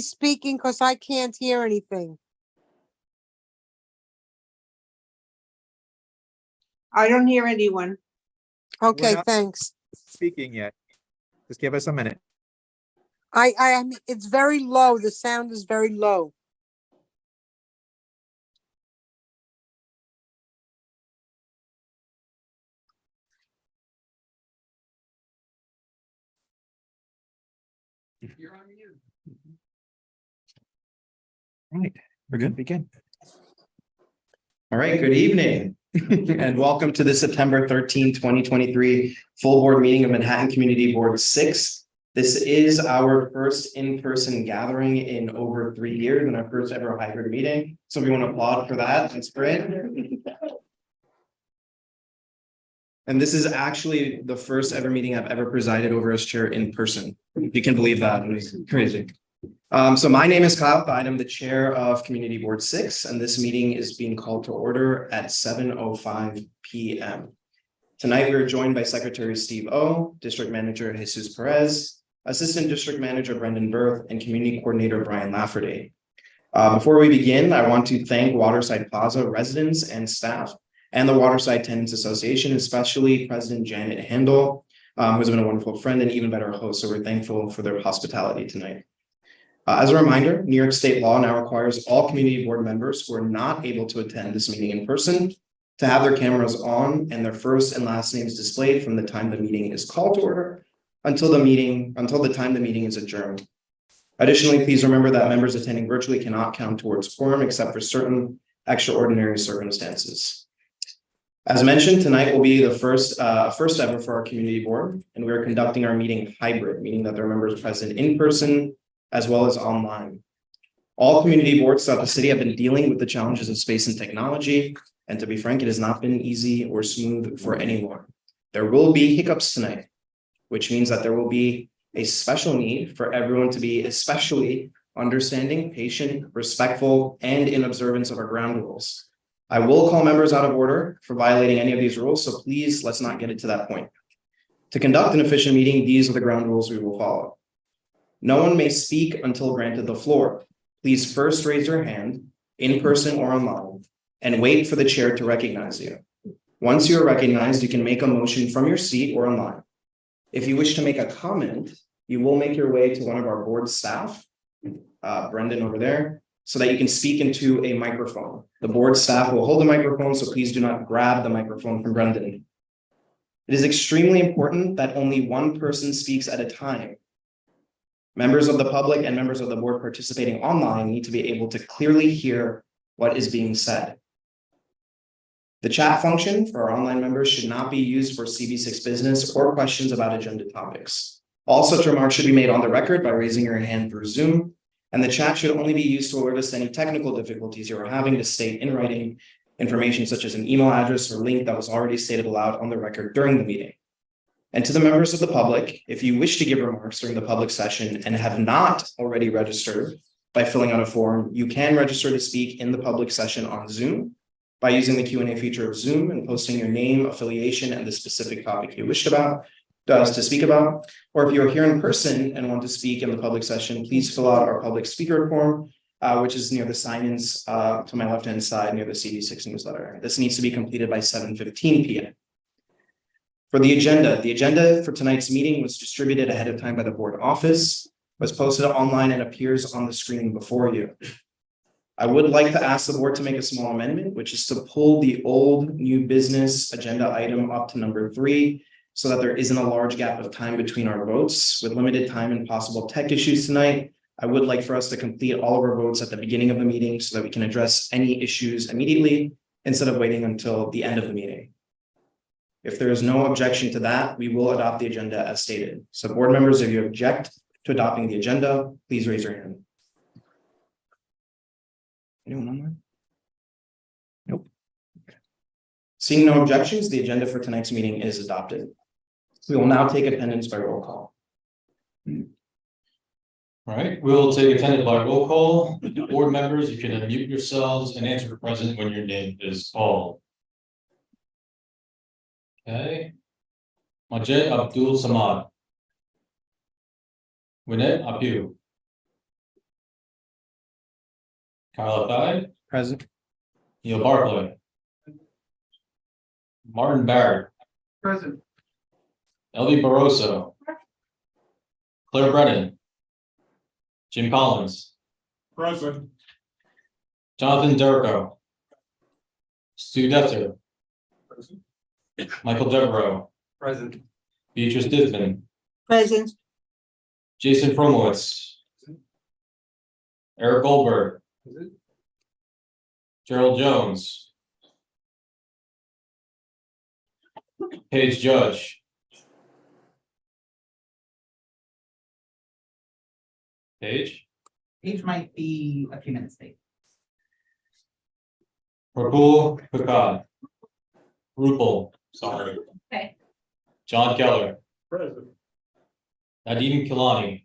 speaking? Because I can't hear anything. I don't hear anyone. Okay, not- thanks. Speaking yet. Just give us a minute. I mean, it's very low. The sound is very low. All right, we're good. Begin. All right, good evening and welcome to the September 13, 2023 full board meeting of Manhattan Community Board 6. This is our first in-person gathering in over 3 years and our first ever hybrid meeting. So we want to applaud for that. That's great. And this is actually the first ever meeting I've ever presided over as chair in person. If you can believe that, it was crazy. So my name is Kyle Fine. I'm the chair of Community Board 6, and this meeting is being called to order at 7:05 p.m. Tonight, we are joined by Secretary Steve O, District Manager Jesus Perez, Assistant District Manager Brendan Berth, and Community Coordinator Brian Lafferty. Before we begin, I want to thank Waterside Plaza residents and staff and the Waterside Tenants Association, especially President Janet Handel, who's been a wonderful friend and even better host. So we're thankful for their hospitality tonight. As a reminder, New York State law now requires all community board members who are not able to attend this meeting in person to have their cameras on and their first and last names displayed from the time the meeting is called to order until the time the meeting is adjourned. Additionally, please remember that members attending virtually cannot count towards quorum except for certain extraordinary circumstances. As mentioned, tonight will be the first ever for our community board, and we are conducting our meeting hybrid, meaning that there are members present in person as well as online. All community boards throughout the city have been dealing with the challenges of space and technology, and to be frank, it has not been easy or smooth for anyone. There will be hiccups tonight, which means that there will be a special need for everyone to be especially understanding, patient, respectful, and in observance of our ground rules. I will call members out of order for violating any of these rules, so please let's not get it to that point. To conduct an efficient meeting, these are the ground rules we will follow. No one may speak until granted the floor. Please first raise your hand, in person or online, and wait for the chair to recognize you. Once you are recognized, you can make a motion from your seat or online. If you wish to make a comment, you will make your way to one of our board staff, Brendan over there, so that you can speak into a microphone. The board staff will hold the microphone, so please do not grab the microphone from Brendan. It is extremely important that only one person speaks at a time. Members of the public and members of the board participating online need to be able to clearly hear what is being said. The chat function for our online members should not be used for CB6 business or questions about agenda topics. All such remarks should be made on the record by raising your hand through Zoom, and the chat should only be used to alert us to any technical difficulties you are having to state in writing information such as an email address or link that was already stated aloud on the record during the meeting. And to the members of the public, if you wish to give remarks during the public session and have not already registered by filling out a form, you can register to speak in the public session on Zoom by using the Q&A feature of Zoom and posting your name, affiliation, and the specific topic you wish to speak about. Or if you're here in person and want to speak in the public session, please fill out our public speaker form, which is near the sign-ins to my left-hand side near the CB6 newsletter. This needs to be completed by 7:15 p.m. For the agenda for tonight's meeting was distributed ahead of time by the board office, was posted online and appears on the screen before you. I would like to ask the board to make a small amendment, which is to pull the old new business agenda item up to number 3, so that there isn't a large gap of time between our votes. With limited time and possible tech issues tonight, I would like for us to complete all of our votes at the beginning of the meeting so that we can address any issues immediately instead of waiting until the end of the meeting. If there is no objection to that, we will adopt the agenda as stated. So board members, if you object to adopting the agenda, please raise your hand. Anyone online? Nope. Okay. Seeing no objections, the agenda for tonight's meeting is adopted. We will now take attendance by roll call. All right, we'll take attendance by roll call. Board members, you can unmute yourselves and answer for president when your name is called. Okay. Majed Abdul Samad. Winnet Apiu. Kyle Guy, Present. Neil Barclay. Martin Barrett, Present. Elvie Barroso. Claire Brennan. Jim Collins, Present. Jonathan Durko. Stu Dexter, Michael Devereaux, Present. Beatrice Disman, Present. Jason Fromowitz. Eric Goldberg, Gerald Jones. Paige Judge. Paige, Age might be a few minutes late. Rahul Kakad. Rupal, sorry. Okay. John Keller, Present. Nadeem Kilani.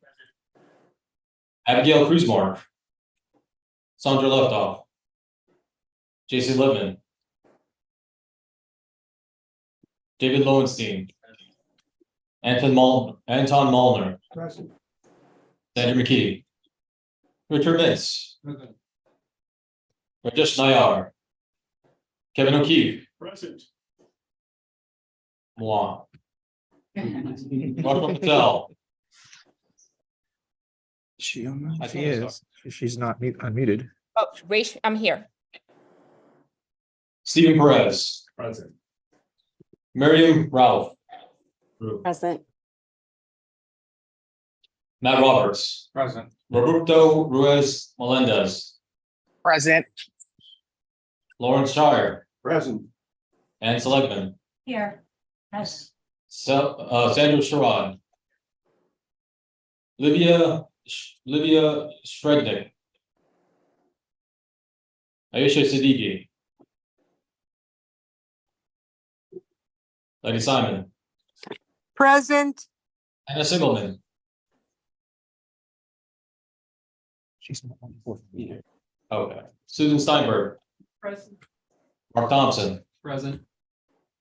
Abigail Cruzmark. Sandra Leftoff. Jason Lippman. David Lowenstein. Anton Mullner. Present. Sandra McKee. Richard Mintz. Rajesh Nayar. Kevin O'Keefe. Present. Moi. Rachel Patel. She on that? I She think I saw is. She's not unmuted. Oh, Rach, I'm here. Stephen Perez. Present. Miriam Ralph. Present. Matt Roberts. Present. Roberto Ruiz Melendez. Present. Lawrence Shire. Present. Ann Seligman. Here. Yes. Sandra Sherrod. Livia Shrednick. Aisha Siddiqui. Lady Simon. Present. Anna Singelman. She's not on the fourth meeting. Okay. Susan Steinberg. Present. Mark Thompson. Present.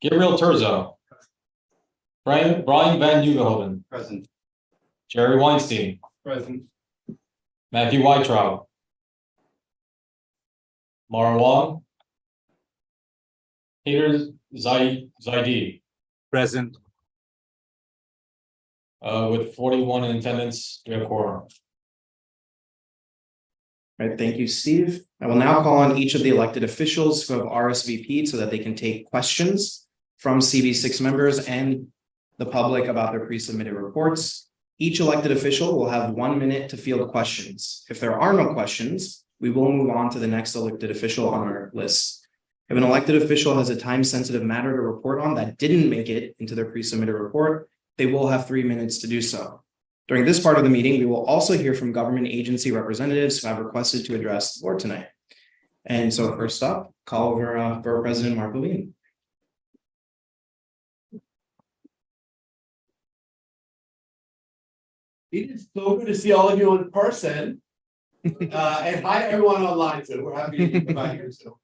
Gabriel Turzo. Brian Van Nieuwenhoven. Present. Jerry Weinstein. Present. Matthew Weitraub. Mara Wong. Peter Zaidi. Present. With 41 in attendance, we have quorum. All right, thank you, Steve. I will now call on each of the elected officials who have RSVP'd so that they can take questions from CB6 members and the public about their pre-submitted reports. Each elected official will have 1 minute to field questions. If there are no questions, we will move on to the next elected official on our list. If an elected official has a time-sensitive matter to report on that didn't make it into their pre-submitted report, they will have 3 minutes to do so. During this part of the meeting, we will also hear from government agency representatives who have requested to address the board tonight. And so first up, call over Borough President Mark Levine. It is so good to see all of you in person. And hi everyone online too. We're happy to be here too.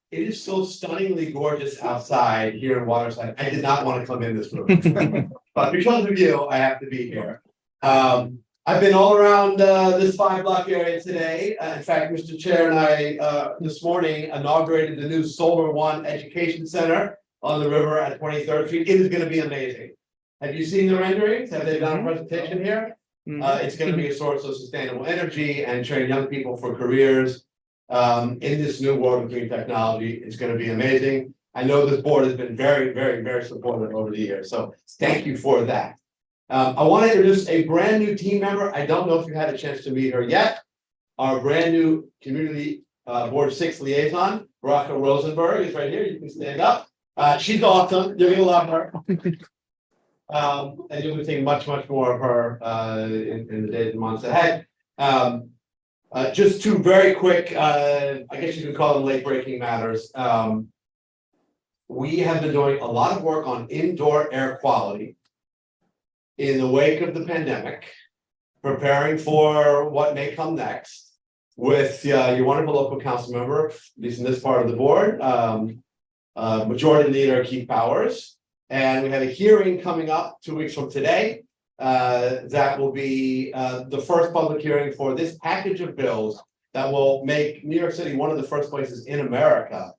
It is so stunningly gorgeous outside here in Waterside. I did not want to come in this room. But because of you, I have to be here. I've been all around this 5-block area today. In fact, Mr. Chair and I this morning inaugurated the new Solar One Education Center on the river at 23rd Street. It is going to be amazing. Have you seen the renderings? Have they done a presentation here? It's going to be a source of sustainable energy and train young people for careers in this new world of green technology. It's going to be amazing. I know this board has been very, very, very supportive over the years. So thank you for that. I want to introduce a brand new team member. I don't know if you had a chance to meet her yet. Our brand new community board 6 liaison, Baraka Rosenberg, is right here. You can stand up. She's awesome. You're going to love her. And you'll be seeing much, much more of her in the days and months ahead. Just two very quick, I guess you could call them late breaking matters. We have been doing a lot of work on indoor air quality in the wake of the pandemic, preparing for what may come next with your wonderful local council member, at least in this part of the board, Majority Leader Keith Powers. And we have a hearing coming up 2 weeks from today. That will be the first public hearing for this package of bills that will make New York City one of the first places in America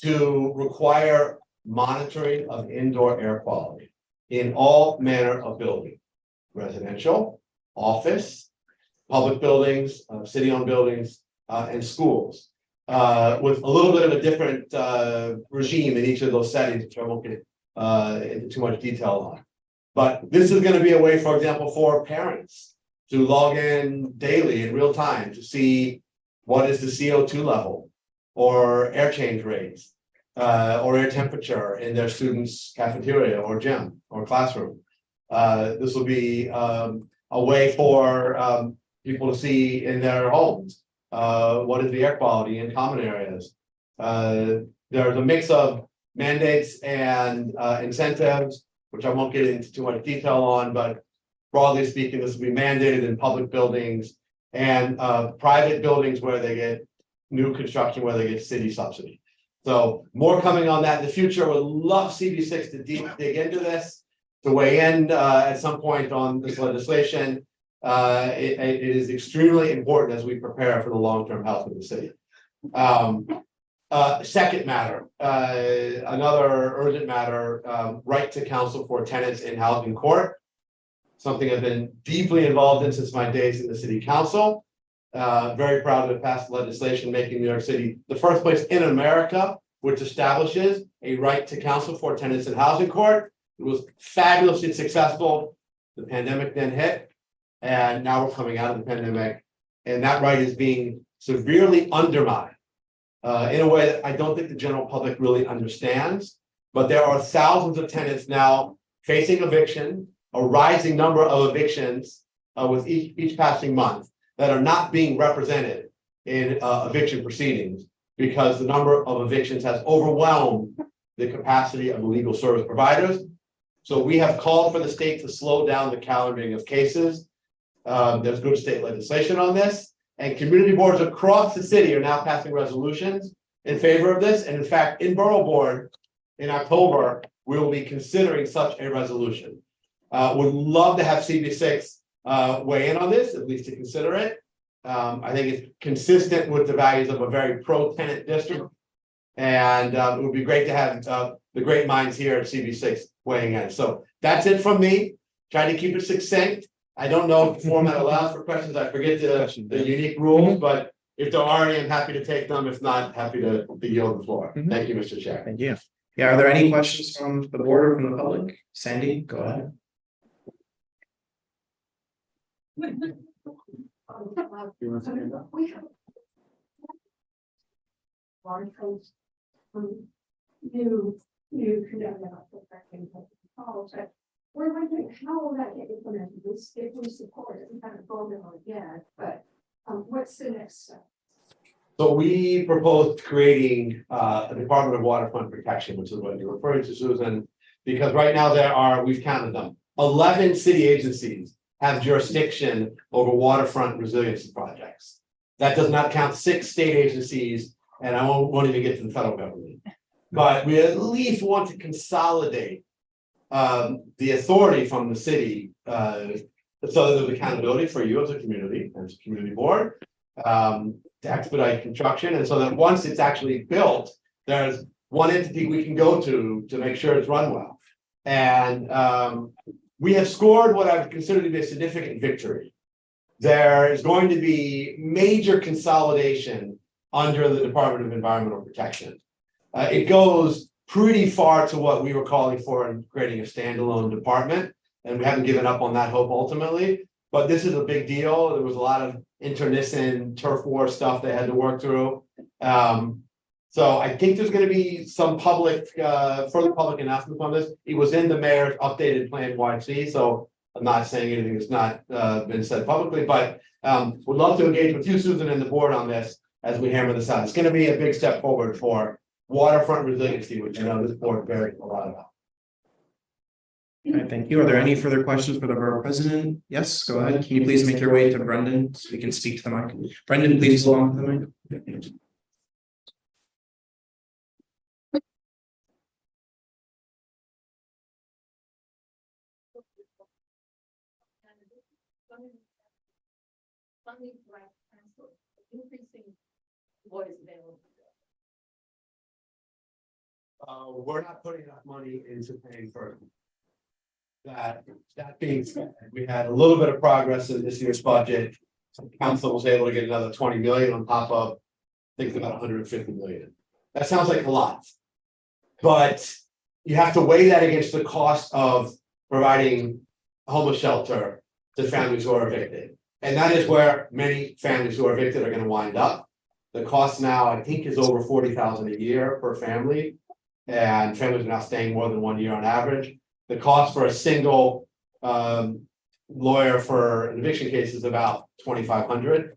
to require monitoring of indoor air quality in all manner of building, residential, office, public buildings, city-owned buildings, and schools. With a little bit of a different regime in each of those settings, which I won't get into too much detail on. But this is gonna be a way, for example, for parents to log in daily in real time to see what is the CO2 level or air change rates or air temperature in their students' cafeteria or gym or classroom. This will be a way for people to see in their homes what is the air quality in common areas. There's a mix of mandates and incentives, which I won't get into too much detail on, but broadly speaking, this will be mandated in public buildings and private buildings where they get new construction, where they get city subsidy. So more coming on that in the future. Would love CB6 to dig into this, to weigh in at some point on this legislation. It is extremely important as we prepare for the long-term health of the city. Second matter, another urgent matter, right to counsel for tenants in housing court. Something I've been deeply involved in since my days in the city council. Very proud to have passed legislation making New York City the first place in America which establishes a right to counsel for tenants in housing court. It was fabulously successful. The pandemic then hit, and now we're coming out of the pandemic, and that right is being severely undermined in a way that I don't think the general public really understands. But there are thousands of tenants now facing eviction, a rising number of evictions with each passing month that are not being represented in eviction proceedings because the number of evictions has overwhelmed the capacity of the legal service providers. So we have called for the state to slow down the calendaring of cases. There's good state legislation on this, and community boards across the city are now passing resolutions in favor of this. And in fact, in Borough Board in October, we will be considering such a resolution. Would love to have CB6 weigh in on this, at least to consider it. I think it's consistent with the values of a very pro-tenant district. And it would be great to have the great minds here at CB6 weighing in. So that's it from me. Try to keep it succinct. I don't know if the format allows for questions. I forget the unique rules, but if there are any, I'm happy to take them. If not, happy to yield the floor. Thank you, Mr. Chair. Thank you. Yeah, are there any questions from the board or from the public? Sandy, go ahead. New conduct affecting calls, but we're wondering how will that get implemented? If we support it, we haven't voted on it yet, but what's the next step? So we proposed creating a Department of Waterfront Protection, which is what you're referring to, Susan, because right now there are, we've counted them, 11 city agencies have jurisdiction over waterfront resiliency projects. That does not count 6 state agencies, and I won't even get to the federal government. But we at least want to consolidate the authority from the city so that there's accountability for you as a community, as a community board, to expedite construction. And so that once it's actually built, there's one entity we can go to make sure it's run well. And we have scored what I would consider to be a significant victory. There is going to be major consolidation under the Department of Environmental Protection. It goes pretty far to what we were calling for in creating a standalone department, and we haven't given up on that hope ultimately. But this is a big deal. There was a lot of internecine turf war stuff they had to work through. So I think there's going to be some public, further public announcements on this. It was in the mayor's updated plan YC, so I'm not saying anything that's not been said publicly, but would love to engage with you, Susan, and the board on this as we hammer this out. It's going to be a big step forward for waterfront resiliency, which I know this board cares a lot about. Okay, thank you. Are there any further questions for the borough president? Yes, go ahead. Can you please make your way to Brendan so we can speak to the mic? Brendan, please go on to the mic. increasing what is available? We're not putting enough money into paying for it. That being said, we had a little bit of progress in this year's budget. Council was able to get another 20 million on top of, I think it's about 150 million. That sounds like a lot. But you have to weigh that against the cost of providing homeless shelter to families who are evicted. And that is where many families who are evicted are gonna wind up. The cost now, I think, is over 40,000 a year per family. And families are now staying more than 1 year on average. The cost for a single lawyer for an eviction case is about 2,500.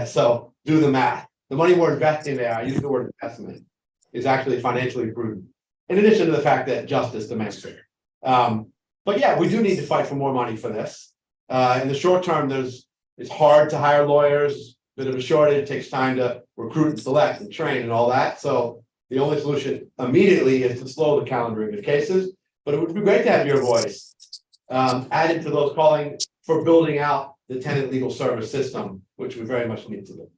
So do the math. The money we're investing there, I use the word investment, is actually financially prudent. In addition to the fact that justice demands it. But yeah, we do need to fight for more money for this. In the short term, it's hard to hire lawyers, bit of a shortage, it takes time to recruit and select and train and all that. So the only solution immediately is to slow the calendaring of cases. But it would be great to have your voice added to those calling for building out the tenant legal service system, which we very much need to do.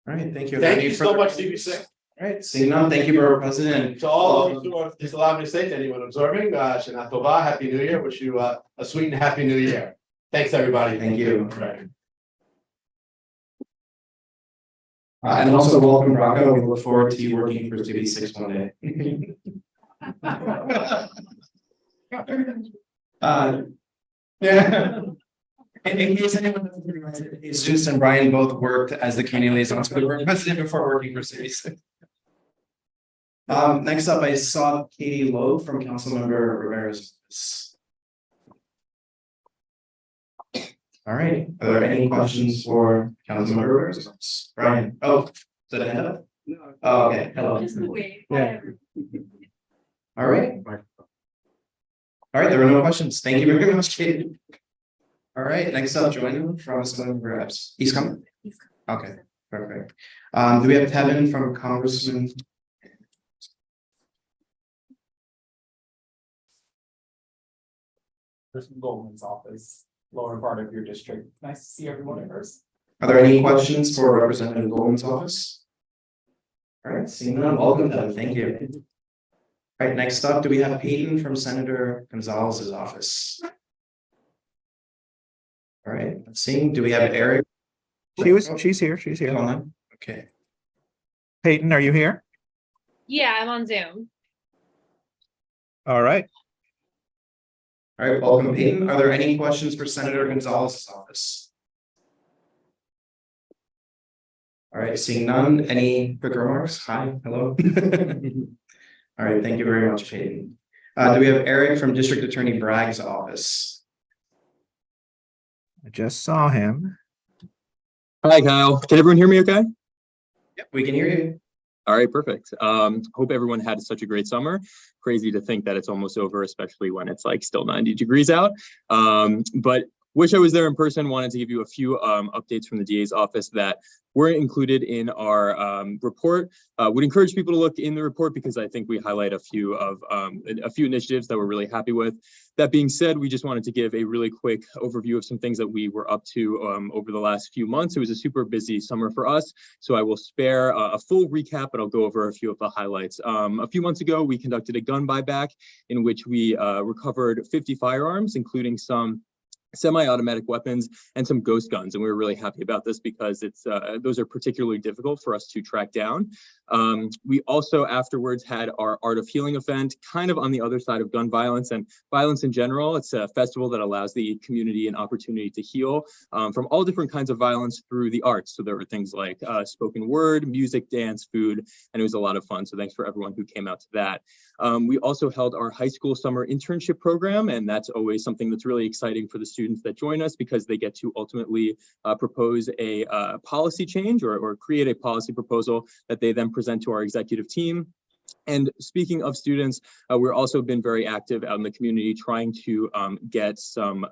All right, thank you. Thank you so much, CB6. All right, seeing none, thank you, Borough President. To all of you who are, just allow me to say to anyone observing, Shana Tova, Happy New Year, wish you a sweet and happy New Year. Thanks, everybody. Thank you. Right. And also welcome, Rocco. We look forward to you working for CB6 one day. Yeah. And in case anyone doesn't realize it, Jesus and Brian both worked as the community liaisons for the borough president before working for CB6. Next up, I saw Katie Lowe from Councilmember Rivera's office. All right, are there any questions for Councilmember Rivera's office? Brian, oh, is that a hand up? No. Oh, okay, hello. Just the way. Yeah. All right. All right, there are no questions. Thank you very much, Katie. All right, next up, joining from Councilmember Reps. He's coming? Okay, perfect. Do we have Tevin from Congressman? Person Goldman's office, lower part of your district. Nice to see everyone in person. Are there any questions for Representative Goldman's office? All right, seeing none, welcome Tevin, thank you. All right, next up, do we have Peyton from Senator Gonzalez's office? All right, seeing, do we have Eric? She's here. She's here. On. Okay. Peyton, are you here? Yeah, I'm on Zoom. All right. All right, welcome Peyton. Are there any questions for Senator Gonzalez's office? All right, seeing none, any quick remarks? Hi, hello. All right, thank you very much, Peyton. Do we have Eric from District Attorney Bragg's office? I just saw him. Hi, Kyle. Can everyone hear me okay? Yep, we can hear you. All right, perfect. Hope everyone had such a great summer. Crazy to think that it's almost over, especially when it's like still 90 degrees out. But wish I was there in person. Wanted to give you a few updates from the DA's office that weren't included in our report. Would encourage people to look in the report because I think we highlight a few initiatives that we're really happy with. That being said, we just wanted to give a really quick overview of some things that we were up to over the last few months. It was a super busy summer for us, so I will spare a full recap, but I'll go over a few of the highlights. A few months ago, we conducted a gun buyback in which we recovered 50 firearms, including some semi-automatic weapons and some ghost guns, and we were really happy about this because it's those are particularly difficult for us to track down. We also afterwards had our Art of Healing event, kind of on the other side of gun violence and violence in general. It's a festival that allows the community an opportunity to heal from all different kinds of violence through the arts. So there were things like spoken word, music, dance, food, and it was a lot of fun. So thanks for everyone who came out to that. We also held our high school summer internship program, and that's always something that's really exciting for the students that join us because they get to ultimately propose a policy change or create a policy proposal that they then present to our executive team. And speaking of students, we've also been very active out in the community trying to get some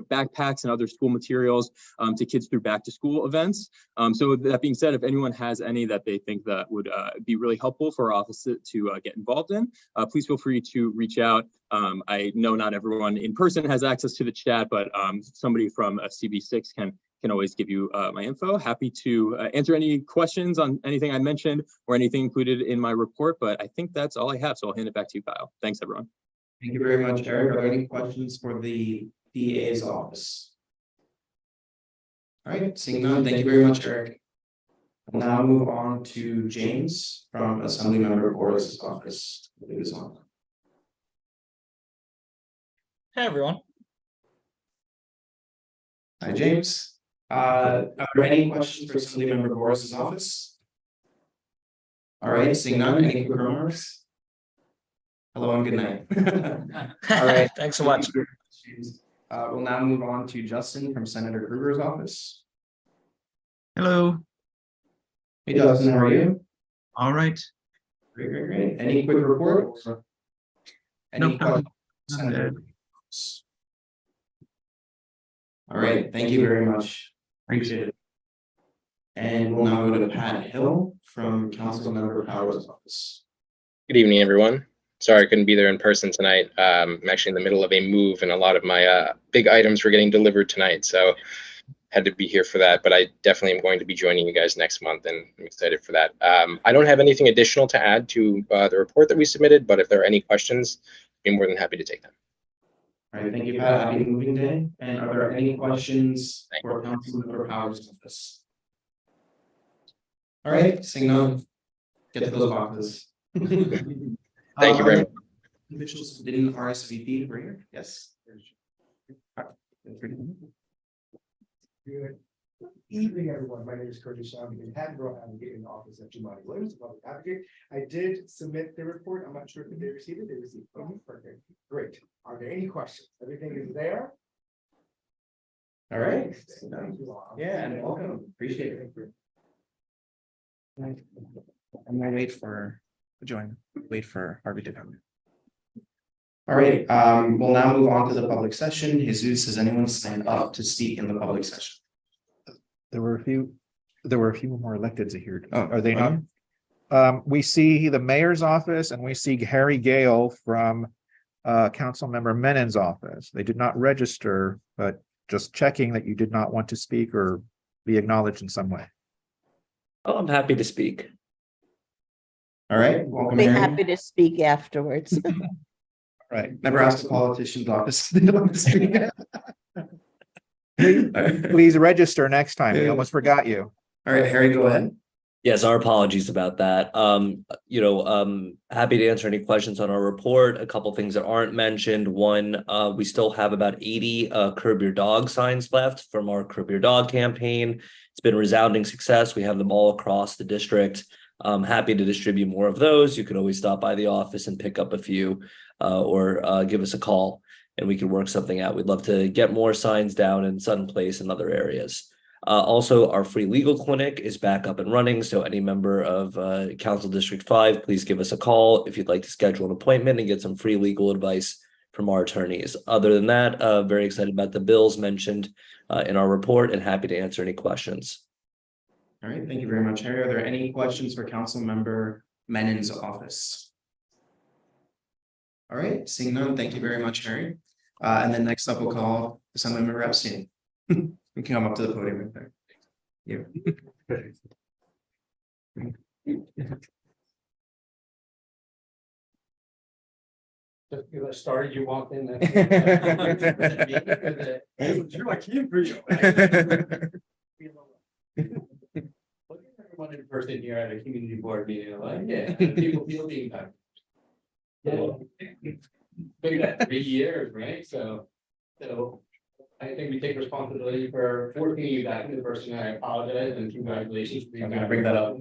backpacks and other school materials to kids through back to school events. So that being said, if anyone has any that they think that would be really helpful for our office to get involved in, please feel free to reach out. I know not everyone in person has access to the chat, but somebody from CB6 can can always give you my info. Happy to answer any questions on anything I mentioned or anything included in my report, but I think that's all I have. So I'll hand it back to you, Kyle. Thanks, everyone. Thank you very much, Eric. Are there any questions for the DA's office? All right, seeing none, thank you very much, Eric. We'll now move on to James from Assemblymember Boris's office. It is on. Hey, everyone. Hi, James. Are there any questions for Assemblymember Boris's office? All right, seeing none, any quick remarks? Hello and good night. All right. Thanks so much. We'll now move on to Justin from Senator Kruger's office. Hello. Hey, Justin, how are you? All right. Great. Any quick report? Any questions? Senator? All right, thank you very much. Appreciate it. And we'll now go to Pat Hill from Councilmember Powers' office. Good evening, everyone. Sorry I couldn't be there in person tonight. I'm actually in the middle of a move and a lot of my big items were getting delivered tonight, so had to be here for that. But I definitely am going to be joining you guys next month, and I'm excited for that. I don't have anything additional to add to the report that we submitted, but if there are any questions, I'd be more than happy to take them. All right, thank you, Pat. Happy moving day. And are there any questions for Councilmember Powers' office? All right, seeing none, get to those boxes. Thank you very much. Individuals who didn't RSVP were here? Yes. Good evening, everyone. My name is Curtis Shaw. I'm the Hatboro Advocate in the office of Jumani Williams, the public advocate. I did submit the report. I'm not sure if they received it. They received it. Oh, perfect. Great. Are there any questions? Everything is there? All right. Thank you all. Yeah, and welcome. Appreciate it. I'm gonna wait for Harvey to come. All right, we'll now move on to the public session. Jesus, has anyone signed up to speak in the public session? There were a few more electeds here. Oh, Are they not? We see the mayor's office and we see Harry Gale from Councilmember Menon's office. They did not register, but just checking that you did not want to speak or be acknowledged in some way. Oh, I'm happy to speak. All right, welcome, Be Harry. happy to speak afterwards. Right. Never asked a politician's office. They don't want to speak. Please register next time. We almost forgot you. All right, Harry, go ahead. Yes, our apologies about that. Happy to answer any questions on our report. A couple things that aren't mentioned. One, we still have about 80 Curb Your Dog signs left from our Curb Your Dog campaign. It's been a resounding success. We have them all across the district. I'm happy to distribute more of those. You can always stop by the office and pick up a few or give us a call and we can work something out. We'd love to get more signs down in Sutton Place and other areas. Also, our free legal clinic is back up and running. So any member of Council District 5, please give us a call if you'd like to schedule an appointment and get some free legal advice from our attorneys. Other than that, very excited about the bills mentioned in our report and happy to answer any questions. All right, thank you very much, Harry. Are there any questions for Councilmember Menon's office? All right, seeing none, thank you very much, Harry. And then next up, we'll call Assemblymember Epstein. You can come up to the podium right there. Yeah. Just because I started, you walked in. You're like, everyone in person here at a community board meeting, like, yeah, people feel the impact. Yeah. Been that 3 years, right? So I think we take responsibility for working you back in the person. I apologize and congratulations. I'm gonna bring that up.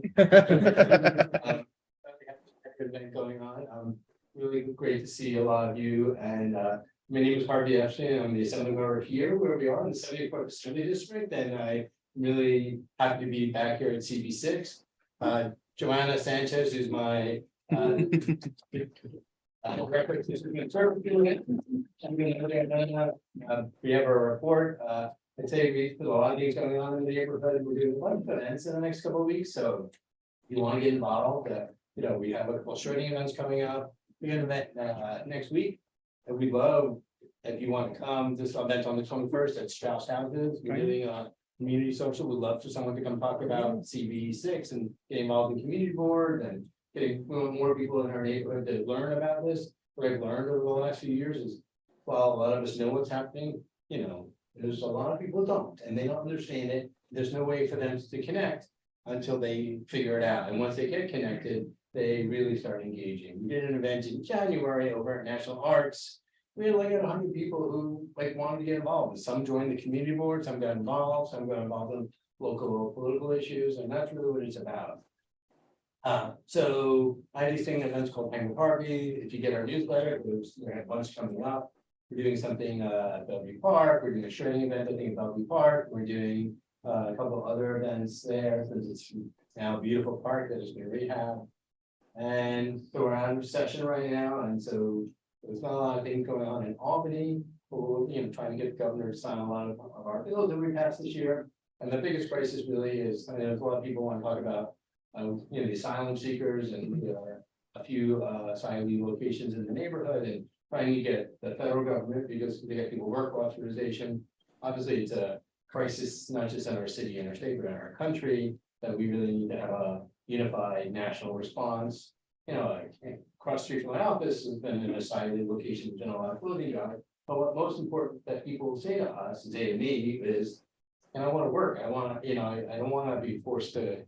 Event going on. Really great to see a lot of you. And my name is Harvey Epstein. I'm the assembly member here where we are in the 74th Assembly District, and I really happy to be back here at CB6. Joanna Sanchez, who's my reference interpreter. We have a report. I'd say there's a lot of things going on in the neighborhood. We're doing a lot of events in the next couple of weeks. So if you want to get involved, we have a couple shredding events coming up. We have an event next week. And we'd love if you want to come. This event on the 21st at Strauss Houses. We're doing community social, would love for someone to come talk about CB6 and get involved in community board and getting more people in our neighborhood to learn about this. What I've learned over the last few years is, while a lot of us know what's happening, you know, there's a lot of people who don't, and they don't understand it. There's no way for them to connect until they figure it out. And once they get connected, they really start engaging. We did an event in January over at National Arts. We had like 100 people who like wanted to get involved. Some joined the community board, some got involved, some got involved in local political issues, and that's really what it's about. So I have these thing events called Penguin Party. If you get our newsletter, we have a bunch coming up. We're doing something at Bellevue Park. We're doing a shredding event, I think, at Bellevue Park. We're doing a couple of other events there, since it's now a beautiful park that has been rehabbed. And so we're out of session right now, and so there's not a lot of things going on in Albany. We're, you know, trying to get the governor to sign a lot of our bills that we passed this year. And the biggest crisis really is, I mean, there's a lot of people want to talk about, you know, the asylum seekers, and there are a few asylum locations in the neighborhood, and trying to get the federal government, because they get people work authorization. Obviously, it's a crisis, not just in our city and our state, but in our country, that we really need to have a unified national response. You know, like, across the street from my office has been an asylum location, there's been a lot of clothing jobs. But what most important that people say to us, and say to me, is, and I want to work, I want to, you know, I don't want to be forced to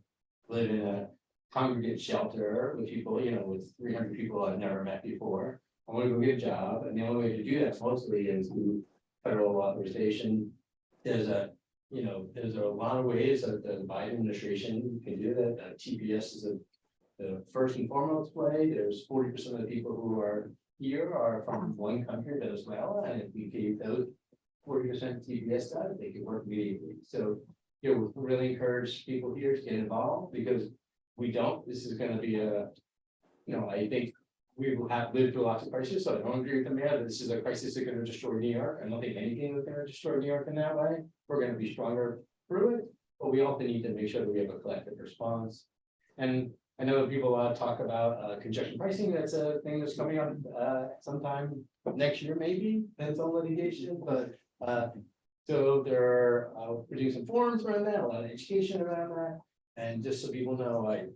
live in a congregate shelter with people, you know, with 300 people I've never met before. I want to go get a job, and the only way to do that mostly is through federal authorization. There's a, you know, there's a lot of ways that the Biden administration can do that. TPS is the first and foremost way. There's 40% of the people who are here are from one country, Venezuela, and if we gave those 40% TPS status, they could work immediately. So, you know, we really encourage people here to get involved, because we don't. This is going to be a, you know, I think we will have lived through lots of crises, so I don't agree with the mayor that this is a crisis that's going to destroy New York. I don't think anything is going to destroy New York in that way. We're going to be stronger through it, but we also need to make sure that we have a collective response. And I know that people talk about congestion pricing. That's a thing that's coming up sometime next year, maybe, and some litigation, but so we're doing some forums around that, a lot of education around that, and just so people know, I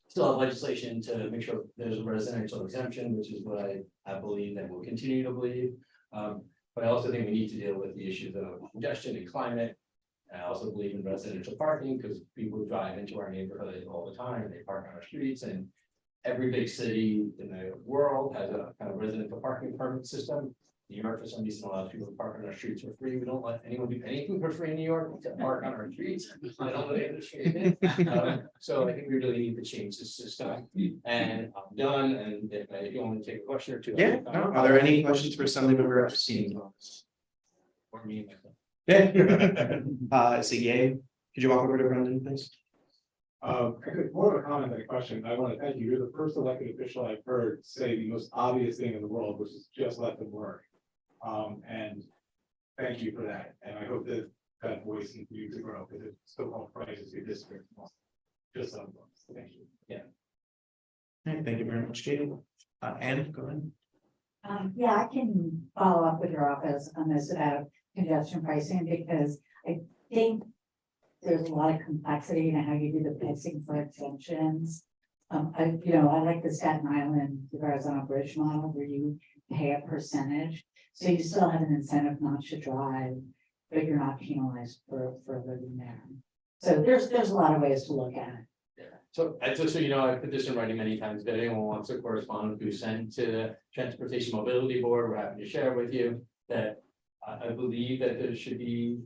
still have legislation to make sure there's a residential exemption, which is what I believe and will continue to believe. But I also think we need to deal with the issues of congestion and climate. I also believe in residential parking, because people drive into our neighborhood all the time, they park on our streets, and every big city in the world has a kind of residential parking permit system. New York, for some reason, allows people to park on our streets for free. We don't let anyone do anything for free in New York, to park on our streets. I don't really understand it. So I think we really need to change the system. And I'm done, and if you want to take a question or two. Yeah, no, are there any questions for Assembly Member Epstein? Or me? Yeah. CEA, could you walk over to Brendan, please? More of a comment than a question. I want to thank you. You're the first elected official I've heard say the most obvious thing in the world, which is just let them work. And thank you for that. And I hope that that voice continues to grow, because it's still called crisis your district. Just so, thank you. Yeah. All right, thank you very much, Katie. Anne, go ahead. Yeah, I can follow up with your office on this about congestion pricing, because I think there's a lot of complexity in how you do the pricing for exemptions. I like the Staten Island, the horizontal bridge model, where you pay a percentage. So you still have an incentive not to drive, but you're not penalized for living there. So there's a lot of ways to look at it. So just so you know, I put this in writing many times. If anyone wants to correspond, to send to the Transportation Mobility Board, we're happy to share with you that I believe that there should be,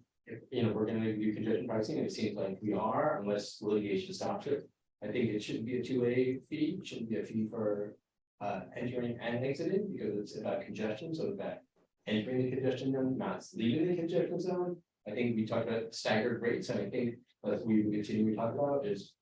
you know, we're going to do congestion pricing, and it seems like we are, unless litigation stops it. I think it shouldn't be a two-way fee. It shouldn't be a fee for entering and exiting, because it's about congestion. So about entering the congestion zone, not leaving the congestion zone. I think we talked about staggered rates, and I think as we continue to talk about is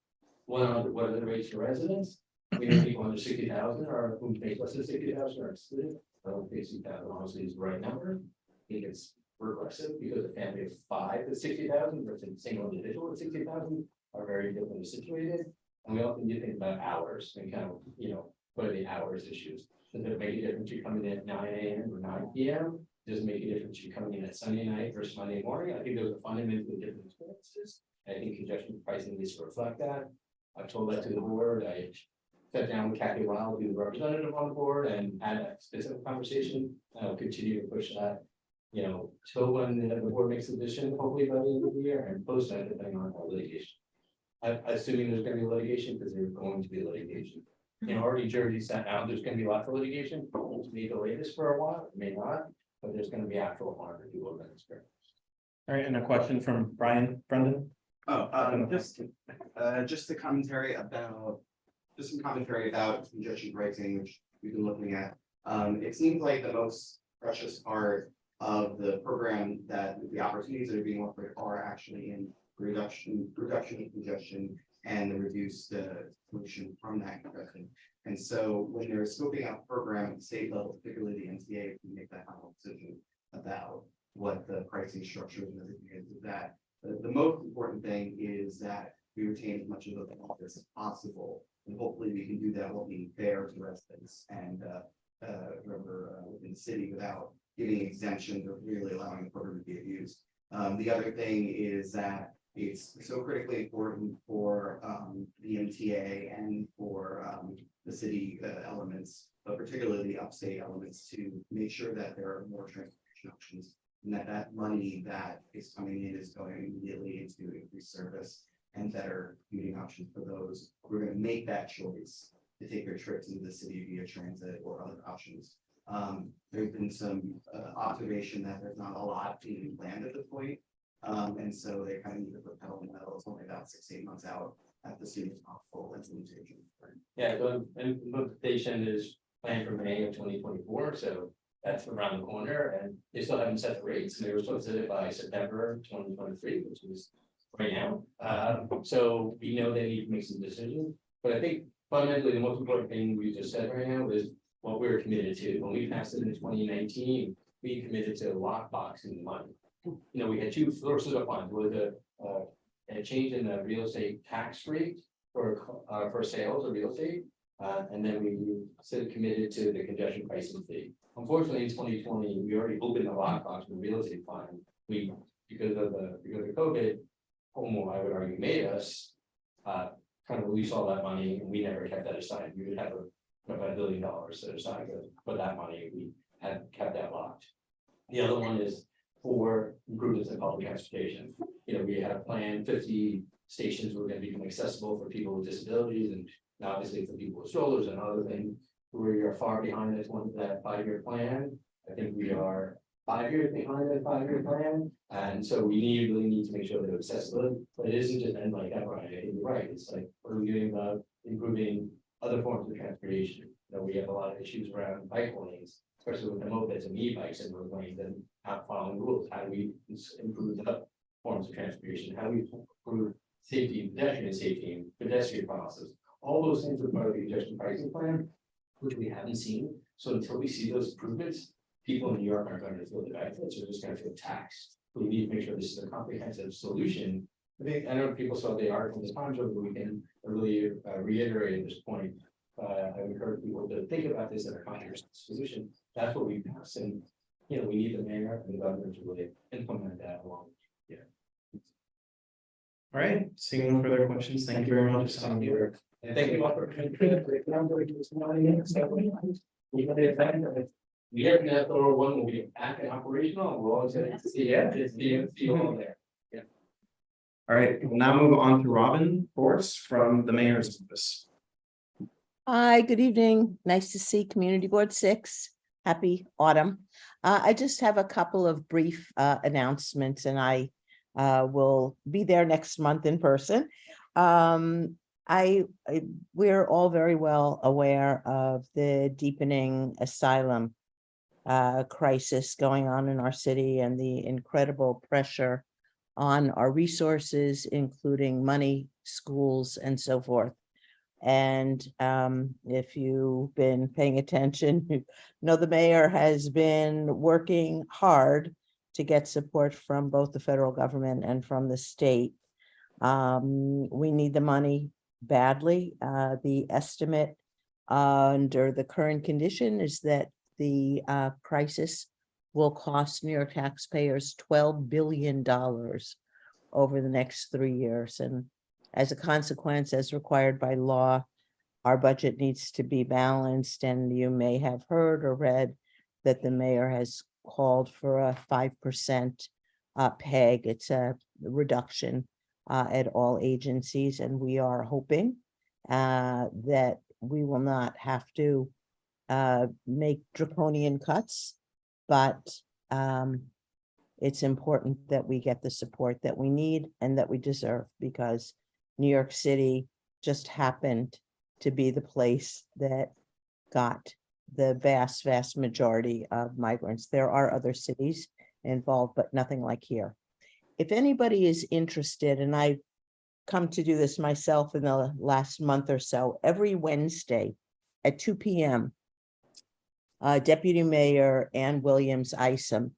what are the rates for residents? We know people under 60,000 or who pay less than 60,000 are excluded. I don't think 60,000 honestly is the right number. I think it's regressive, because a family of 5 at 60,000 versus a single individual at 60,000 are very differently situated. And we often do think about hours and kind of, you know, what are the hours issues? Does it make a difference you coming in at 9 a.m. or 9 p.m.? Does make a difference you coming in at Sunday night versus Monday morning. I think those are fundamentally different experiences. And I think congestion pricing needs to reflect that. I've told that to the board. I sat down with Kathy Wild, who's the representative on the board, and had a specific conversation. I'll continue to push that, you know, till when the board makes a decision, hopefully by the end of the year, and post that depending on litigation. I'm assuming there's gonna be litigation because there's going to be litigation. You know, already Jersey sent out, there's gonna be lots of litigation. It may delay this for a while, it may not, but there's gonna be actual harm to people that experience. All right, and a question from Brian, Brendan? Just the commentary about, just some commentary about congestion pricing, which we've been looking at. It seems like the most precious part of the program, that the opportunities that are being offered are actually in reduction of congestion and the reduced pollution from that congestion. And so when they're scoping out program at the state level, particularly the MTA, can make that final decision about what the pricing structure and everything is of that. The most important thing is that we retain as much of the office as possible, and hopefully we can do that while being fair to residents and whoever within the city without giving exemptions or really allowing the program to be abused. The other thing is that it's so critically important for the MTA and for the city elements, but particularly the upstate elements, to make sure that there are more transportation options, and that money that is coming in is going immediately into increased service and better commuting options for those who are going to make that choice to take their trips into the city via transit or other options. There's been some observation that there's not a lot being planned at this point. And so they kind of need to put pedal to the metal. It's only about 6 to 8 months out at the soonest possible implementation. Yeah, the implementation is planned for May of 2024, so that's around the corner, and they still haven't set the rates, and they were supposed to set it by September 2023, which is right now. So we know they need to make some decisions, but I think fundamentally the most important thing we just said right now is what we're committed to. When we passed it in 2019, we committed to lockboxing the money. You know, we had two sources of funds, was a change in the real estate tax rate for sales of real estate. And then we said committed to the congestion pricing fee. Unfortunately, in 2020, we already opened the lockbox for the real estate fund. Because of COVID, Homo, I would argue, made us kind of release all that money, and we never kept that aside. We would have about $1 billion set aside for that money. We had kept that locked. The other one is for improvements in public transportation. You know, we had a plan, 50 stations were going to become accessible for people with disabilities, and obviously for people with strollers and other things. We are far behind that 5-year plan. I think we are 5 years behind that 5-year plan, and so we really need to make sure that it's accessible. But it isn't just end like that, right? I think you're right. It's like, what are we doing about improving other forms of transportation? You know, we have a lot of issues around bike lanes, especially with the mopeds and e-bikes and those lanes and not following rules. How do we improve the forms of transportation? How do we improve safety, pedestrian process? All those things are part of the congestion pricing plan, which we haven't seen. So until we see those improvements, people in New York aren't going to feel the benefits, they're just going to feel taxed. We need to make sure this is a comprehensive solution. I know people saw the article this Times over the weekend. I really reiterated this point. I would encourage people to think about this as a comprehensive solution. That's what we passed, and you know, we need the mayor and the governor to really implement that along. Yeah. All right, seeing no further questions, thank you very much. And thank you all for coming. We have that Thor one will be back and operational. We're all going to see you all there. Yeah. All right, we'll now move on to Robin Force from the mayor's office. Hi, good evening. Nice to see Community Board 6. Happy autumn. I just have a couple of brief announcements, and I will be there next month in person. We're all very well aware of the deepening asylum crisis going on in our city and the incredible pressure on our resources, including money, schools, and so forth. And if you've been paying attention, you know the mayor has been working hard to get support from both the federal government and from the state. We need the money badly. The estimate under the current condition is that the crisis will cost New York taxpayers $12 billion over the next 3 years. And as a consequence, as required by law, our budget needs to be balanced. And you may have heard or read that the mayor has called for a 5% peg. It's a reduction at all agencies. And we are hoping that we will not have to make draconian cuts, but it's important that we get the support that we need and that we deserve, because New York City just happened to be the place that got the vast majority of migrants. There are other cities involved, but nothing like here. If anybody is interested, and I've come to do this myself in the last month or so, every Wednesday at 2 p.m., Deputy Mayor Ann Williams Isom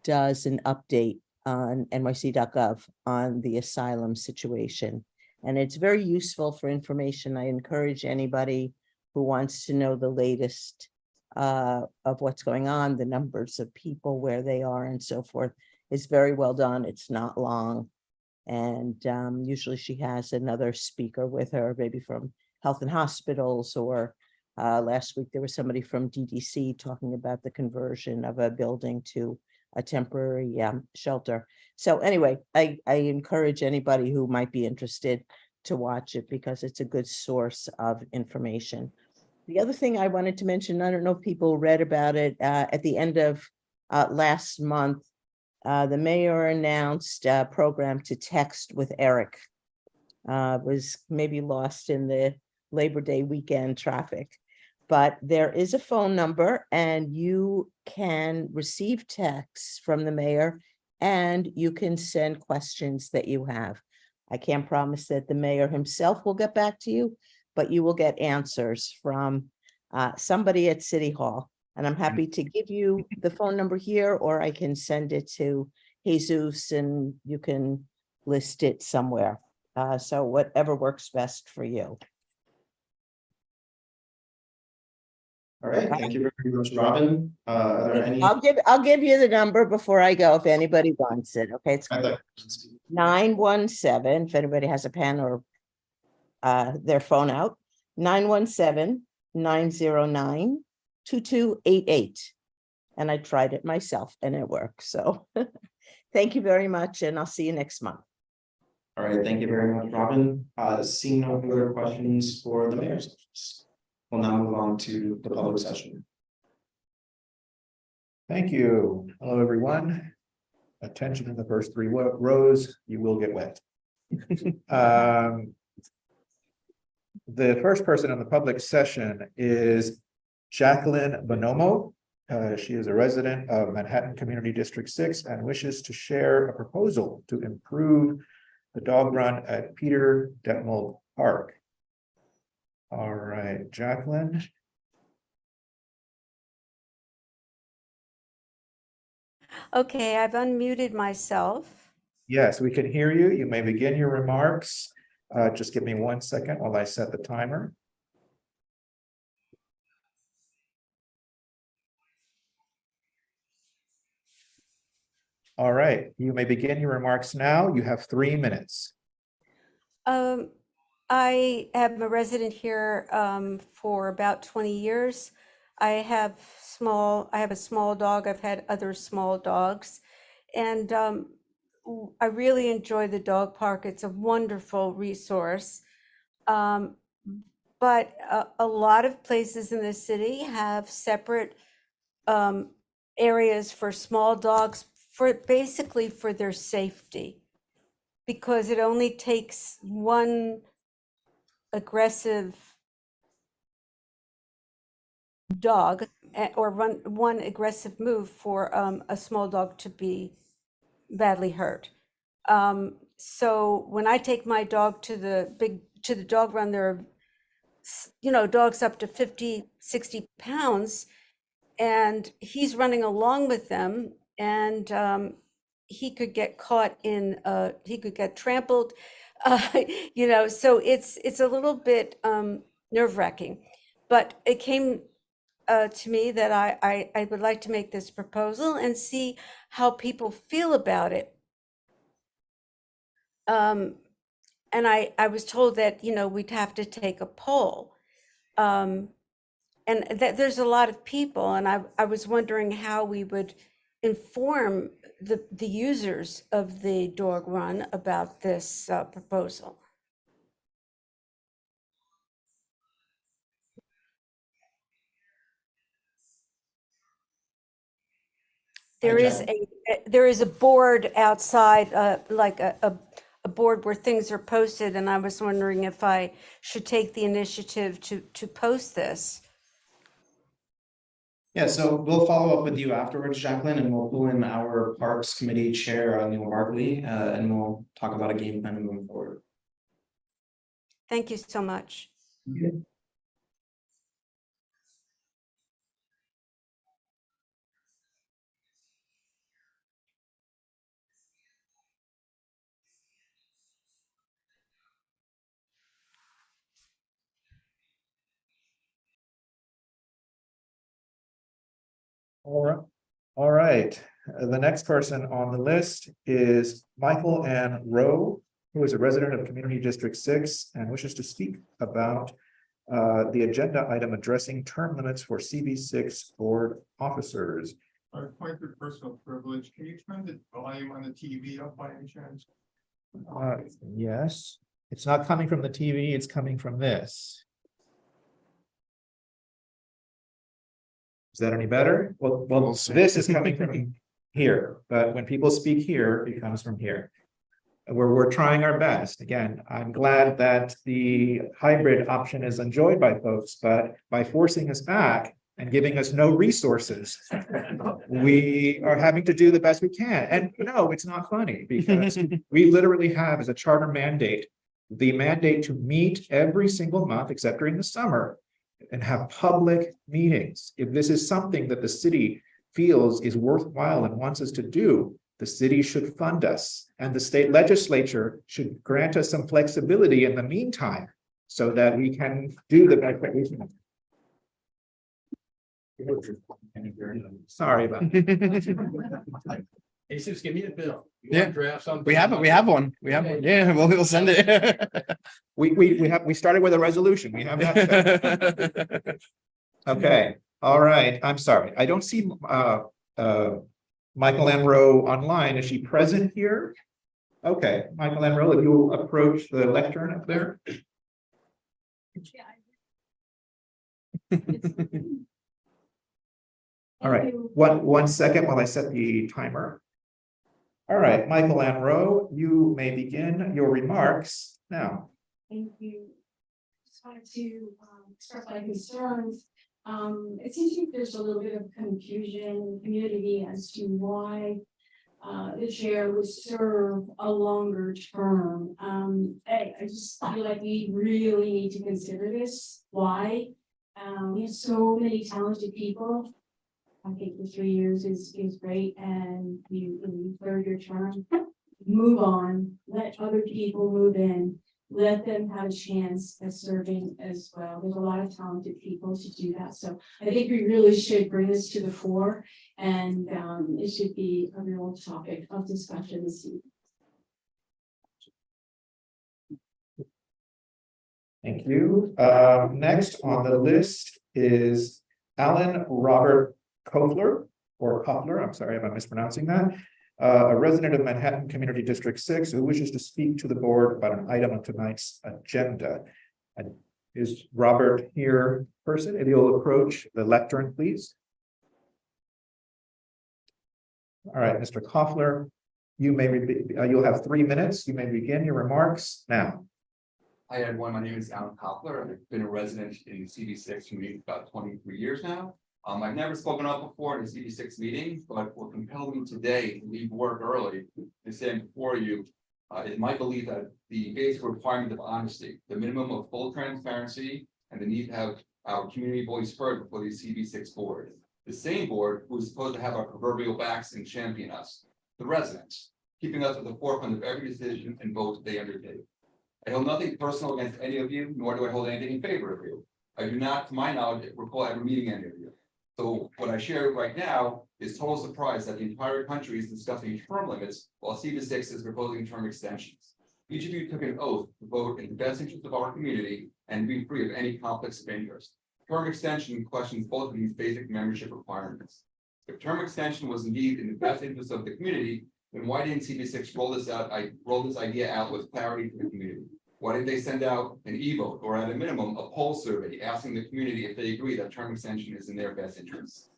does an update on nyc.gov on the asylum situation. And it's very useful for information. I encourage anybody who wants to know the latest of what's going on, the numbers of people, where they are, and so forth. It's very well done. It's not long. And usually she has another speaker with her, maybe from Health and Hospitals, or last week there was somebody from DDC talking about the conversion of a building to a temporary shelter. So anyway, I encourage anybody who might be interested to watch it, because it's a good source of information. The other thing I wanted to mention, I don't know if people read about it, at the end of last month, the mayor announced a program to text with Eric. Was maybe lost in the Labor Day weekend traffic, but there is a phone number and you can receive texts from the mayor and you can send questions that you have. I can't promise that the mayor himself will get back to you, but you will get answers from somebody at City Hall. And I'm happy to give you the phone number here, or I can send it to Jesus and you can list it somewhere. So whatever works best for you. All right, thank you very much, Robin. Are there any? I'll give you the number before I go if anybody wants it. Okay, it's 917, if anybody has a pen or their phone out, 917-909-2288. And I tried it myself and it works. So thank you very much, and I'll see you next month. All right, thank you very much, Robin. Seeing no further questions for the mayor's office, we'll now move on to the public session. Thank you. Hello, everyone. Attention in the first three rows, you will get wet. The first person in the public session is Jacqueline Bonomo. She is a resident of Manhattan Community District 6 and wishes to share a proposal to improve the dog run at Peter Detmold Park. All right, Jacqueline. Okay, I've unmuted myself. Yes, we can hear you. You may begin your remarks. Just give me 1 second while I set the timer. All right, you may begin your remarks now. You have 3 minutes. I am a resident here for about 20 years. I have a small dog. I've had other small dogs, and I really enjoy the dog park. It's a wonderful resource. But a lot of places in the city have separate areas for small dogs, basically for their safety, because it only takes one aggressive dog or one aggressive move for a small dog to be badly hurt. So when I take my dog to the dog run, there are, dogs up to 50, 60 pounds, and he's running along with them, and he could get caught he could get trampled, so it's a little bit nerve-wracking. But it came to me that I would like to make this proposal and see how people feel about it. And I was told that, you know, we'd have to take a poll. And that there's a lot of people, and I was wondering how we would inform the users of the dog run about this proposal. There is a board outside, like a board where things are posted, and I was wondering if I should take the initiative to post this. Yeah, so we'll follow up with you afterwards, Jacqueline, and we'll pull in our Parks Committee Chair, Neil Barkley, and we'll talk about a game plan moving forward. Thank you so much. All right. The next person on the list is Michael Ann Rowe, who is a resident of Community District 6 and wishes to speak about the agenda item addressing term limits for CB6 board officers. Point of personal privilege, can you turn the volume on the TV up by any chance? Yes, it's not coming from the TV, it's coming from this. Is that any better? Well, this is coming from here, but when people speak here, it comes from here. We're trying our best. Again, I'm glad that the hybrid option is enjoyed by folks, but by forcing us back and giving us no resources, we are having to do the best we can. And no, it's not funny, because we literally have as a charter mandate, the mandate to meet every single month, except during the summer, and have public meetings. If this is something that the city feels is worthwhile and wants us to do, the city should fund us, and the state legislature should grant us some flexibility in the meantime so that we can do the best that we can. Sorry about that. Jesus, give me a bill. You Yeah. wanna draft something? We have one. Yeah, we'll send it. We started with a resolution. We have that. Okay, all right. I'm sorry. I don't see Michael Enroe online. Is she present here? Okay, Michael Enroe, if you'll approach the lectern up there. All right, one second while I set the timer. All right, Michael Enroe, you may begin your remarks now. Thank you. Just wanted to express my concerns. It seems like there's a little bit of confusion in the community as to why the chair would serve a longer term. I just feel like we really need to consider this. Why? We have so many talented people. I think the 3 years is great, and you serve your term. Move on, let other people move in, let them have a chance at serving as well. There's a lot of talented people to do that. So I think we really should bring this to the fore, and it should be a real topic of discussion this evening. Thank you. Next on the list is Alan Robert Kofler, or Koffler, I'm sorry if I'm mispronouncing that. A resident of Manhattan Community District 6 who wishes to speak to the board about an item on tonight's agenda. Is Robert here person? If you'll approach the lectern, please. All right, Mr. Koffler, you'll have 3 minutes. You may begin your remarks now. Hi, everyone. My name is Alan Koppler. I've been a resident in CB6 for about 23 years now. I've never spoken up before in a CB6 meeting, but what compelled me today to leave work early to stand before you is my belief that the basic requirement of honesty, the minimum of full transparency, and the need to have our community voice heard before the CB6 board. The same board who is supposed to have our proverbial backs and champion us, the residents, keeping us at the forefront of every decision and vote they undertake. I hold nothing personal against any of you, nor do I hold anything in favor of you. I do not, to my knowledge, recall ever meeting any of you. So what I share right now is total surprise that the entire country is discussing term limits while CV6 is proposing term extensions. Each of you took an oath to vote in the best interest of our community and be free of any conflicts of interest. Term extension questions both of these basic membership requirements. If term extension was indeed in the best interest of the community, then why didn't CV6 roll this idea out with clarity to the community? Why didn't they send out an e-vote or at a minimum, a poll survey asking the community if they agree that term extension is in their best interest?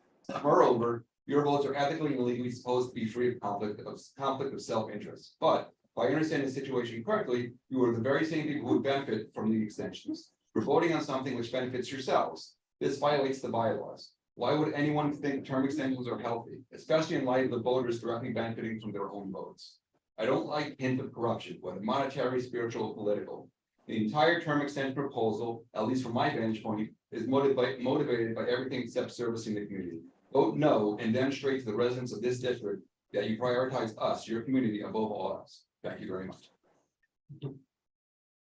Moreover, your votes are ethically and legally supposed to be free of conflict of self-interest. But if I understand the situation correctly, you are the very same people who would benefit from the extensions. You're voting on something which benefits yourselves. This violates the bylaws. Why would anyone think term extensions are healthy, especially in light of the voters directly benefiting from their own votes? I don't like hint of corruption, whether monetary, spiritual, or political. The entire term extension proposal, at least from my vantage point, is motivated by everything except servicing the community. Vote no and demonstrate to the residents of this district that you prioritize us, your community, above all else. Thank you very much.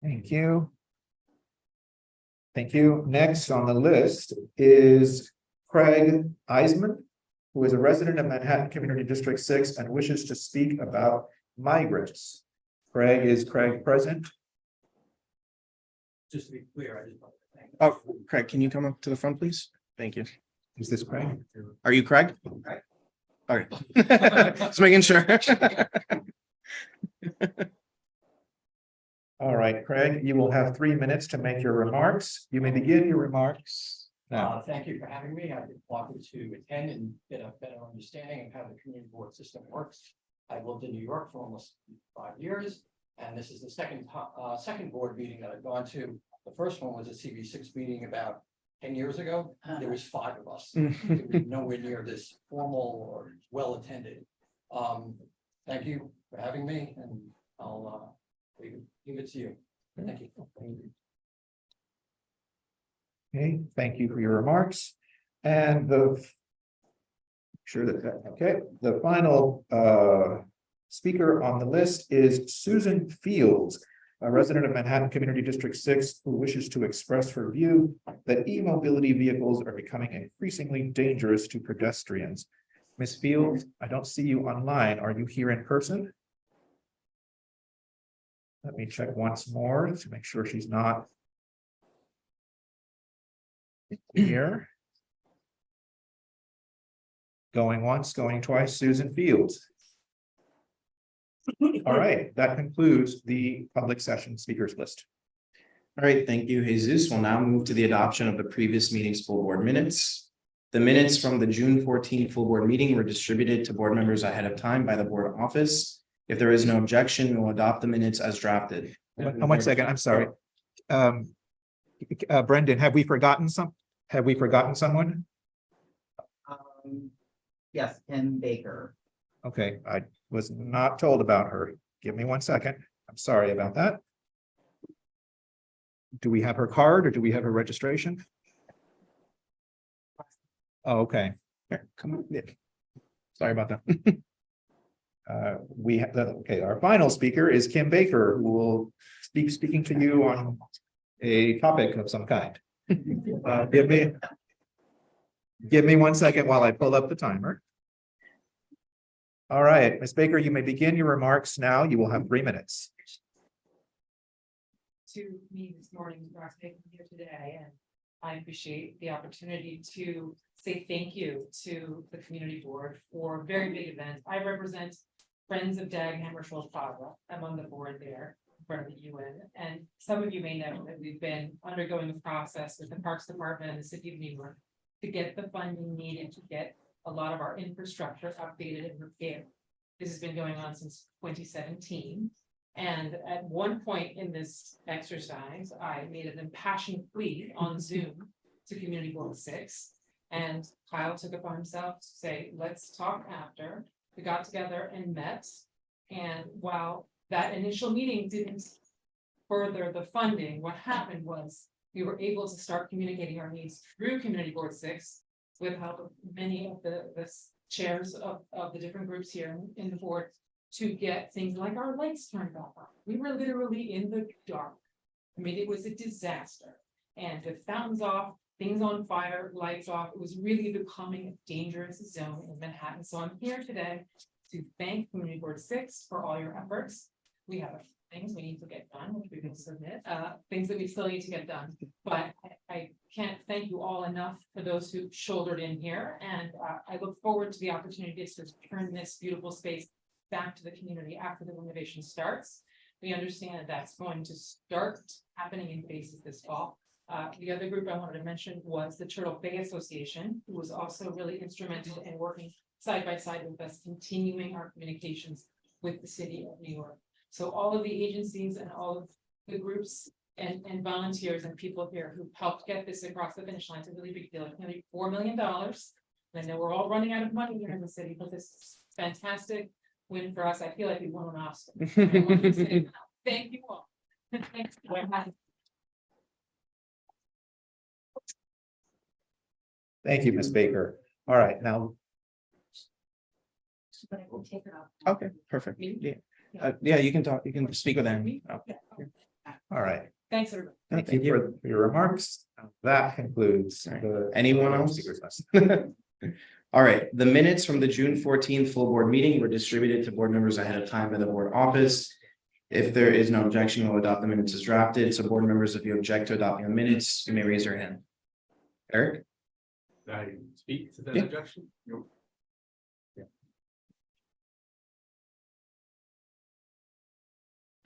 Thank you. Thank you. Next on the list is Craig Eisman, who is a resident of Manhattan Community District 6 and wishes to speak about migrants. Is Craig present? Just to be clear, I just. Oh, Craig, can you come up to the front, please? Thank you. Is this Craig? Are you Craig? Okay. Just making sure. All right, Craig, you will have 3 minutes to make your remarks. You may begin your remarks now. Thank you for having me. I've been wanting to attend and get a better understanding of how the community board system works. I lived in New York for almost 5 years, and this is the second board meeting that I've gone to. The first one was a CV6 meeting about 10 years ago. There was 5 of us. It was nowhere near this formal or well attended. Thank you for having me, and I'll give it to you. Thank you. Okay, thank you for your remarks. And the final speaker on the list is Susan Fields, a resident of Manhattan Community District 6, who wishes to express her view that e-mobility vehicles are becoming increasingly dangerous to pedestrians. Ms. Fields, I don't see you online. Are you here in person? Let me check once more to make sure she's not here. Going once, going twice, Susan Fields. All right, that concludes the public session speakers list. All right, thank you, Jesus. We'll now move to the adoption of the previous meeting's full board minutes. The minutes from the June 14th full board meeting were distributed to board members ahead of time by the board office. If there is no objection, we'll adopt the minutes as drafted. 1 second, I'm sorry. Brendan, have we forgotten someone? Yes, Ken Baker. Okay, I was not told about her. Give me 1 second. I'm sorry about that. Do we have her card or do we have her registration? Oh, okay. Here, come on. Yeah. Sorry about that. Our final speaker is Kim Baker, who will speaking to you on a topic of some kind. Give me 1 second while I pull up the timer. All right, Ms. Baker, you may begin your remarks now. You will have 3 minutes. To me this morning, for being here today, and I appreciate the opportunity to say thank you to the community board for a very big event. I represent Friends of Dag Hammarskjöld Plaza. I'm on the board there in front of the UN, and some of you may know that we've been undergoing a process with the Parks Department and the City of New York to get the funding needed to get a lot of our infrastructure updated and repaired. This has been going on since 2017. And at one point in this exercise, I made an impassioned plea on Zoom to Community Board 6. And Kyle took it upon himself to say, let's talk after. We got together and met. And while that initial meeting didn't further the funding, what happened was we were able to start communicating our needs through Community Board 6 with help of many of the chairs of the different groups here in the board to get things like our lights turned back on. We were literally in the dark. I mean, it was a disaster. And with fountains off, things on fire, lights off, it was really becoming a dangerous zone in Manhattan. So I'm here today to thank Community Board 6 for all your efforts. We have things we need to get done, which we can submit, things that we still need to get done. But I can't thank you all enough for those who shouldered in here. And I look forward to the opportunity to turn this beautiful space back to the community after the renovation starts. We understand that's going to start happening in phases this fall. The other group I wanted to mention was the Turtle Bay Association, who was also really instrumental in working side by side with us, continuing our communications with the city of New York. So all of the agencies and all of the groups and volunteers and people here who helped get this across the finish line is a really big deal. It's nearly $4 million. I know we're all running out of money here in the city, but this is fantastic win for us. I feel like we won an Oscar. Thank you all. Thanks. Thank you, Ms. Baker. All right, now, okay, perfect. Yeah. Yeah, you can talk, you can speak with them. Okay. All right. Thanks, everybody. Thank you for your remarks. That concludes the. Anyone else? Speakers list. All right, the minutes from the June 14th full board meeting were distributed to board members ahead of time by the board office. If there is no objection, we'll adopt the minutes as drafted. So board members, if you object to adopting the minutes, you may raise your hand. Eric? Did I speak to that Yeah. objection? No.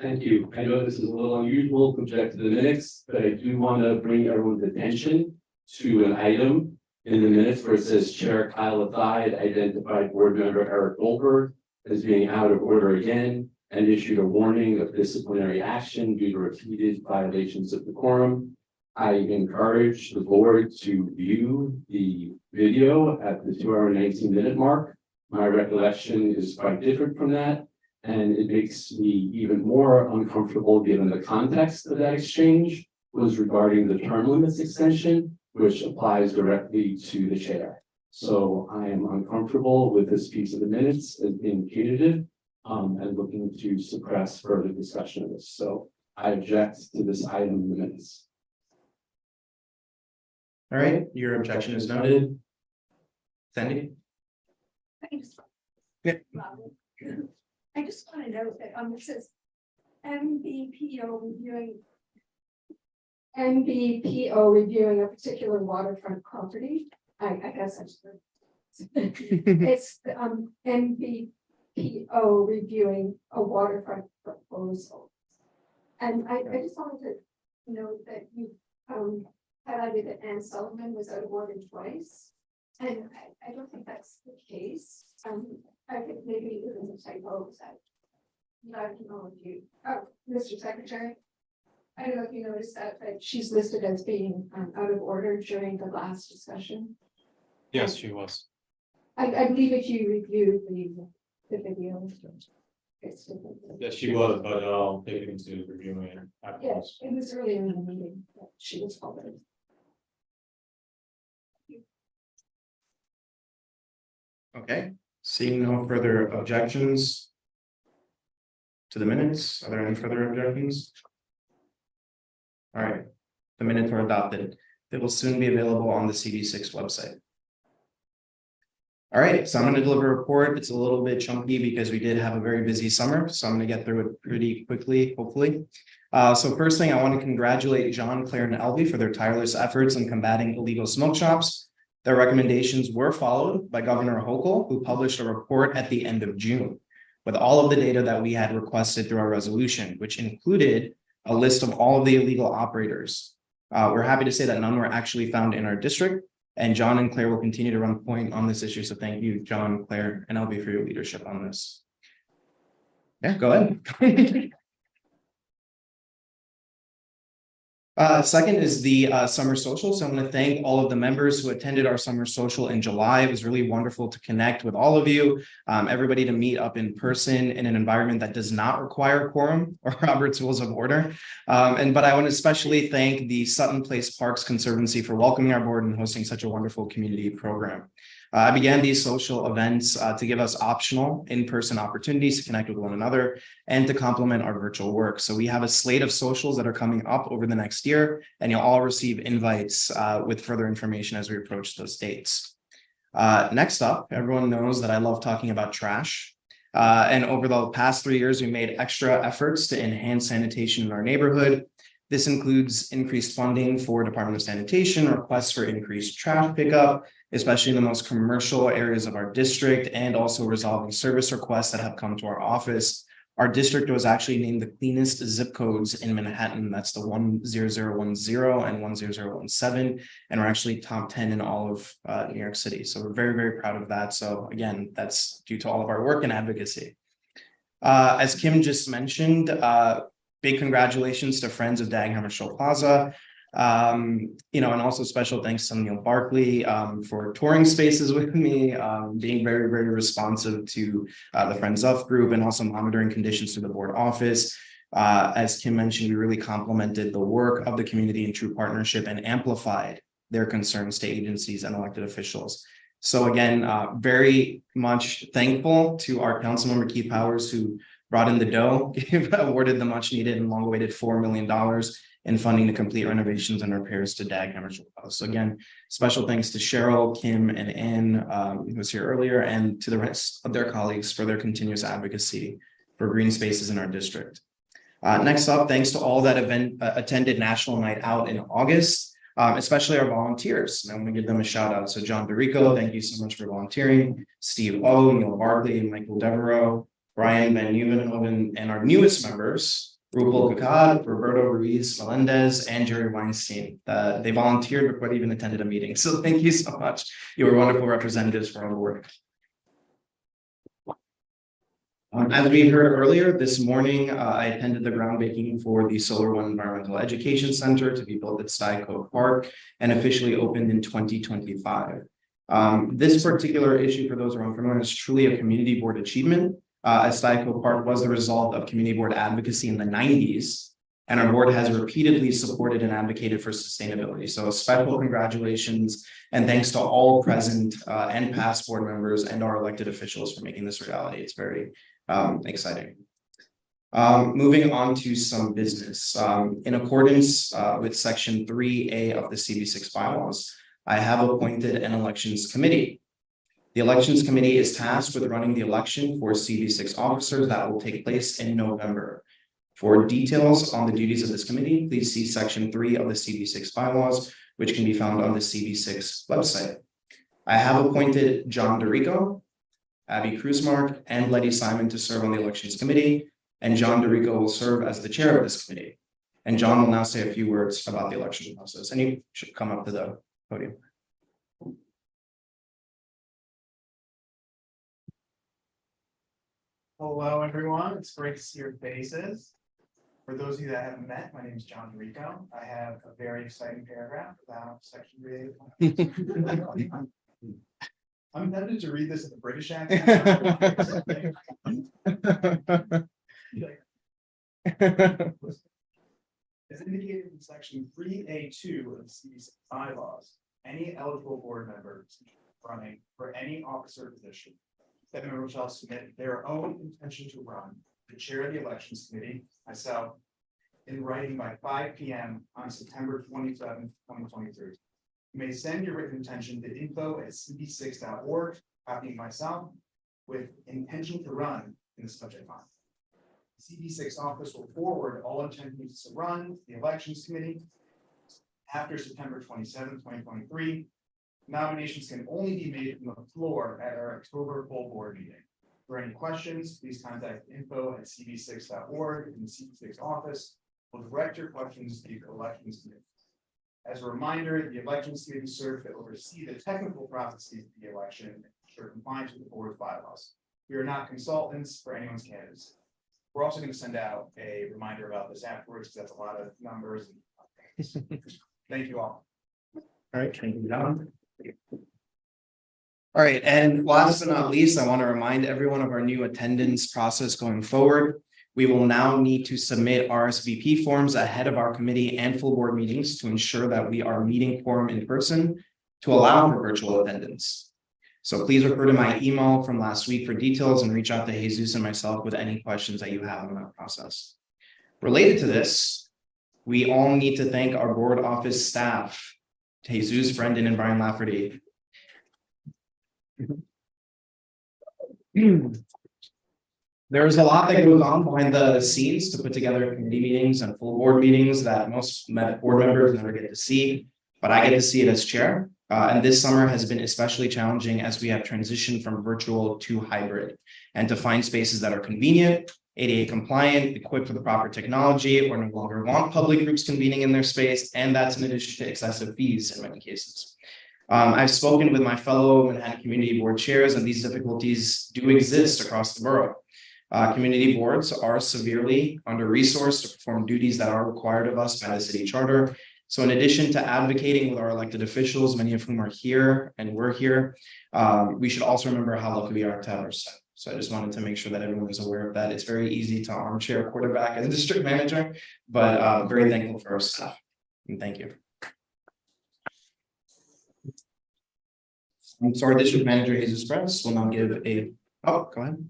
Thank you. I know this is a little unusual to object to the minutes, but I do want to bring everyone's attention to an item in the minutes where it says Chair Kyle Lathai identified board member Eric Goldberg as being out of order again and issued a warning of disciplinary action due to repeated violations of decorum. I encourage the board to view the video at the 2 hour and 19-minute mark. My recollection is quite different from that. And it makes me even more uncomfortable given the context of that exchange was regarding the term limits extension, which applies directly to the chair. So I am uncomfortable with this piece of the minutes as being punitive and looking to suppress further discussion of this. So I object to this item in the minutes. All right, your objection is noted. Sandy? Yeah. I just want to note that it says MBPO reviewing a particular waterfront property. I guess I should. It's MBPO reviewing a waterfront proposal. And I just wanted to note that you highlighted that Ann Sullivan was out of order twice. And I don't think that's the case. I think maybe it was a typo. I don't know if you, Mr. Secretary. I don't know if you noticed that, but she's listed as being out of order during the last discussion. Yes, she was. I believe if you reviewed the video. Yes, she was, but I'll take it into reviewing it Yeah, afterwards. it was earlier in the meeting that she was followed. Okay, seeing no further objections to the minutes, are there any further objections? All right, the minutes are adopted. They will soon be available on the CV6 website. All right, so I'm going to deliver a report. It's a little bit chunky because we did have a very busy summer, so I'm going to get through it pretty quickly, hopefully. So first thing, I want to congratulate John, Claire, and Elvie for their tireless efforts in combating illegal smoke shops. Their recommendations were followed by Governor Hochul, who published a report at the end of June with all of the data that we had requested through our resolution, which included a list of all of the illegal operators. We're happy to say that none were actually found in our district, and John and Claire will continue to run point on this issue. So thank you, John, Claire, and Elvie for your leadership on this. Yeah, go ahead. Second is the summer social. So I'm going to thank all of the members who attended our summer social in July. It was really wonderful to connect with all of you, everybody to meet up in person in an environment that does not require quorum or Robert's Rules of Order. But I want to especially thank the Sutton Place Parks Conservancy for welcoming our board and hosting such a wonderful community program. I began these social events to give us optional in-person opportunities to connect with one another and to complement our virtual work. So we have a slate of socials that are coming up over the next year, and you'll all receive invites with further information as we approach those dates. Next up, everyone knows that I love talking about trash. And over the past 3 years, we made extra efforts to enhance sanitation in our neighborhood. This includes increased funding for Department of Sanitation, requests for increased trash pickup, especially in the most commercial areas of our district, and also resolving service requests that have come to our office. Our district was actually named the cleanest zip codes in Manhattan. That's the 10010 and 10017. And we're actually top 10 in all of New York City. So we're very, very proud of that. So again, that's due to all of our work and advocacy. As Kim just mentioned, big congratulations to Friends of Dag Hammarskjöld Plaza. And also special thanks to Neil Barkley for touring spaces with me, being very, very responsive to the Friends of group, and also monitoring conditions through the board office. As Kim mentioned, we really complemented the work of the community in true partnership and amplified their concerns to agencies and elected officials. So again, very much thankful to our councilmember Keith Powers, who brought in the dough, awarded the much needed and long awaited $4 million in funding to complete renovations and repairs to Dag Hammarskjöld Plaza. So again, special thanks to Cheryl, Kim, and Ann, who was here earlier, and to the rest of their colleagues for their continuous advocacy for green spaces in our district. Next up, thanks to all that attended National Night Out in August, especially our volunteers. And I'm going to give them a shout out. So John DeRico, thank you so much for volunteering. Steve O, Neil Barkley, and Michael Devereaux, Brian Van Nieuwenhoven, and our newest members, Rupal Kakad, Roberto Ruiz Melendez, and Jerry Weinstein. They volunteered before they even attended a meeting. So thank you so much. You were wonderful representatives for our work. As we heard earlier this morning, I attended the groundbreaking for the Solar One Environmental Education Center to be built at Stuyck Cove Park and officially opened in 2025. This particular issue, for those who are unfamiliar, is truly a community board achievement. As Stuyck Cove Park was the result of community board advocacy in the 90s, and our board has repeatedly supported and advocated for sustainability. So special congratulations and thanks to all present and past board members and our elected officials for making this reality. It's very exciting. Moving on to some business. In accordance with Section 3A of the CB6 bylaws, I have appointed an elections committee. The elections committee is tasked with running the election for CB6 officers that will take place in November. For details on the duties of this committee, please see Section 3 of the CB6 bylaws, which can be found on the CB6 website. I have appointed John DeRico, Abby Kruzmark, and Letty Simon to serve on the elections committee, and John DeRico will serve as the chair of this committee. And John will now say a few words about the election process, and you should come up to the podium. Hello, everyone. It's great to see your faces. For those of you that haven't met, my name is John DeRico. I have a very exciting paragraph about Section 3A. I'm tempted to read this in the British accent. As indicated in Section 3A2 of the CB6 bylaws, any eligible board member running for any officer position, that member shall submit their own intention to run the chair of the elections committee, myself, in writing by 5 p.m. on September 27th, 2023. You may send your written intention to info@cb6.org, copying myself, with intention to run in the subject line. The CB6 office will forward all intentions to run to the elections committee after September 27th, 2023. Nominations can only be made from the floor at our October full board meeting. For any questions, please contact info@cb6.org in the CB6 office. We'll direct your questions to the elections committee. As a reminder, the elections committee serves to oversee the technical processes of the election and ensure compliance with the board's bylaws. We are not consultants for anyone's candidacy. We're also going to send out a reminder about this afterwards, because that's a lot of numbers. Thank you all. All right, thank you, John. All right, and last but not least, I want to remind everyone of our new attendance process going forward. We will now need to submit RSVP forms ahead of our committee and full board meetings to ensure that we are meeting quorum in person to allow for virtual attendance. So please refer to my email from last week for details and reach out to Jesus and myself with any questions that you have on that process. Related to this, we all need to thank our board office staff, Jesus, Brendan, and Brian Lafferty. There's a lot that goes on behind the scenes to put together committee meetings and full board meetings that most board members never get to see, but I get to see it as chair. And this summer has been especially challenging as we have transitioned from virtual to hybrid and to find spaces that are convenient, ADA compliant, equipped with the proper technology, or no longer want public groups convening in their space. And that's in addition to excessive fees in many cases. I've spoken with my fellow Manhattan Community Board chairs, and these difficulties do exist across the borough. Community boards are severely under-resourced to perform duties that are required of us by the city charter. So in addition to advocating with our elected officials, many of whom are here and we're here, we should also remember how lucky we are to have our staff. So I just wanted to make sure that everyone was aware of that. It's very easy to armchair quarterback as a district manager, but very thankful for our staff. And thank you. I'm sorry, District Manager Jesus Press will now give a, oh, go ahead.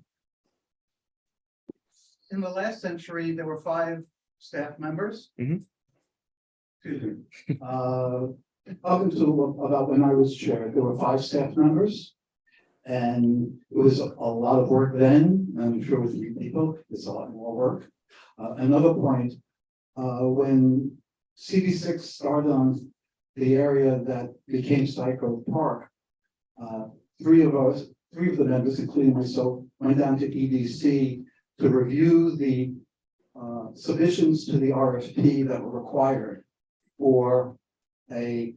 In the last century, there were 5 staff members. Mhm. Excuse me. Up until about when I was chair, there were 5 staff members. And it was a lot of work then. I'm sure with you people, it's a lot more work. Another point, when CB6 started on the area that became Psycho Park, 3 of the members, including myself, went down to EDC to review the submissions to the RFP that were required for a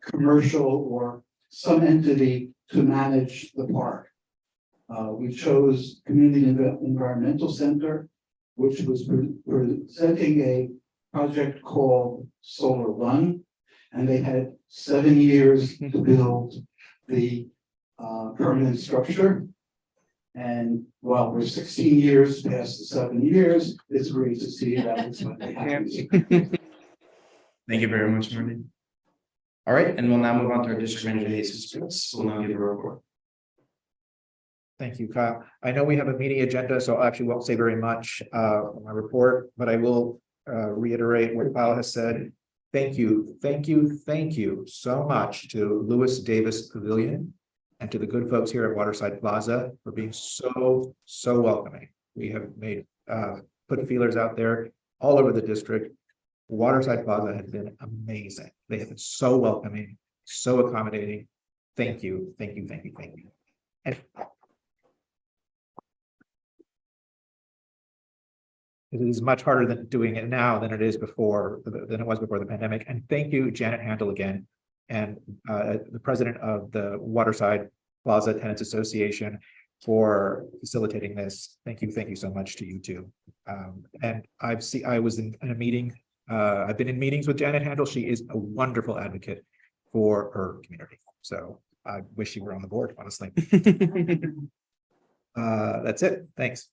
commercial or some entity to manage the park. We chose Community Environmental Center, which was presenting a project called Solar Run, and they had 7 years to build the permanent structure. And while we're 16 years past the 7 years, it's great to see that was what they had. Thank you very much, Marty. All right, and we'll now move on to our district manager, Jesus Press. We'll now give a report. Thank you, Kyle. I know we have a meeting agenda, so I actually won't say very much on my report, but I will reiterate what Kyle has said. Thank you so much to Lewis Davis Pavilion and to the good folks here at Waterside Plaza for being so welcoming. We have made put feelers out there all over the district. Waterside Plaza has been amazing. They have been so welcoming, so accommodating. Thank you. And it is much harder than doing it now than it was before the pandemic. And thank you, Janet Handel, again, and the president of the Waterside Plaza Tenants Association for facilitating this. Thank you so much to you too. And I was in a meeting. I've been in meetings with Janet Handel. She is a wonderful advocate for her community. So I wish you were on the board, honestly. That's it. Thanks.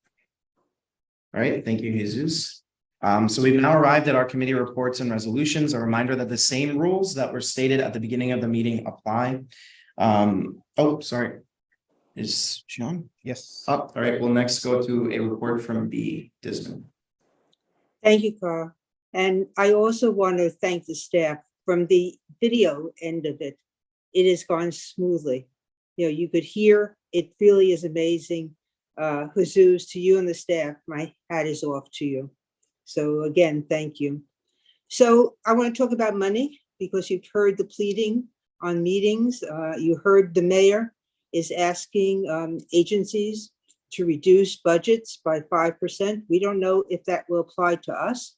All right, thank you, Jesus. So we've now arrived at our committee reports and resolutions. A reminder that the same rules that were stated at the beginning of the meeting apply. Oh, sorry. Is she on? Yes. Oh, all right, we'll next go to a report from B. Disman. Thank you, Carl. And I also want to thank the staff from the video end of it. It has gone smoothly. You know, you could hear, it really is amazing. Jesus, to you and the staff, my hat is off to you. So again, thank you. So I want to talk about money because you've heard the pleading on meetings. You heard the mayor is asking agencies to reduce budgets by 5%. We don't know if that will apply to us.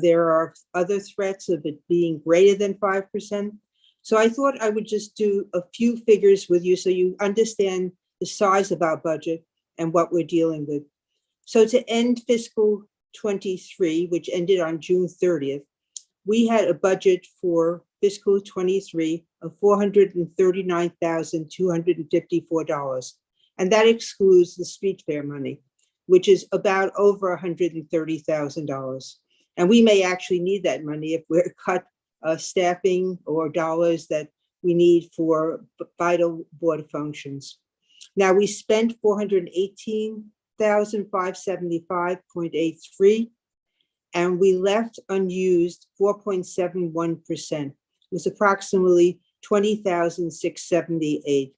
There are other threats of it being greater than 5%. So I thought I would just do a few figures with you so you understand the size of our budget and what we're dealing with. So to end fiscal 23, which ended on June 30th, we had a budget for fiscal 23 of $439,254. And that excludes the street fair money, which is about over $130,000. And we may actually need that money if we're cut staffing or dollars that we need for vital board functions. Now, we spent 418,575.83, and we left unused 4.71%. It was approximately 20,678.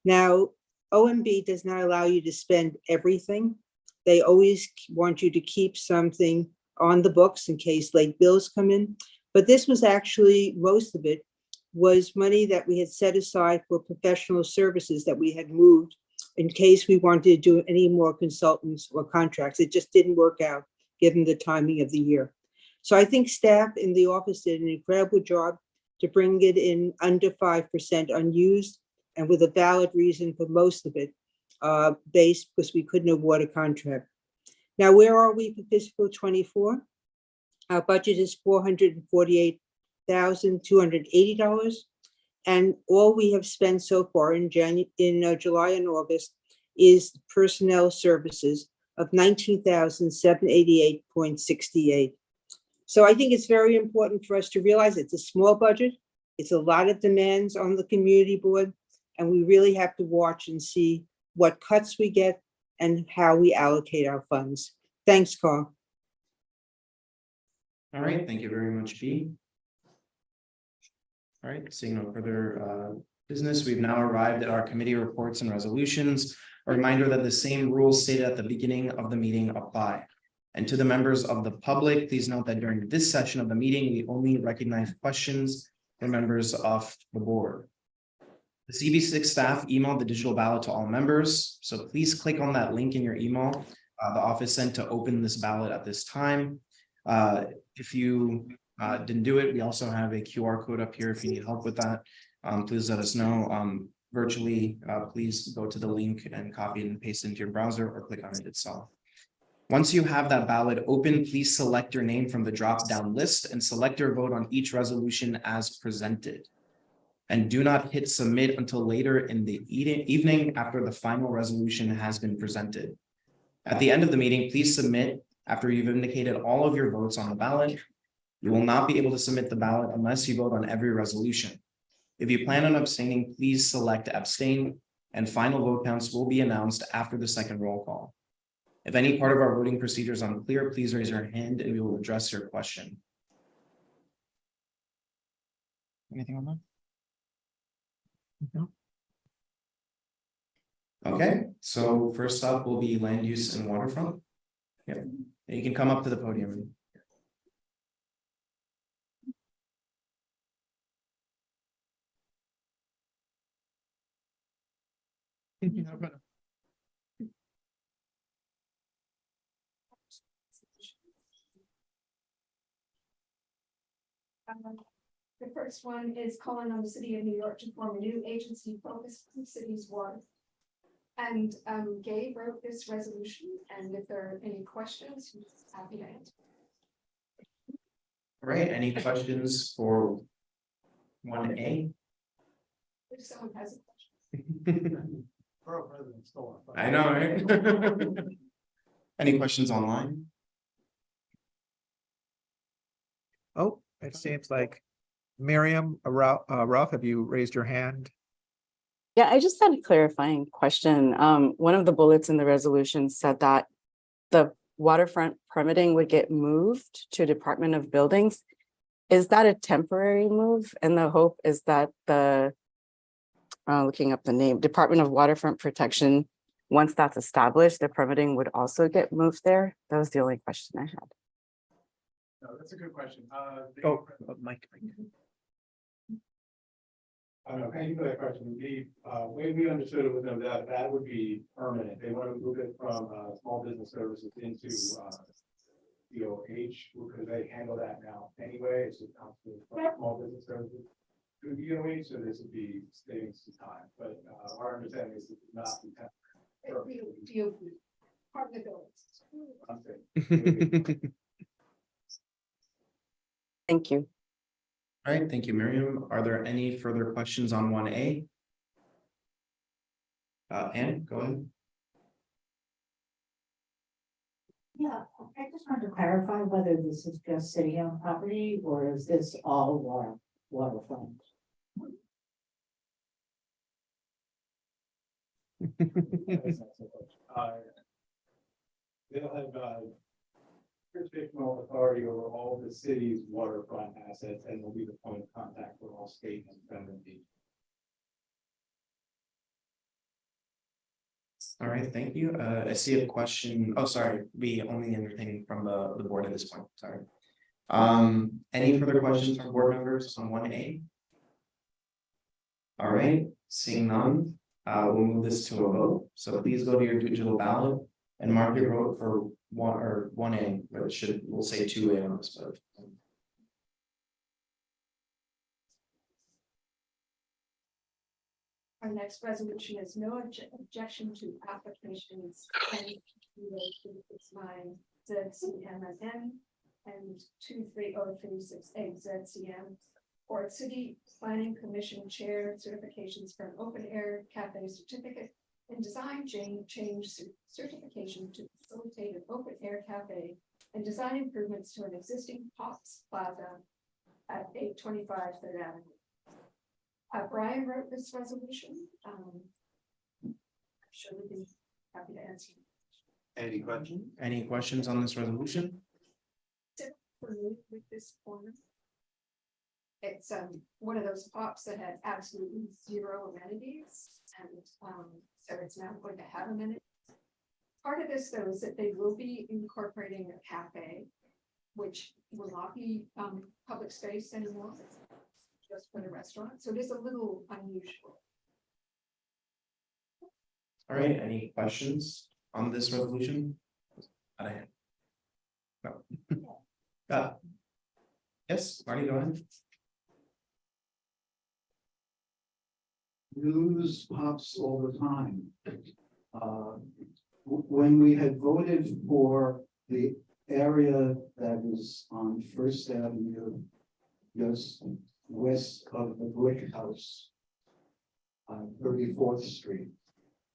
Now, OMB does not allow you to spend everything. They always want you to keep something on the books in case late bills come in. But this was actually, most of it was money that we had set aside for professional services that we had moved in case we wanted to do any more consultants or contracts. It just didn't work out given the timing of the year. So I think staff in the office did an incredible job to bring it in under 5% unused and with a valid reason for most of it, based because we couldn't award a contract. Now, where are we for fiscal 24? Our budget is $448,280. And all we have spent so far in July and August is personnel services of $19,788.68. So I think it's very important for us to realize it's a small budget. It's a lot of demands on the community board, and we really have to watch and see what cuts we get and how we allocate our funds. Thanks, Carl. All right, thank you very much, Bea. All right, seeing no further business, we've now arrived at our committee reports and resolutions. A reminder that the same rules stated at the beginning of the meeting apply. And to the members of the public, please note that during this session of the meeting, we only recognize questions from members of the board. The CV6 staff emailed the digital ballot to all members, so please click on that link in your email. The office sent to open this ballot at this time. If you didn't do it, we also have a QR code up here if you need help with that. Please let us know virtually. Please go to the link and copy and paste it into your browser or click on it itself. Once you have that ballot open, please select your name from the drop-down list and select your vote on each resolution as presented. And do not hit submit until later in the evening after the final resolution has been presented. At the end of the meeting, please submit after you've indicated all of your votes on the ballot. You will not be able to submit the ballot unless you vote on every resolution. If you plan on abstaining, please select abstain, and final vote counts will be announced after the second roll call. If any part of our voting procedure is unclear, please raise your hand and we will address your question. Anything on that? No. Okay, so first up will be land use and waterfront. Yeah, you can come up to the podium. The first one is calling on the city of New York to form a new agency focused on the city's water. And Gabe wrote this resolution, and if there are any questions, he's happy to answer. All right, any questions for 1A? If someone has a question. I know, right? Any questions online? Oh, it seems like Miriam, Ralph, have you raised your hand? Yeah, I just had a clarifying question. One of the bullets in the resolution said that the waterfront permitting would get moved to Department of Buildings. Is that a temporary move? And the hope is that the, looking up the name, Department of Waterfront Protection, once that's established, the permitting would also get moved there? That was the only question I had. No, that's a good question. Mike. Thank you for that question. The way we understood it was that that would be permanent. They want to move it from small business services into DOH because they handle that now anyway. It's just from small business services to DOH, so this would be saving some time. But our understanding is it would not be temporary. Part of the buildings. Thank you. All right, thank you, Miriam. Are there any further questions on 1A? Anne, go ahead. Yeah, I just wanted to clarify whether this is just city-owned property or is this all waterfront? That's not so much. They'll have, jurisdictional authority over all the city's waterfront assets and will be the point of contact for all state and federal agencies. All right, thank you. I see a question. Oh, sorry, we only entertaining from the board at this point, sorry. Any further questions from board members on 1A? All right, seeing none, we'll move this to a vote. So please go to your digital ballot and mark your vote for 1A, but we'll say 2A on this vote. Our next resolution is no objection to applications 10-2069 ZCMN and 23036A ZCM or City Planning Commission Chair certifications for an open air cafe certificate and design change certification to facilitate an open air cafe and design improvements to an existing Pops Plaza at 825 Third Avenue. Brian wrote this resolution. I'm sure we'd be happy to answer. Any questions? Any questions on this resolution? For me, with this corner. It's one of those pops that had absolutely zero amenities, and so it's now going to have amenities. Part of this, though, is that they will be incorporating a cafe, which will not be public space anymore. It's just for the restaurant, so it is a little unusual. All right, any questions on this resolution? No. Yes, Marty, go ahead. News pops all the time. When we had voted for the area that is on First Avenue, just west of the Brick House on 34th Street,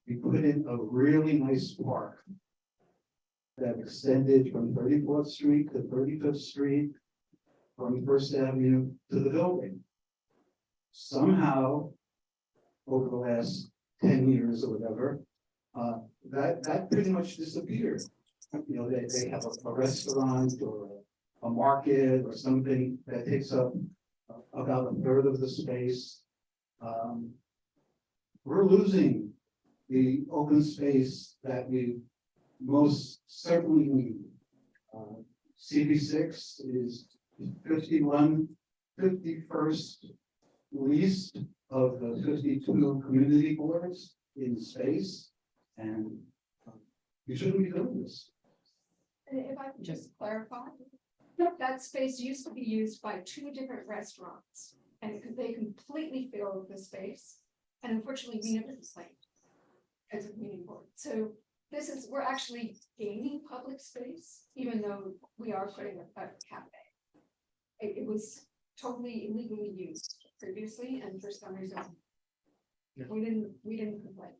we put in a really nice park that extended from 34th Street to 35th Street, from First Avenue to the building. Somehow, over the last 10 years or whatever, that pretty much disappeared. You know, they have a restaurant or a market or something that takes up about a third of the space. We're losing the open space that we most certainly need. CB6 is 51st least of the 52 community boards in space, and you shouldn't be doing this. And if I could just clarify, that space used to be used by 2 different restaurants, and they completely filled the space. And unfortunately, we never complained as a community board. So we're actually gaining public space, even though we are putting a cafe. It was totally illegally used previously, and for some reason, we didn't complain.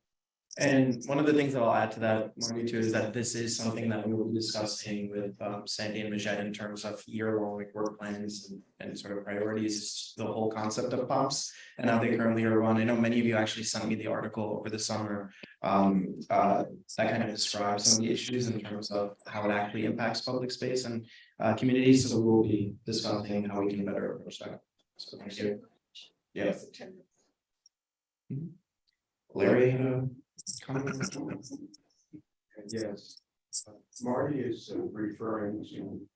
And one of the things that I'll add to that, Marty, too, is that this is something that we will be discussing with Sandy and Majette in terms of year-long work plans and sort of priorities, the whole concept of POPs and how they currently are run. I know many of you actually sent me the article over the summer that kind of describes some of the issues in terms of how it actually impacts public space and communities. So we'll be discussing how we can better approach that. So thank you. Yeah. Larry had a comment. Yes, Marty is referring to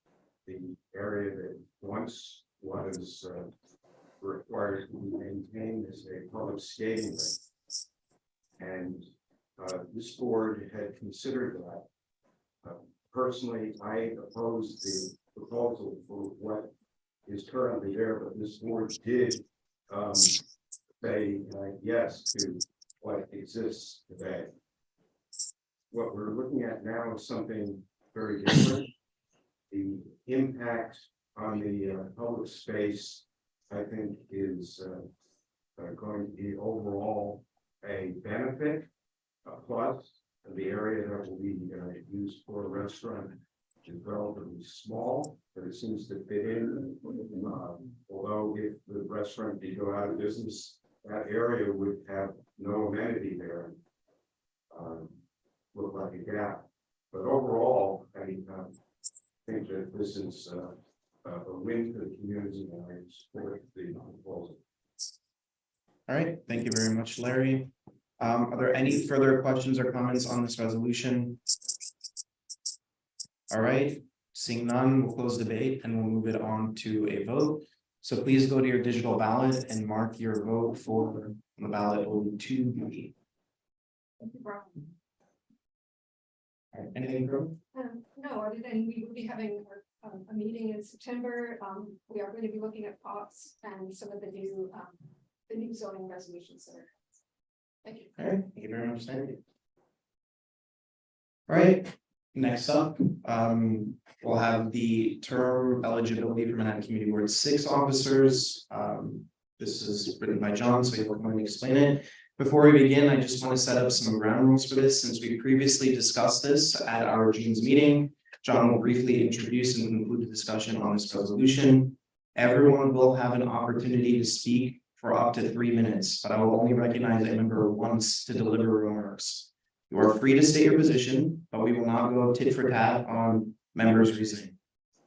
the area that once was required to be maintained as a public skating rink. And this board had considered that. Personally, I opposed the proposal for what is currently there, but this board did say yes to what exists today. What we're looking at now is something very different. The impact on the public space, I think, is going to be overall a benefit, a plus. The area that will be used for a restaurant is relatively small, but it seems to fit in. Although if the restaurant did go out of business, that area would have no amenity there. look like a gap. But overall, I think that this is a win for the community, and I support the proposal. All right, thank you very much, Larry. Are there any further questions or comments on this resolution? All right, seeing none, we'll close debate and we'll move it on to a vote. So please go to your digital ballot and mark your vote for the ballot O2B. All right, anything from? No, other than we will be having a meeting in September. We are going to be looking at POPs and some of the new zoning resolutions that are. Thank you. All right, thank you very much, Sandy. All right, next up, we'll have the term eligibility for Manhattan Community Board 6 officers. This is written by John, so he'll come and explain it. Before we begin, I just want to set up some ground rules for this, since we previously discussed this at our June's meeting. John will briefly introduce and conclude the discussion on this resolution. Everyone will have an opportunity to speak for up to 3 minutes, but I will only recognize a member once to deliver remarks. You are free to state your position, but we will not go tit for tat on members' reasoning.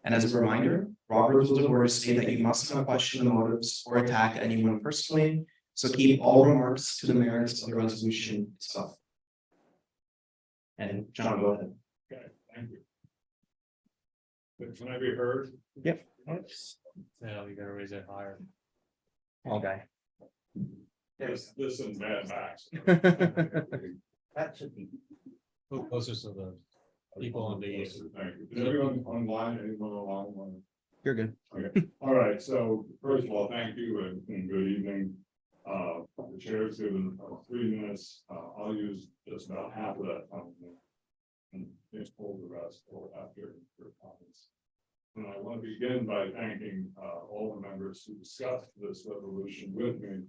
And as a reminder, Robert's rules of order state that you must not question the motives or attack anyone personally, so keep all remarks to the merits of the resolution itself. And John, go ahead. Okay, thank you. But can I be heard? Yep. Yeah, you gotta raise it higher. Okay. This is bad backs. That should be. Move closer to the people on the. Thank you. Is everyone online, anyone online? You're good. Okay, all right, so first of all, thank you and good evening. The chair's given 3 minutes, I'll use just about half of that time. And just hold the rest for after your comments. And I want to begin by thanking all the members who discussed this resolution with me,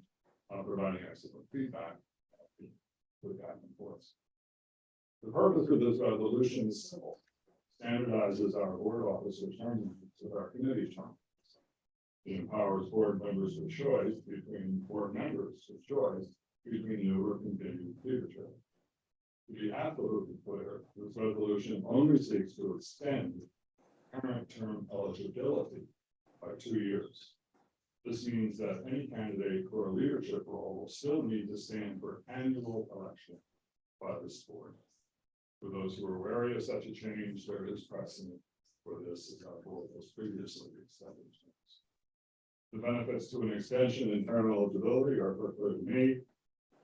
providing excellent feedback. With back and forth. The purpose of this resolution is simple. Standardizes our board officer terms with our committee terms. It empowers board members of choice between board members of choice between new or continued leadership. To be absolutely clear, this resolution only seeks to extend current term eligibility by 2 years. This means that any candidate for a leadership role will still need to stand for annual election by this board. For those who are wary of such a change, there is precedent for this as our board has previously established. The benefits to an extension in term eligibility are clear to me.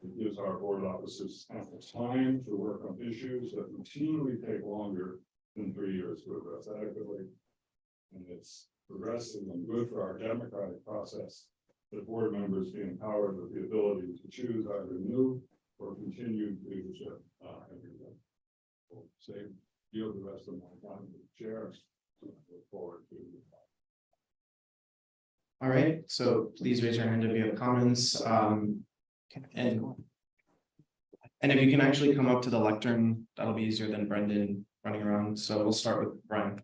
It gives our board officers ample time to work on issues that routinely take longer than 3 years to address adequately. And it's progressive and good for our democratic process that board members be empowered with the ability to choose either new or continued leadership every day. We'll yield the rest of my time to the chair. So I look forward to All right, so please raise your hand if you have comments. And if you can actually come up to the lectern, that'll be easier than Brendan running around. So we'll start with Brian.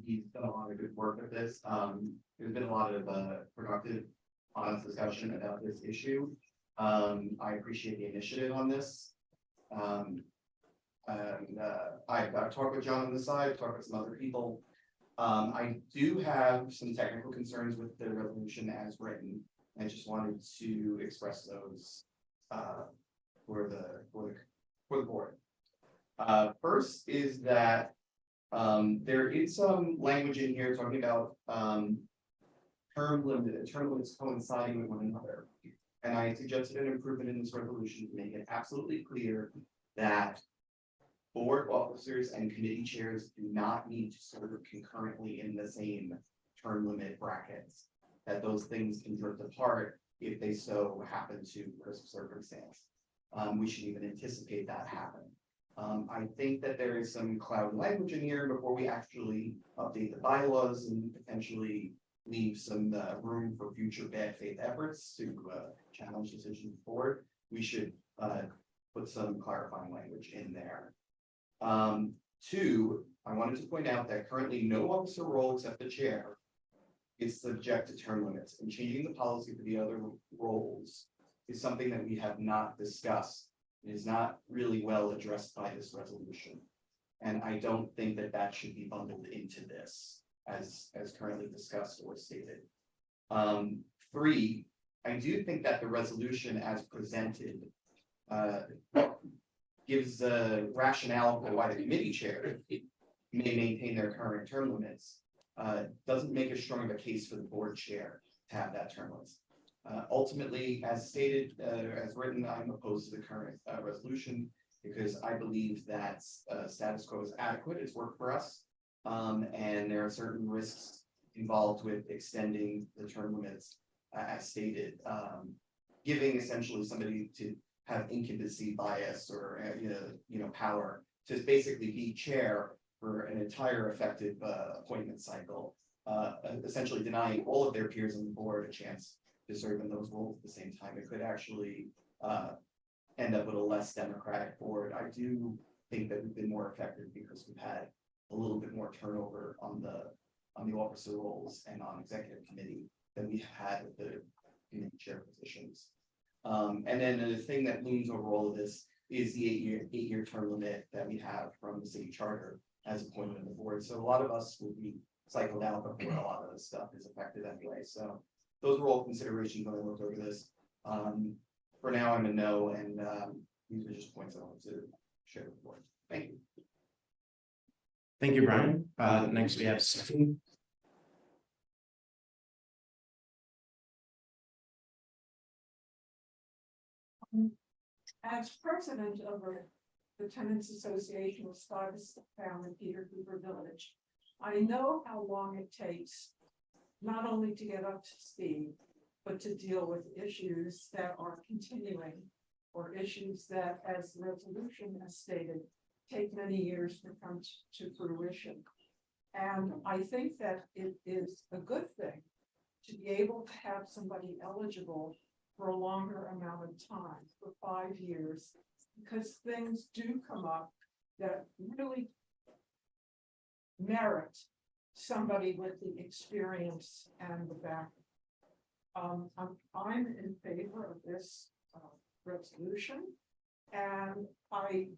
He's done a lot of good work with this. There's been a lot of productive, honest discussion about this issue. I appreciate the initiative on this. I've talked with John on the side, talked with some other people. I do have some technical concerns with the resolution as written. I just wanted to express those for the board. First is that there is some language in here talking about term limits coinciding with one another. And I suggested an improvement in this resolution to make it absolutely clear that board officers and committee chairs do not need to serve concurrently in the same term limit brackets. That those things can drift apart if they so happen to because of circumstance. We should even anticipate that happening. I think that there is some cloud language in here before we actually update the bylaws and potentially leave some room for future bad faith efforts to challenge decisions forward. We should put some clarifying language in there. Two, I wanted to point out that currently no officer role except the chair is subject to term limits, and changing the policy for the other roles is something that we have not discussed. It is not really well addressed by this resolution. And I don't think that that should be bundled into this as currently discussed or stated. 3, I do think that the resolution as presented gives a rationale for why the committee chair may maintain their current term limits. Doesn't make as strong of a case for the board chair to have that term limits. Ultimately, as stated, as written, I'm opposed to the current resolution because I believe that status quo is adequate. It's worked for us. And there are certain risks involved with extending the term limits as stated, giving essentially somebody to have incumbency bias or power to basically be chair for an entire effective appointment cycle, essentially denying all of their peers on the board a chance to serve in those roles at the same time. It could actually end up with a less democratic board. I do think that we've been more effective because we've had a little bit more turnover on the officer roles and on executive committee than we have had with the committee chair positions. And then the thing that leans over all of this is the eight-year term limit that we have from the city charter as appointed on the board. So a lot of us will be cycled out before a lot of this stuff is effective anyway. So those were all considerations when I looked over this. For now, I'm a no, and these are just points I wanted to share with the board. Thank you. Thank you, Brian. Next we have Stephanie. As president of the Tenants Association of Scottish Family Peter Cooper Village, I know how long it takes not only to get up to speed, but to deal with issues that are continuing or issues that, as the resolution has stated, take many years to come to fruition. And I think that it is a good thing to be able to have somebody eligible for a longer amount of time, for 5 years, because things do come up that really merit somebody with the experience and the background. I'm in favor of this resolution, and I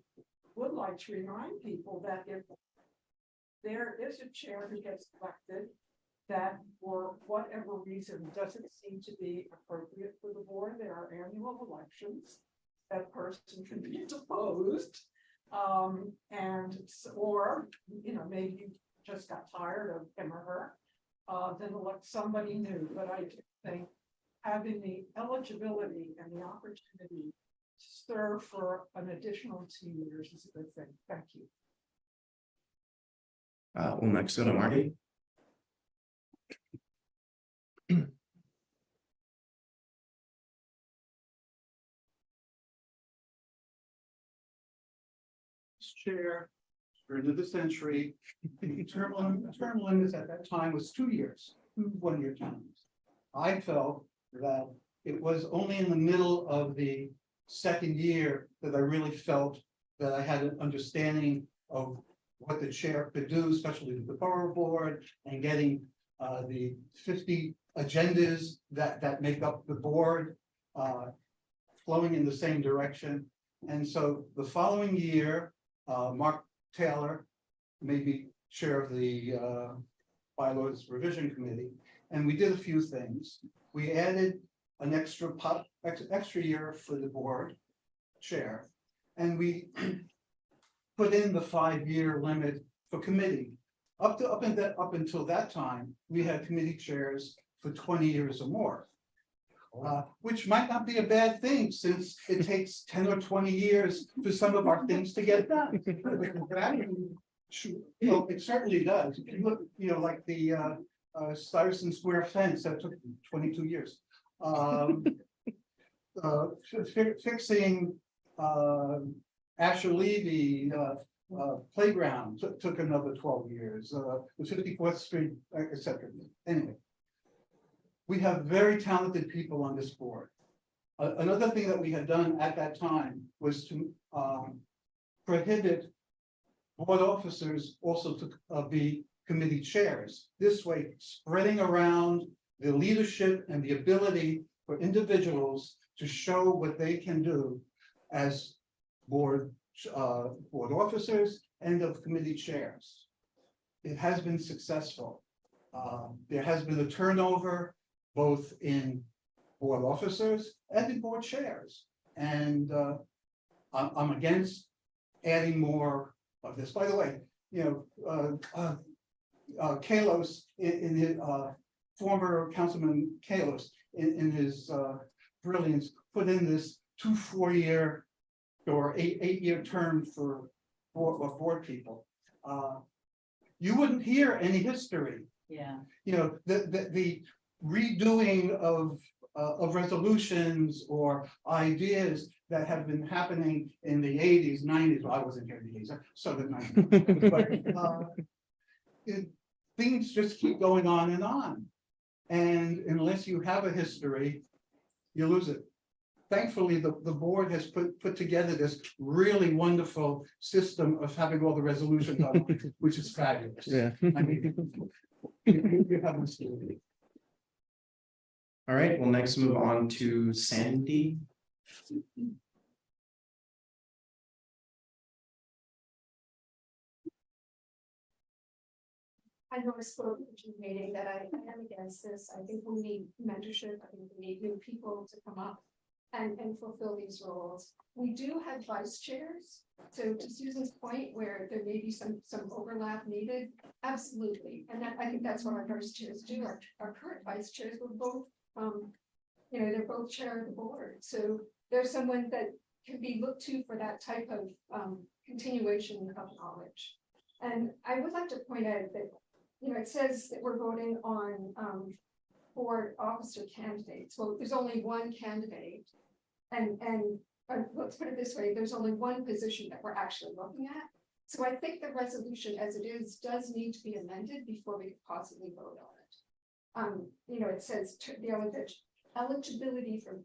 would like to remind people that if there is a chair who gets elected that for whatever reason doesn't seem to be appropriate for the board, there are annual elections. That person can be deposed, or maybe you just got tired of him or her, then elect somebody new. But I do think having the eligibility and the opportunity to serve for an additional 2 years is a good thing. Thank you. We'll next go to Marty. Chair, for into the century, the term limits at that time was 2 years, 2 one-year terms. I felt that it was only in the middle of the second year that I really felt that I had an understanding of what the chair could do, especially with the borough board and getting the 50 agendas that make up the board flowing in the same direction. And so the following year, Mark Taylor made me chair of the bylaws revision committee, and we did a few things. We added an extra year for the board chair, and we put in the 5-year limit for committee. Up until that time, we had committee chairs for 20 years or more. Which might not be a bad thing, since it takes 10 or 20 years for some of our things to get done. Well, it certainly does. If you look, like the Stuyvesant Square fence, that took 22 years. Fixing Asher Levy playground took another 12 years. The 54th Street, etc. Anyway. We have very talented people on this board. Another thing that we had done at that time was to prohibit board officers also to be committee chairs. This way, spreading around the leadership and the ability for individuals to show what they can do as board officers and of committee chairs. It has been successful. There has been a turnover both in board officers and in board chairs. And I'm against adding more of this. By the way, you know, Kalos in his former Councilman Kalos in his brilliance put in this 2 4-year or 8-year term for board people. You wouldn't hear any history. Yeah. You know, the redoing of resolutions or ideas that have been happening in the 80s, 90s. Well, I wasn't here in the 80s, so the 90s. But things just keep going on. And unless you have a history, you lose it. Thankfully, the board has put together this really wonderful system of having all the resolutions on, which is fabulous. Yeah. I mean, you have a history. All right, we'll next move on to Sandy. I know I spoke at the meeting that I am against this. I think we need mentorship. I think we need new people to come up and fulfill these roles. We do have vice chairs. So to Susan's point, where there may be some overlap needed, absolutely. And I think that's what our vice chairs do. Our current vice chairs were both, you know, they're both chair of the board. So there's someone that can be looked to for that type of continuation of knowledge. And I would like to point out that, you know, it says that we're voting on board officer candidates. Well, there's only one candidate. And let's put it this way, there's only one position that we're actually looking at. So I think the resolution as it is does need to be amended before we could possibly vote on it. You know, it says the eligibility for,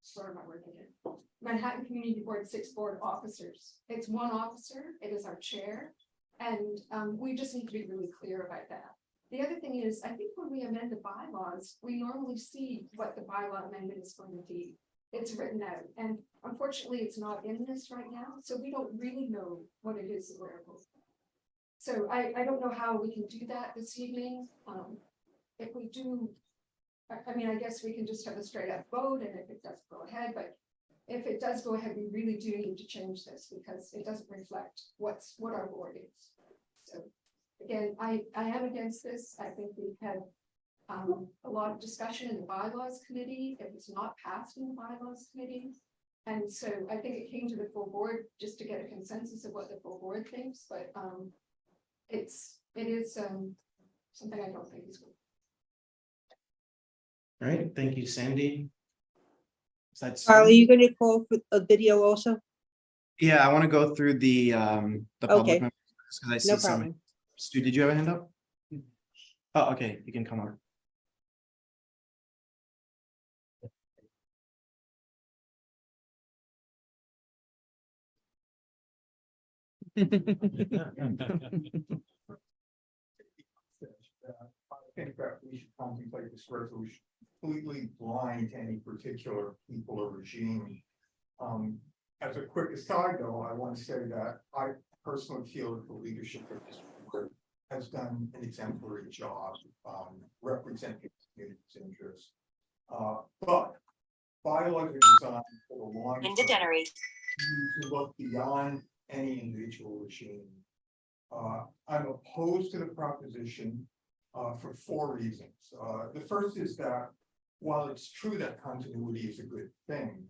sorry, my word again. Manhattan Community Board 6 board officers. It's one officer, it is our chair. And we just need to be really clear about that. The other thing is, I think when we amend the bylaws, we normally see what the bylaw amendment is going to be. It's written out, and unfortunately, it's not in this right now, so we don't really know what it is that we're voting. So I don't know how we can do that this evening. If we do, I mean, I guess we can just have a straight up vote, and if it doesn't go ahead, but if it does go ahead, we really do need to change this because it doesn't reflect what our board is. So again, I am against this. I think we've had a lot of discussion in the bylaws committee. It was not passed in the bylaws committee. And so I think it came to the full board just to get a consensus of what the full board thinks, but it is something I don't think is good. All right, thank you, Sandy. Carl, are you going to call for a video also? Yeah, I want to go through the public Okay. members because I see No some. problem. Stu, did you have a hand up? Oh, okay, you can come on. I think that we should contemplate this resolution completely blind to any particular people or regime. As a quick aside, though, I want to say that I personally feel that the leadership of this board has done an exemplary job representing the community's interests. But bylaws are designed for the long term. To look beyond any individual regime. I'm opposed to the proposition for 4 reasons. The first is that while it's true that continuity is a good thing,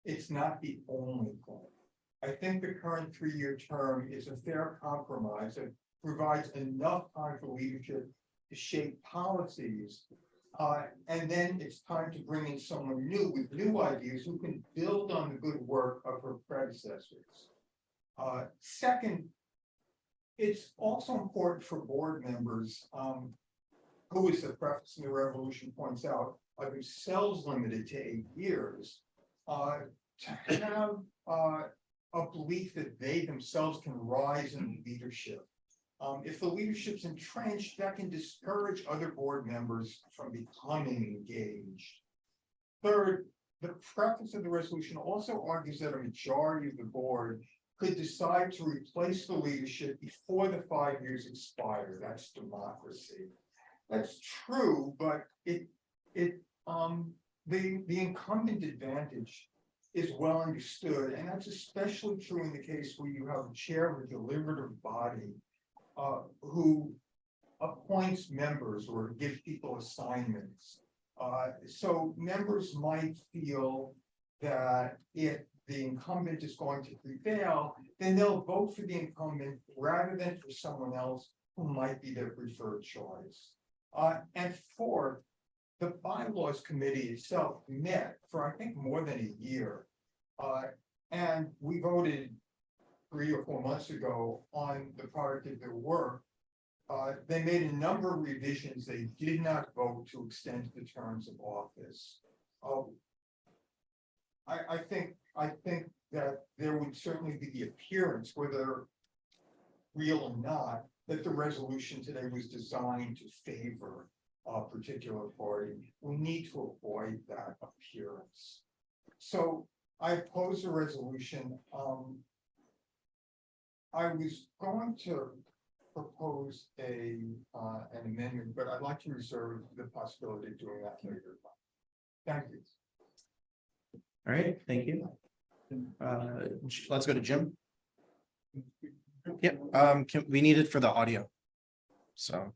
it's not the only thing. I think the current 3-year term is a fair compromise that provides enough time for leadership to shape policies. And then it's time to bring in someone new with new ideas who can build on the good work of her predecessors. Second, it's also important for board members, who, as the preface in the resolution points out, are themselves limited to 8 years, to have a belief that they themselves can rise in leadership. If the leadership's entrenched, that can discourage other board members from becoming engaged. Third, the preface of the resolution also argues that a majority of the board could decide to replace the leadership before the 5 years expire. That's democracy. That's true, but the incumbent advantage is well understood, and that's especially true in the case where you have a chair of a deliberative body who appoints members or gives people assignments. So members might feel that if the incumbent is going to prevail, then they'll vote for the incumbent rather than for someone else who might be their preferred choice. And fourth, the bylaws committee itself met for, I think, more than a year. And we voted 3 or 4 months ago on the product of their work. They made a number of revisions. They did not vote to extend the terms of office. I think that there would certainly be the appearance, whether real or not, that the resolution today was designed to favor a particular party. We need to avoid that appearance. So I oppose the resolution. I was going to propose an amendment, but I'd like to reserve the possibility of doing that later. Thank you. All right, thank you. Let's go to Jim. Yep, we need it for the audio. So.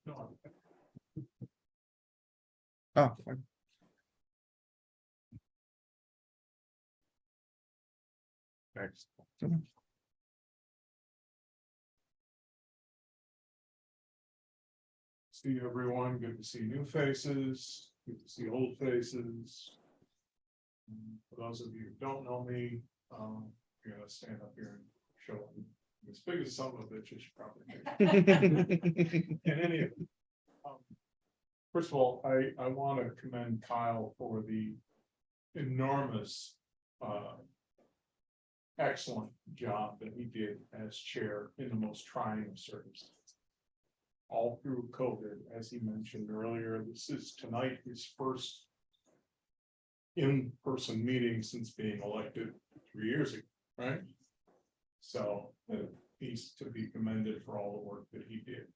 Oh. Thanks. See everyone, good to see new faces, good to see old faces. For those of you who don't know me, I'm gonna stand up here and show them as big as some of it, you should probably. In any event, first of all, I want to commend Kyle for the enormous, excellent job that he did as chair in the most trying of circumstances. All through COVID, as he mentioned earlier, this is tonight his first in-person meeting since being elected 3 years ago, right? So he's to be commended for all the work that he did.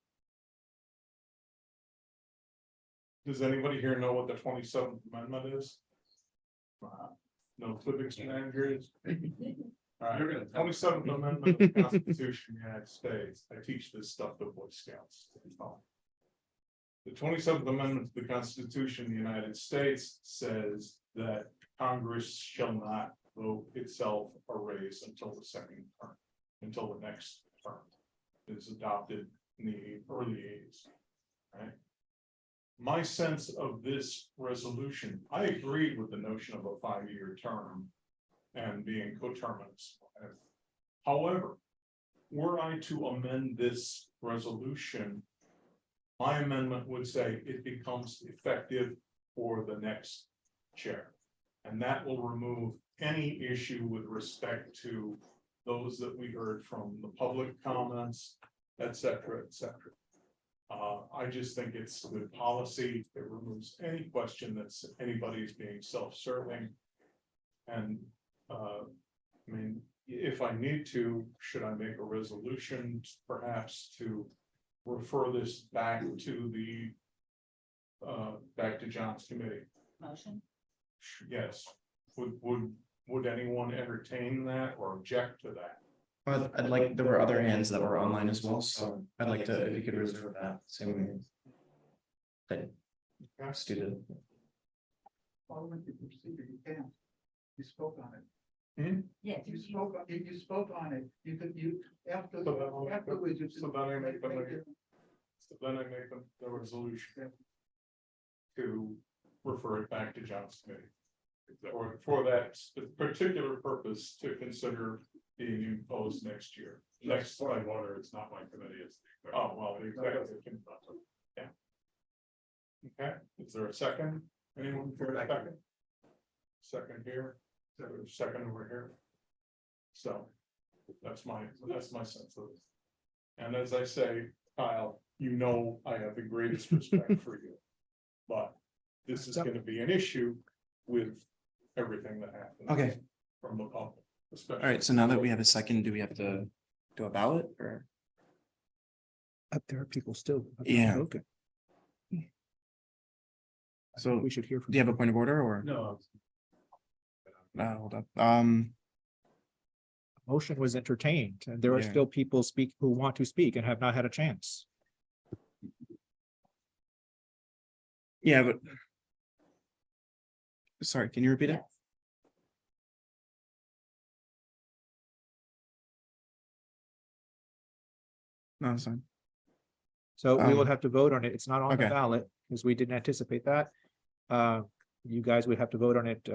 Does anybody here know what the 27th Amendment is? No Livingston Andrews? All right, 27th Amendment of the Constitution of the United States. I teach this stuff to Boy Scouts. The 27th Amendment to the Constitution of the United States says that Congress shall not vote itself a raise until the second term, until the next term is adopted in the early 80s. Right? My sense of this resolution, I agree with the notion of a 5-year term and being coterminous. However, were I to amend this resolution, my amendment would say it becomes effective for the next chair. And that will remove any issue with respect to those that we heard from the public comments, et cetera, et cetera. I just think it's good policy. It removes any question that anybody's being self-serving. And I mean, if I need to, should I make a resolution perhaps to refer this back to the back to John's committee? Motion? Yes. Would anyone entertain that or object to that? I'd like, there were other hands that were online as well, so I'd like to, if you could reserve that, same way. That student. Following the procedure, you can. You spoke on it. Yes. You spoke on it. You could, after. So then Afterwards, you. so then I make the resolution to refer it back to John's committee. Or for that particular purpose to consider being imposed next year. Next slide, water, it's not my committee, it's. Oh, well, exactly. Yeah. Okay, is there a second? Anyone for a second? Second here, second over here. So, That's my sense of it. And as I say, Kyle, you know, I have the greatest respect for you. But this is gonna be an issue with everything that happens. Okay. From the public, especially. All right, so now that we have a second, do we have to do a ballot or? Up there are people still. Yeah. Okay. So We should hear from. do you have a point of order or? No. Hold up. Motion was entertained, and there are Yeah. still people who want to speak and have not had a chance. Yeah, but. Sorry, can you repeat it? No, it's fine. So we will Um, have to vote on it. It's not on the okay. ballot, because we didn't anticipate that. You guys would have to vote on it.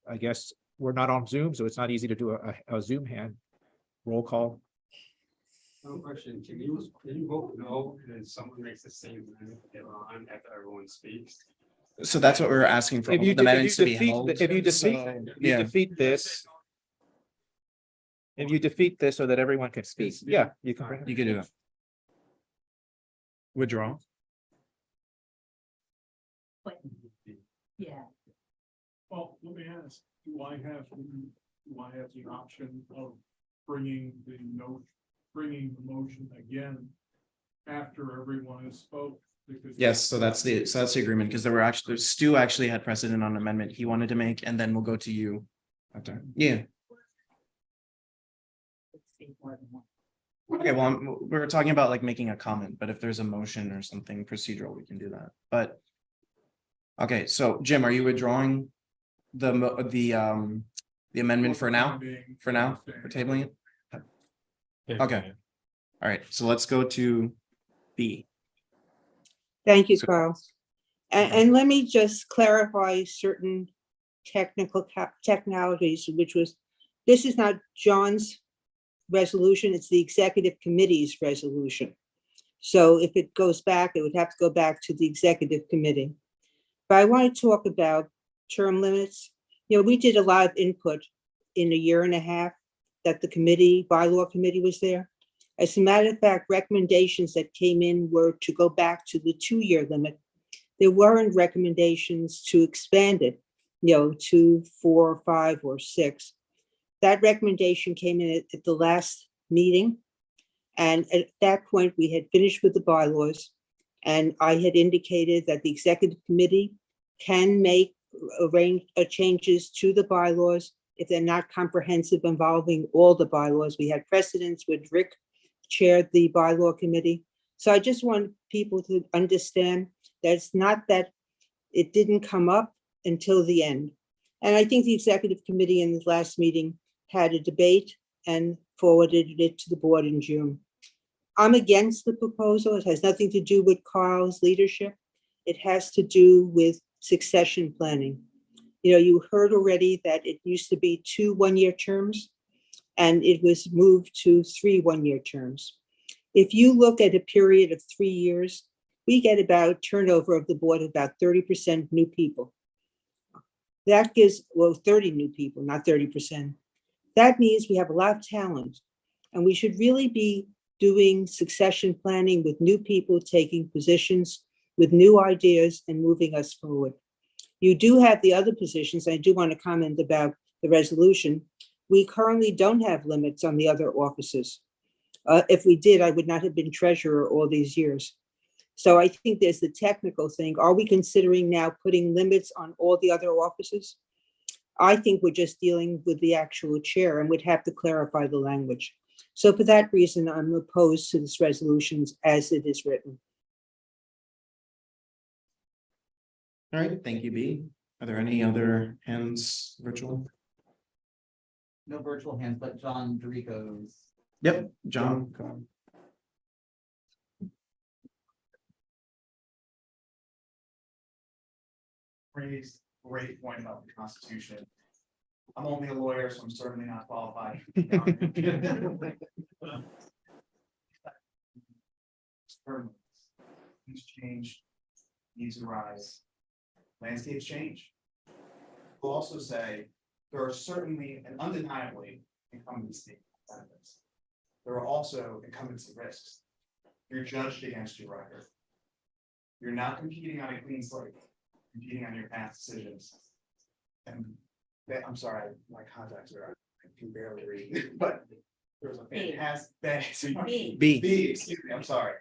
I guess we're not on Zoom, so it's not easy to do a Zoom hand. Roll call. No question, can you vote no, and someone makes the same amendment after everyone speaks? So that's what we were asking for, If you the amendments to be defeat, held. if you defeat, So, if you yeah, defeat this. If you defeat this so that everyone can speak, yeah, you can. you can do that. Withdraw. Yeah. Well, let me ask, do I have the option of bringing the motion again after everyone has spoke? Because Yes, so that's the agreement, because Stu actually had precedent on amendment he wanted to make, and then we'll go to you. After, yeah, okay, well, we were talking about like making a comment, but if there's a motion or something procedural, we can do that, but. Okay, so Jim, are you withdrawing the amendment for now, for tabling it? Okay. All right, so let's go to B. Thank you, So- Carl. And let me just clarify certain technicalities, which was, this is not John's resolution, it's the executive committee's resolution. So if it goes back, it would have to go back to the executive committee. But I want to talk about term limits. You know, we did a lot of input in a year and a half that the bylaw committee was there. As a matter of fact, recommendations that came in were to go back to the 2-year limit. There weren't recommendations to expand it, 2, 4, 5, or 6. That recommendation came in at the last meeting. And at that point, we had finished with the bylaws. And I had indicated that the executive committee can make changes to the bylaws if they're not comprehensive involving all the bylaws. We had precedents with Rick chaired the bylaw committee. So I just want people to understand that it's not that it didn't come up until the end. And I think the executive committee in the last meeting had a debate and forwarded it to the board in June. I'm against the proposal. It has nothing to do with Carl's leadership. It has to do with succession planning. You heard already that it used to be 2 one-year terms, and it was moved to 3 one-year terms. If you look at a period of 3 years, we get about turnover of the board of about 30% new people. That gives, 30 new people, not 30%. That means we have a lot of talent, and we should really be doing succession planning with new people taking positions with new ideas and moving us forward. You do have the other positions. I do want to comment about the resolution. We currently don't have limits on the other offices. If we did, I would not have been treasurer all these years. So I think there's the technical thing. Are we considering now putting limits on all the other offices? I think we're just dealing with the actual chair and would have to clarify the language. So for that reason, I'm opposed to this resolution as it is written. All right, thank you, B. Are there any other hands virtual? No virtual hands, but John Dorico's. Yep, John. Go on. Raised great point about the Constitution. I'm only a lawyer, so I'm certainly not qualified. Things change, needs arise, landscapes change. We'll also say there are certainly and undeniably incumbency benefits. There are also incumbency risks. You're judged against your record. You're not competing on a clean slate, competing on your past decisions. And I'm sorry, my contacts are, I can barely read, but there was a fantastic. B, excuse me, I'm sorry.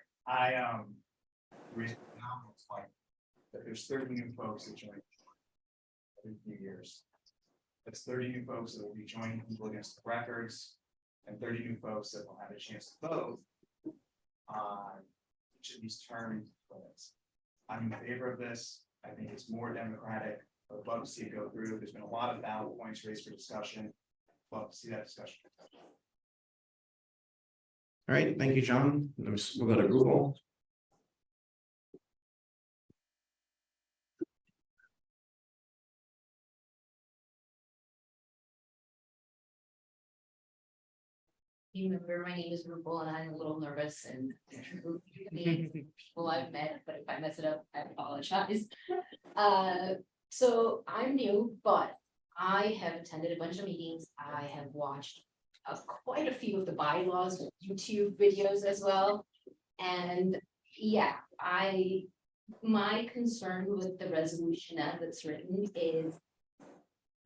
There's 30 new folks that join every few years. That's 30 new folks that will be joining people against the records, and 30 new folks that will have a chance to vote on each of these term limits. I'm in favor of this. I think it's more democratic. I'd love to see it go through. There's been a lot of valid points raised for discussion. Love to see that discussion. All right, thank you, John. We'll go to Google. You remember, my name is Rupal and I'm a little nervous and people I've met, but if I mess it up, I apologize. So I'm new, but I have attended a bunch of meetings. I have watched quite a few of the bylaws YouTube videos as well. And yeah, my concern with the resolution as it's written is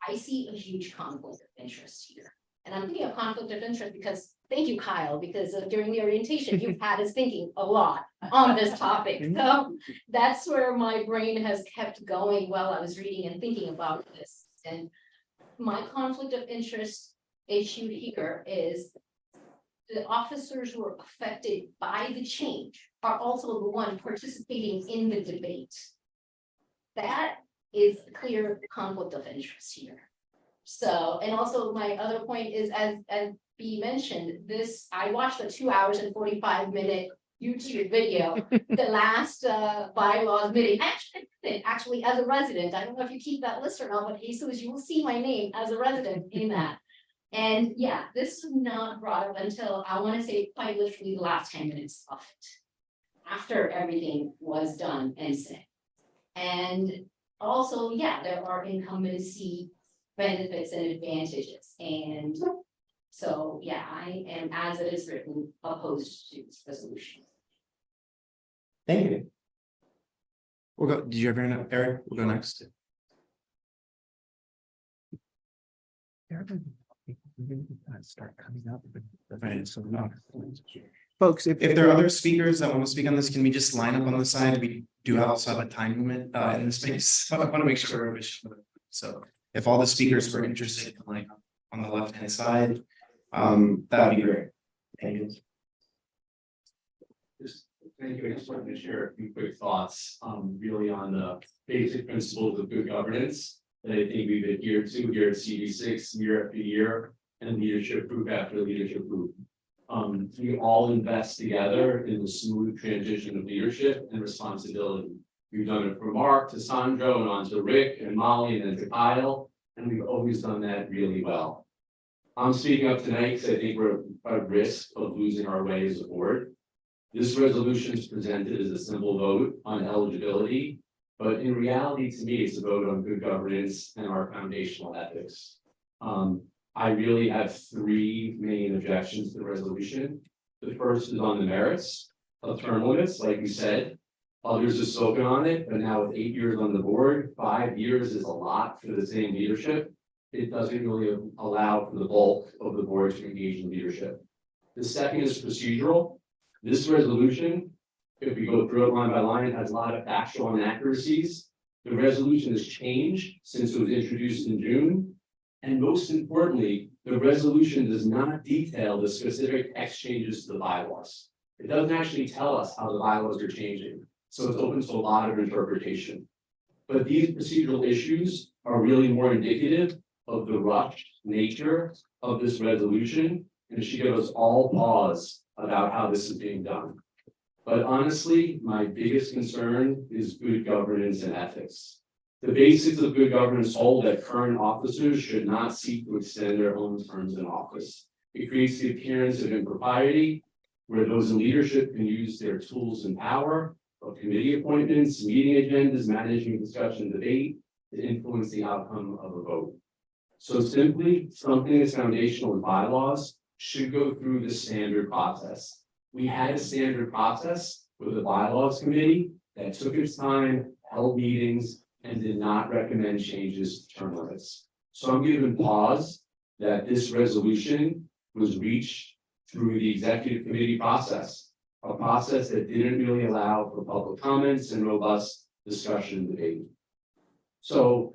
I see a huge conflict of interest here. And I'm thinking of conflict of interest because, thank you, Kyle, because during the orientation, you've had us thinking a lot on this topic. So that's where my brain has kept going while I was reading and thinking about this. And my conflict of interest issue here is the officers who are affected by the change are also the one participating in the debate. That is a clear conflict of interest here. So, and also my other point is, as B mentioned, I watched a 2 hours and 45-minute YouTube video, the last bylaws meeting, actually as a resident. I don't know if you keep that list or not, but Jesus, you will see my name as a resident in that. And yeah, this was not brought up until, I want to say, quite literally the last 10 minutes of it, after everything was done and said. And also, yeah, there are incumbency benefits and advantages. And so, yeah, I am, as it is written, opposed to this resolution. Thank you. We'll go, did you have your, Eric? We'll go next. Start coming up. Right, so folks, if there are other speakers that want to speak on this, can we just line up on the side? We do also have a time limit in this space. I want to make sure we're efficient. So if all the speakers were interested in like on the left hand side, that would be great. Thank you. Thank you. I just wanted to share a few quick thoughts, really on the basic principles of good governance that I think we've adhered to here at CV6 year after year, and leadership group after leadership group. We all invest together in the smooth transition of leadership and responsibility. We've done it from Mark to Sandro and on to Rick and Molly and then to Kyle, and we've always done that really well. I'm speaking up tonight because I think we're at risk of losing our way as a board. This resolution is presented as a simple vote on eligibility, but in reality, to me, it's a vote on good governance and our foundational ethics. I really have three main objections to the resolution. The first is on the merits of term limits, like you said. Others have spoken on it, but now with 8 years on the board, 5 years is a lot for the same leadership. It doesn't really allow for the bulk of the board to engage in leadership. The second is procedural. This resolution, if we go through it line by line, has a lot of factual inaccuracies. The resolution has changed since it was introduced in June. And most importantly, the resolution does not detail the specific text changes to the bylaws. It doesn't actually tell us how the bylaws are changing. So it's open to a lot of interpretation. But these procedural issues are really more indicative of the rushed nature of this resolution, and it should give us all pause about how this is being done. But honestly, my biggest concern is good governance and ethics. The basics of good governance hold that current officers should not seek to extend their own terms in office. It creates the appearance of impropriety, where those in leadership can use their tools and power of committee appointments, meeting agendas, managing discussion, debate to influence the outcome of a vote. So simply, something that's foundational in bylaws should go through the standard process. We had a standard process with the bylaws committee that took its time, held meetings, and did not recommend changes to term limits. So I'm giving pause that this resolution was reached through the executive committee process. A process that didn't really allow for public comments and robust discussion and debate. So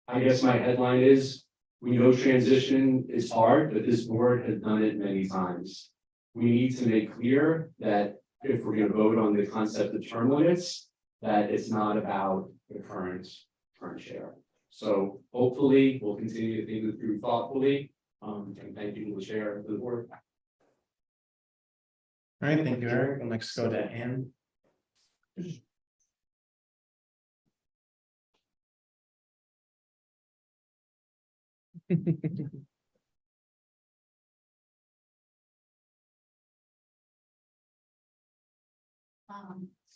I guess my headline is, we know transition is hard, but this board has done it many times. We need to make clear that if we're gonna vote on the concept of term limits, that it's not about the current chair. So hopefully we'll continue to think it through thoughtfully. And thank you to the chair of the board. All right, thank you, Eric. We'll next go to Anne.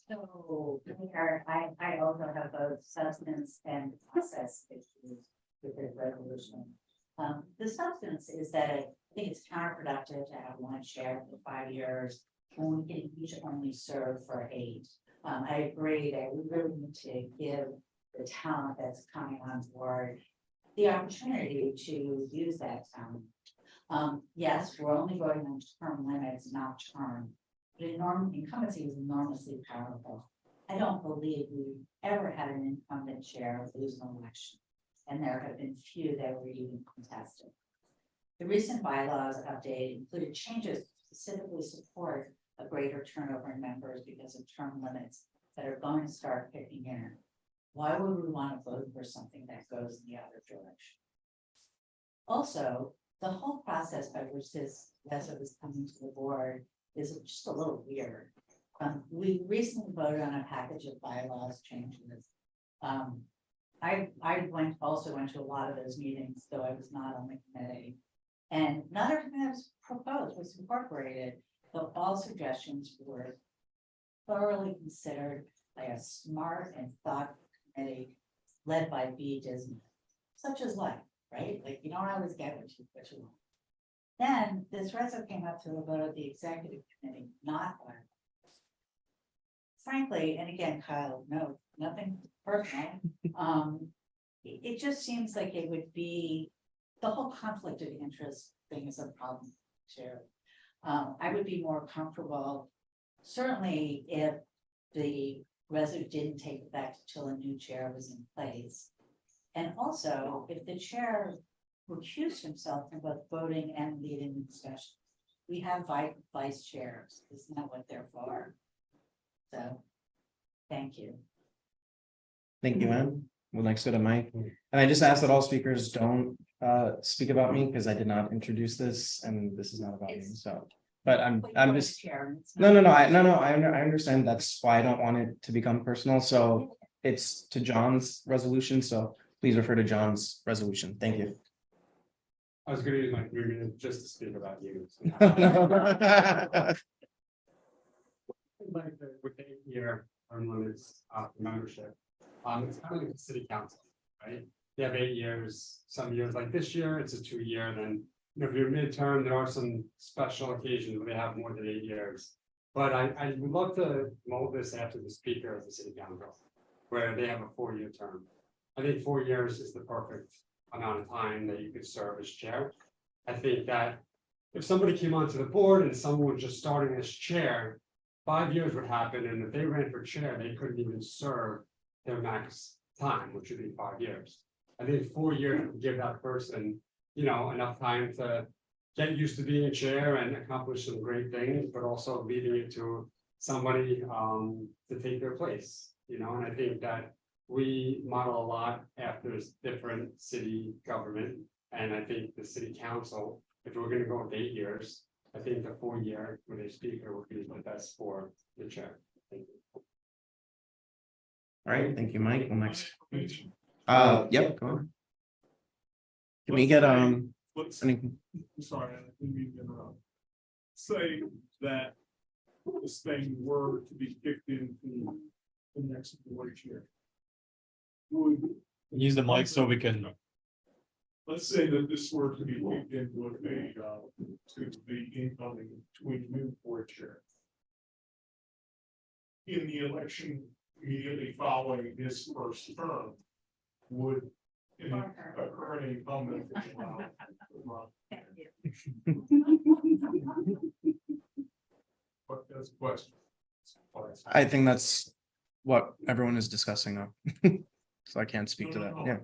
So here, I also have both substance and process issues with this resolution. The substance is that I think it's counterproductive to have one chair for 5 years when we can each only serve for 8. I agree that we really need to give the talent that's coming on board the opportunity to use that talent. Yes, we're only voting on term limits, not term. But incumbency is enormously powerful. I don't believe we ever had an incumbent chair lose an election, and there have been few that were even contested. The recent bylaws update included changes to specifically support a greater turnover in members because of term limits that are going to start kicking in. Why would we want to vote for something that goes in the other direction? Also, the whole process by which this resolution is coming to the board is just a little weird. We recently voted on a package of bylaws changes. I also went to a lot of those meetings, though I was not on the committee. And not everything that was proposed was incorporated, though all suggestions were thoroughly considered by a smart and thoughtful committee led by B. Disney. Such as what, right? Like, you don't always get what you want. Then this reso came up to a vote of the executive committee, not by. Frankly, and again, Kyle, no, nothing personal. It just seems like it would be, the whole conflict of interest thing is a problem too. I would be more comfortable, certainly if the reso didn't take effect until a new chair was in place. And also, if the chair recused himself from both voting and leading the discussion. We have vice chairs, isn't that what they're for? So, thank you. Thank you, Anne. We'll next go to Mike. And I just ask that all speakers don't speak about me because I did not introduce this and this is not about me, so. But I'm just, no, I understand. That's why I don't want it to become personal. So it's to John's resolution, so please refer to John's resolution. Thank you. I was gonna use my 3 minutes just to speak about you. Like with 8-year term limits membership, it's kind of like the city council, right? You have 8 years, some years like this year, it's a 2-year, then if you're midterm, there are some special occasions where they have more than 8 years. But I would love to mold this after the speaker of the city council, where they have a 4-year term. I think 4 years is the perfect amount of time that you could serve as chair. I think that if somebody came onto the board and someone was just starting as chair, 5 years would happen, and if they ran for chair, they couldn't even serve their max time, which would be 5 years. I think 4 years would give that person, enough time to get used to being a chair and accomplish some great things, but also leaving it to somebody to take their place, and I think that we model a lot after different city government, and I think the city council, if we're gonna go with 8 years, I think the 4-year with a speaker would be the best for the chair. Thank you. All right, thank you, Mike. Well, next. Yep, go on. Can we get I'm sorry, I didn't mean to interrupt. Say that this thing were to be kicked into the next board chair. Use the mic so we can. let's say that this were to be looked into a, to the incoming between new board chair. In the election immediately following his first term, would a current incumbent allow to run? What does question? I think that's what everyone is discussing now. So I can't speak to that, yeah.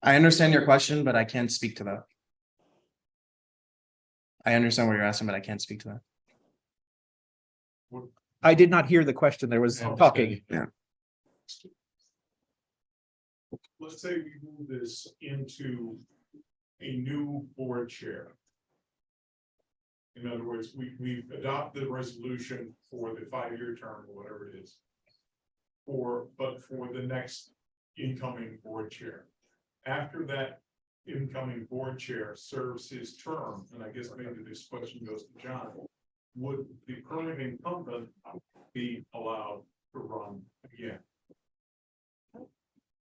I understand your question, but I can't speak to that. I understand what you're asking, but I can't speak to that. I did not hear the question. There was talking. Yeah. Let's say we move this into a new board chair. In other words, we've adopted a resolution for the 5-year term or whatever it is. But for the next incoming board chair. After that incoming board chair serves his term, and I guess maybe this question goes to John. Would the current incumbent be allowed to run again?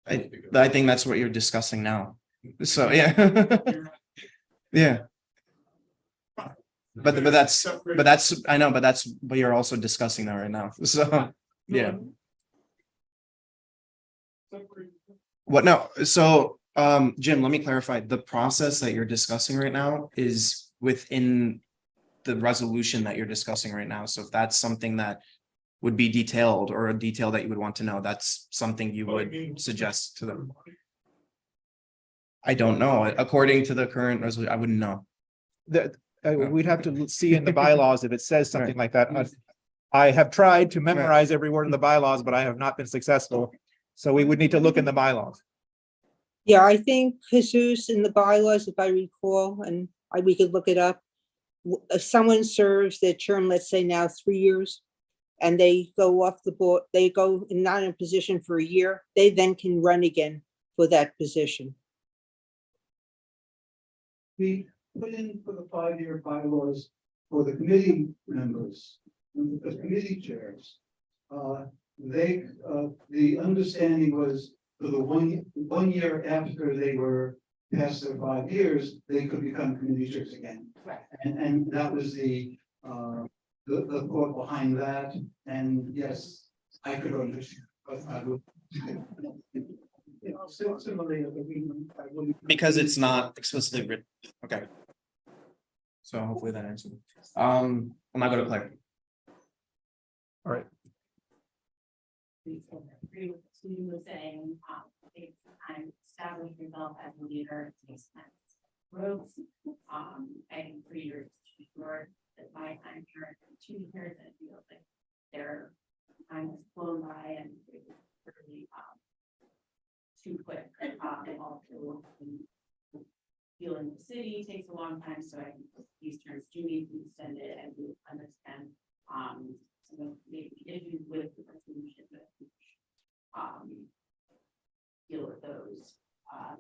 I think that's what you're discussing now. So, yeah. Yeah. But that's, I know, but that's what you're also discussing now right now. So, yeah. What, no, so, Jim, let me clarify, the process that you're discussing right now is within the resolution that you're discussing right now. So if that's something that would be detailed or a detail that you would want to know, that's something you would suggest to them. I don't know. According to the current resolution, I wouldn't know. We'd have to see in the bylaws if it says something like that. I have tried to memorize every word in the bylaws, but I have not been successful. So we would need to look in the bylaws. Yeah, I think Jesus in the bylaws, if I recall, and we could look it up. If someone serves their term, let's say now 3 years, and they go off the board, they go not in a position for a year, they then can run again for that position. We put in for the 5-year bylaws for the committee members, and the committee chairs. The understanding was for the one year after they were past their 5 years, they could become committee chairs again. Right. And that was the thought behind that, and yes, I could understand, but I would. You know, similarly, I wouldn't. Because it's not explicitly written. Okay. So hopefully that answers. I'm not gonna play. All right. Agree with what Susan was saying, it's time establish yourself as a leader, it takes time. Growth, and for years, that my time here, 2 years, and it feels like their time has flown by and it was really, too quick, and also dealing with the city takes a long time, so I think these terms do need to be extended and we understand, some of maybe issues with the resolution, but deal with those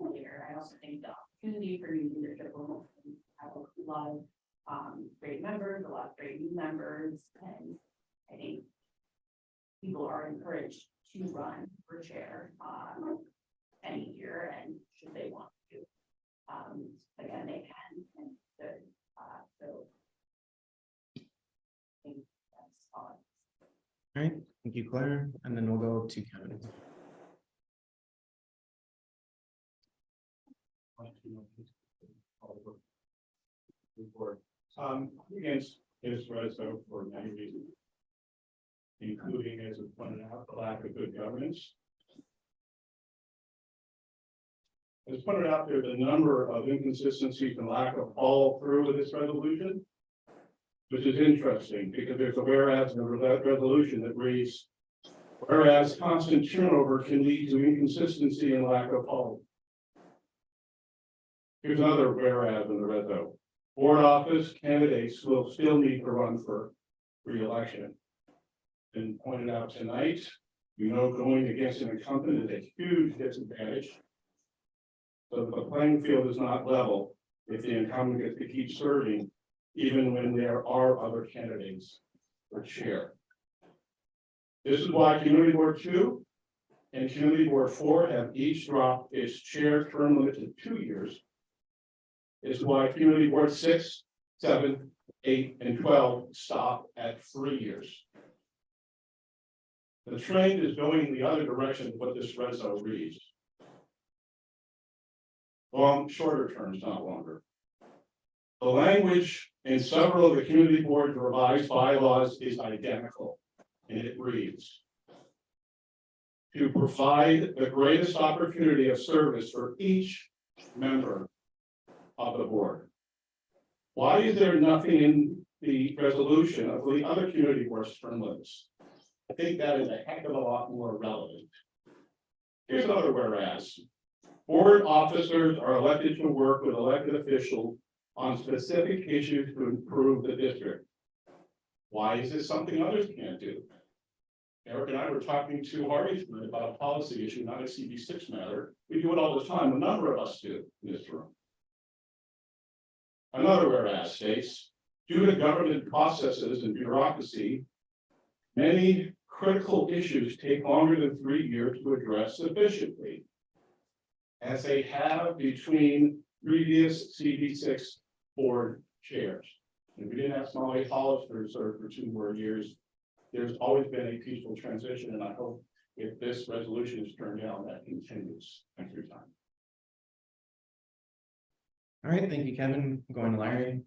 later. I also think the opportunity for new leadership will have a lot of great members, a lot of great new members, and I think people are encouraged to run for chair any year, and should they want to, again, they can and should. So I think that's all. All right, thank you, Claire, and then we'll go to Kevin. Against his reso for many reasons, including, as it pointed out, the lack of good governance. As pointed out, there's a number of inconsistencies and lack of follow through with this resolution, which is interesting because there's a whereas in the resolution that reads, whereas constant turnover can lead to inconsistency and lack of follow. Here's another whereas in the reso. Board office candidates will still need to run for re-election. And pointed out tonight, going against an incumbent is a huge disadvantage. So the playing field is not level if the incumbent gets to keep serving, even when there are other candidates for chair. This is why Community Board 2 and Community Board 4 have each dropped its chair term limit to 2 years. Is why Community Board 6, 7, 8, and 12 stop at 3 years. The trend is going the other direction of what this reso reads. Shorter terms, not longer. The language in several of the community board revised bylaws is identical, and it reads: to provide the greatest opportunity of service for each member of the board. Why is there nothing in the resolution of the other community boards term limits? I think that is a heck of a lot more relevant. Here's another whereas. Board officers are elected to work with elected officials on specific issues to improve the district. Why is this something others can't do? Eric and I were talking to Harvey tonight about a policy issue, not a CB6 matter. We do it all the time. A number of us do in this room. Another whereas states, due to government processes and bureaucracy, many critical issues take longer than 3 years to address sufficiently, as they have between previous CB6 board chairs. If we didn't have Molly Hollister serve for 2 more years, there's always been a peaceful transition, and I hope if this resolution is turned down, that continues. Thanks for your time. All right, thank you, Kevin. I'm going to Larry.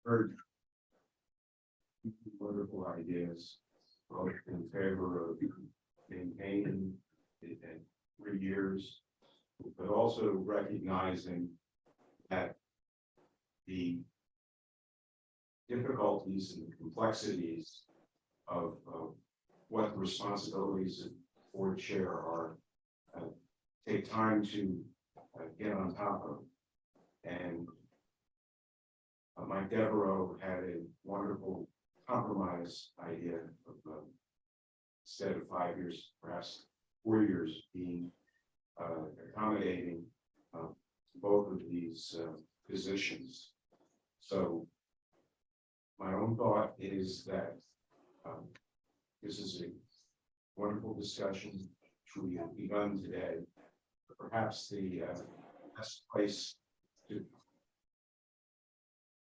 Heard wonderful ideas, both in favor of maintaining it at 3 years, but also recognizing that the difficulties and complexities of what the responsibilities of board chair are take time to get on top of. And Mike Devereaux had a wonderful compromise idea of instead of 5 years, perhaps 4 years, being accommodating both of these positions. So my own thought is that this is a wonderful discussion which we have begun today. Perhaps the best place to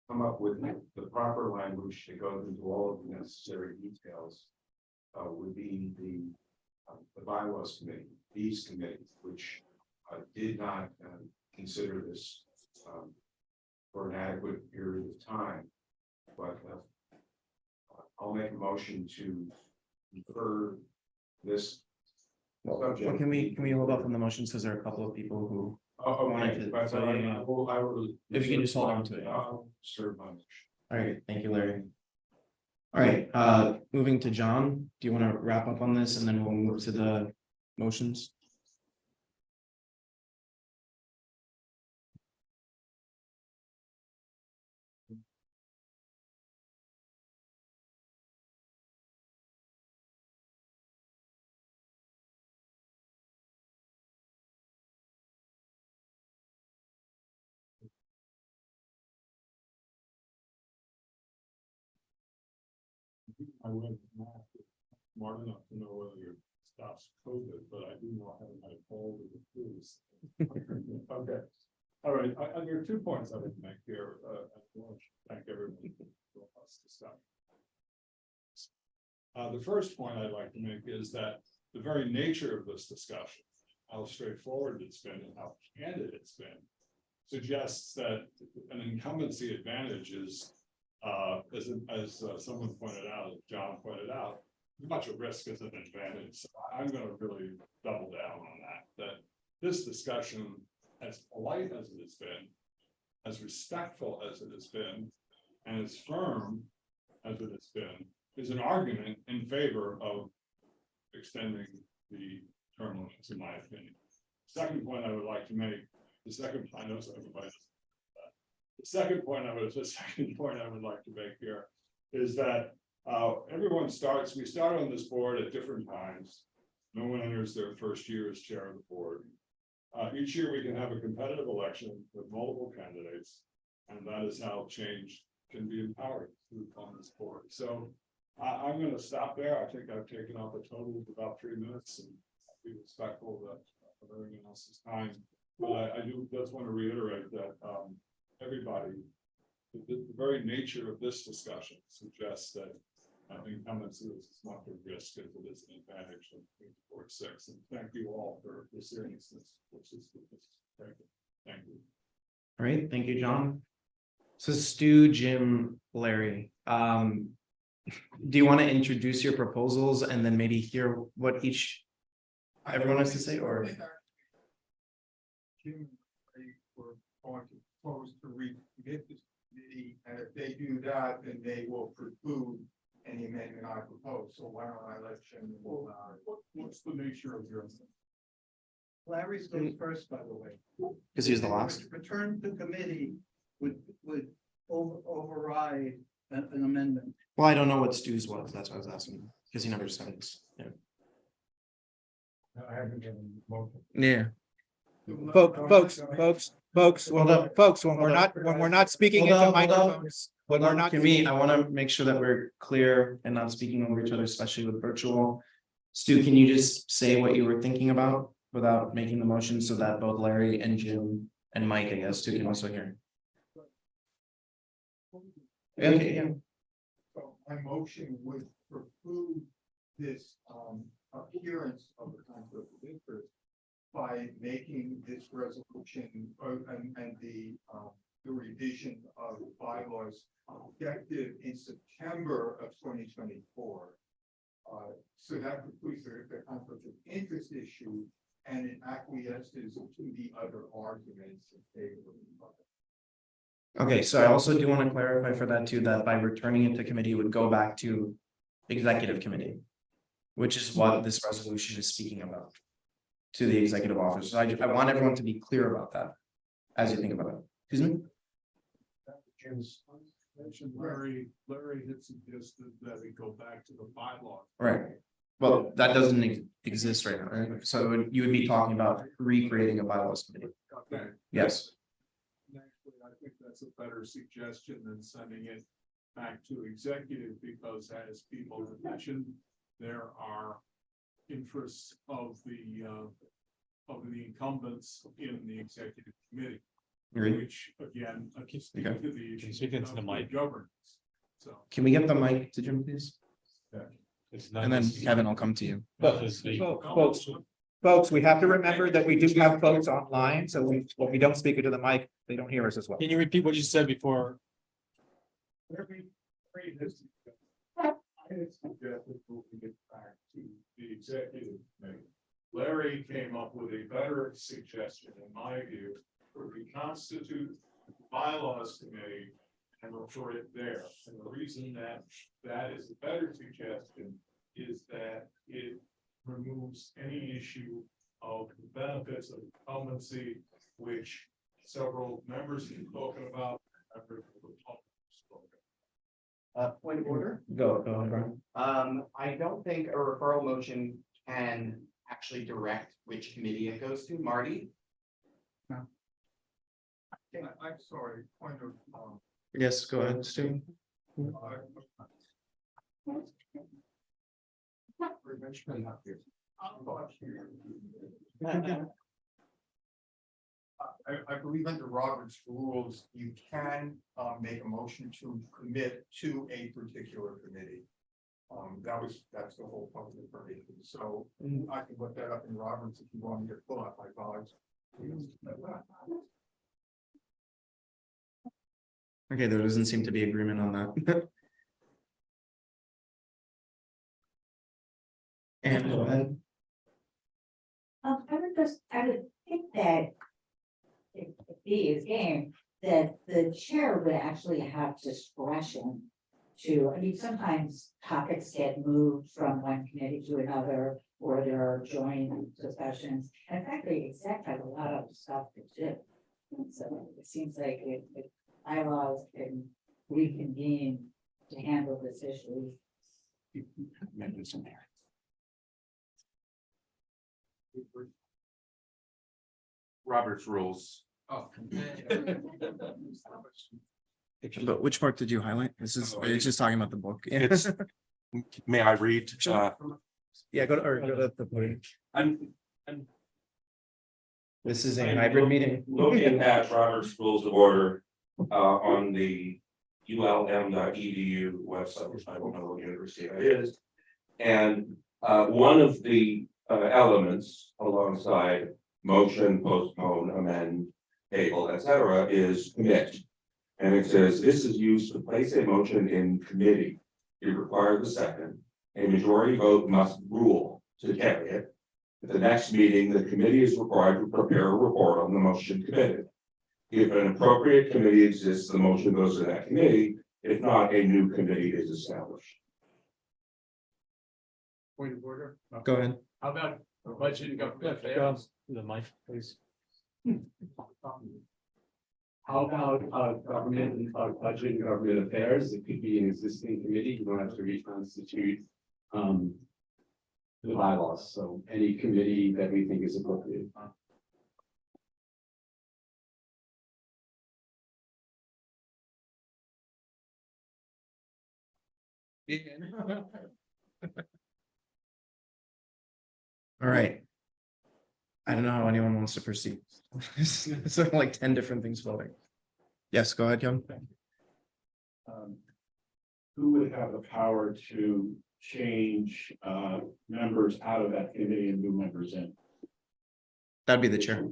come up with the proper language that goes into all of the necessary details would be the bylaws committee, these committees, which did not consider this for an adequate period of time. But I'll make a motion to defer this. Well, can we hold off on the motions because there are a couple of people who wanted to. But I will. If you can just hold on to it. I'll serve my motion. All right, thank you, Larry. All right, moving to John, do you want to wrap up on this and then we'll move to the motions? I went smart enough to know whether your stuff's COVID, but I do know I haven't had a cold or the flu. Okay, all right, there are 2 points I would make here. I want to thank everyone for us to stop. The first point I'd like to make is that the very nature of this discussion, how straightforward it's been and how candid it's been, suggests that an incumbency advantage is as someone pointed out, as John pointed out, much a risk as an advantage. So I'm going to really double down on that this discussion, as polite as it has been, as respectful as it has been, and as firm as it has been, is an argument in favor of extending the term limits, in my opinion. Second point I would like to make, the second point I would like to make here is that we start on this board at different times. No one enters their first year as chair of the board. Each year we can have a competitive election with multiple candidates. And that is how change can be empowered through common support. So I'm gonna stop there. I think I've taken up a total of about 3 minutes and be respectful of everyone else's time. But I do just want to reiterate that everybody, the very nature of this discussion suggests that incumbency is as much a risk as it is an advantage of Ward 6. And thank you all for the seriousness, which is thank you. Thank you. All right, thank you, John. So Stu, Jim, Larry, do you want to introduce your proposals and then maybe hear what everyone has to say, or? Jim, they were going to propose to recommit this committee, and if they do that, then they will preclude any amendment I propose. So why don't I let Jim? What's the nature of your? Larry's goes first, by the way. Because he's the last. Return to committee would override an amendment. Well, I don't know what Stu's was. That's what I was asking, because he never said this. Yeah. I haven't given motion. Yeah. Folks, when we're not speaking Hold into on, hold on. microphones. When we're not. I want to make sure that we're clear and not speaking over each other, especially with virtual. Stu, can you just say what you were thinking about without making the motion so that both Larry and Jim and Mike, I guess, too, can also hear? Okay, yeah. So my motion would preclude this appearance of the conflict of interest by making this resolution and the revision of bylaws effective in September of 2024. So that precludes the conflict of interest issue, and it acquiesces to the other arguments in favor of the. Okay, so I also do want to clarify for that too, that by returning it to committee would go back to executive committee, which is what this resolution is speaking about to the executive office. So I want everyone to be clear about that as you think about it. Excuse me? Jim's mentioned Larry had suggested that we go back to the bylaw. Right. Well, that doesn't exist right now, right? So you would be talking about recreating a bylaws committee. Okay. Yes. Actually, I think that's a better suggestion than sending it back to executive, because as people have mentioned, there are interests of the incumbents in the executive committee. Agreed. Which again, can speak Okay. to the issue of the governance. So. Can we get the mic to Jim, please? Yeah. And then Kevin, I'll come to you. Folks, we have to remember that we do have folks online, so when we don't speak into the mic, they don't hear us as well. Can you repeat what you said before? I had suggested moving it back to the executive committee. Larry came up with a better suggestion, in my view, to reconstitute the bylaws committee and refer it there. And the reason that is a better suggestion is that it removes any issue of the benefits of incumbency, which several members have spoken about. Point of order. Go ahead, Brian. I don't think a referral motion can actually direct which committee it goes to. Marty? I'm sorry, point of, Yes, go ahead, Stu. I believe under Robert's rules, you can make a motion to commit to a particular committee. That's the whole point of the permission. So I can look that up in Roberts if you want me to pull up my files. Okay, there doesn't seem to be agreement on that. And go ahead. I would think that if B is game, that the chair would actually have discretion to, I mean, sometimes topics get moved from one committee to another, or there are joint discussions. And frankly, exec has a lot of stuff to do. So it seems like if bylaws can reconvene to handle this issue. Robert's rules. Oh. But which part did you highlight? It's just talking about the book. It's, may I read? Yeah, go to the podium. I'm This is a hybrid meeting. looking at Robert's Rules of Order on the ULM.edu website, which I don't know what university that is. And one of the elements alongside motion, postpone, amend, table, etc., is commit. And it says this is used to place a motion in committee. It requires a second. A majority vote must rule to carry it. At the next meeting, the committee is required to prepare a report on the motion committed. If an appropriate committee exists, the motion goes to that committee. If not, a new committee is established. Point of order. Go ahead. How about budget and government affairs? The mic, please. How about government, budget and government affairs? It could be an existing committee. You don't have to reconstitute the bylaws. So any committee that we think is appropriate. All right. I don't know how anyone wants to proceed. It's like 10 different things floating. Yes, go ahead, Young. Who would have the power to change members out of that committee and new members in? That'd be the chair.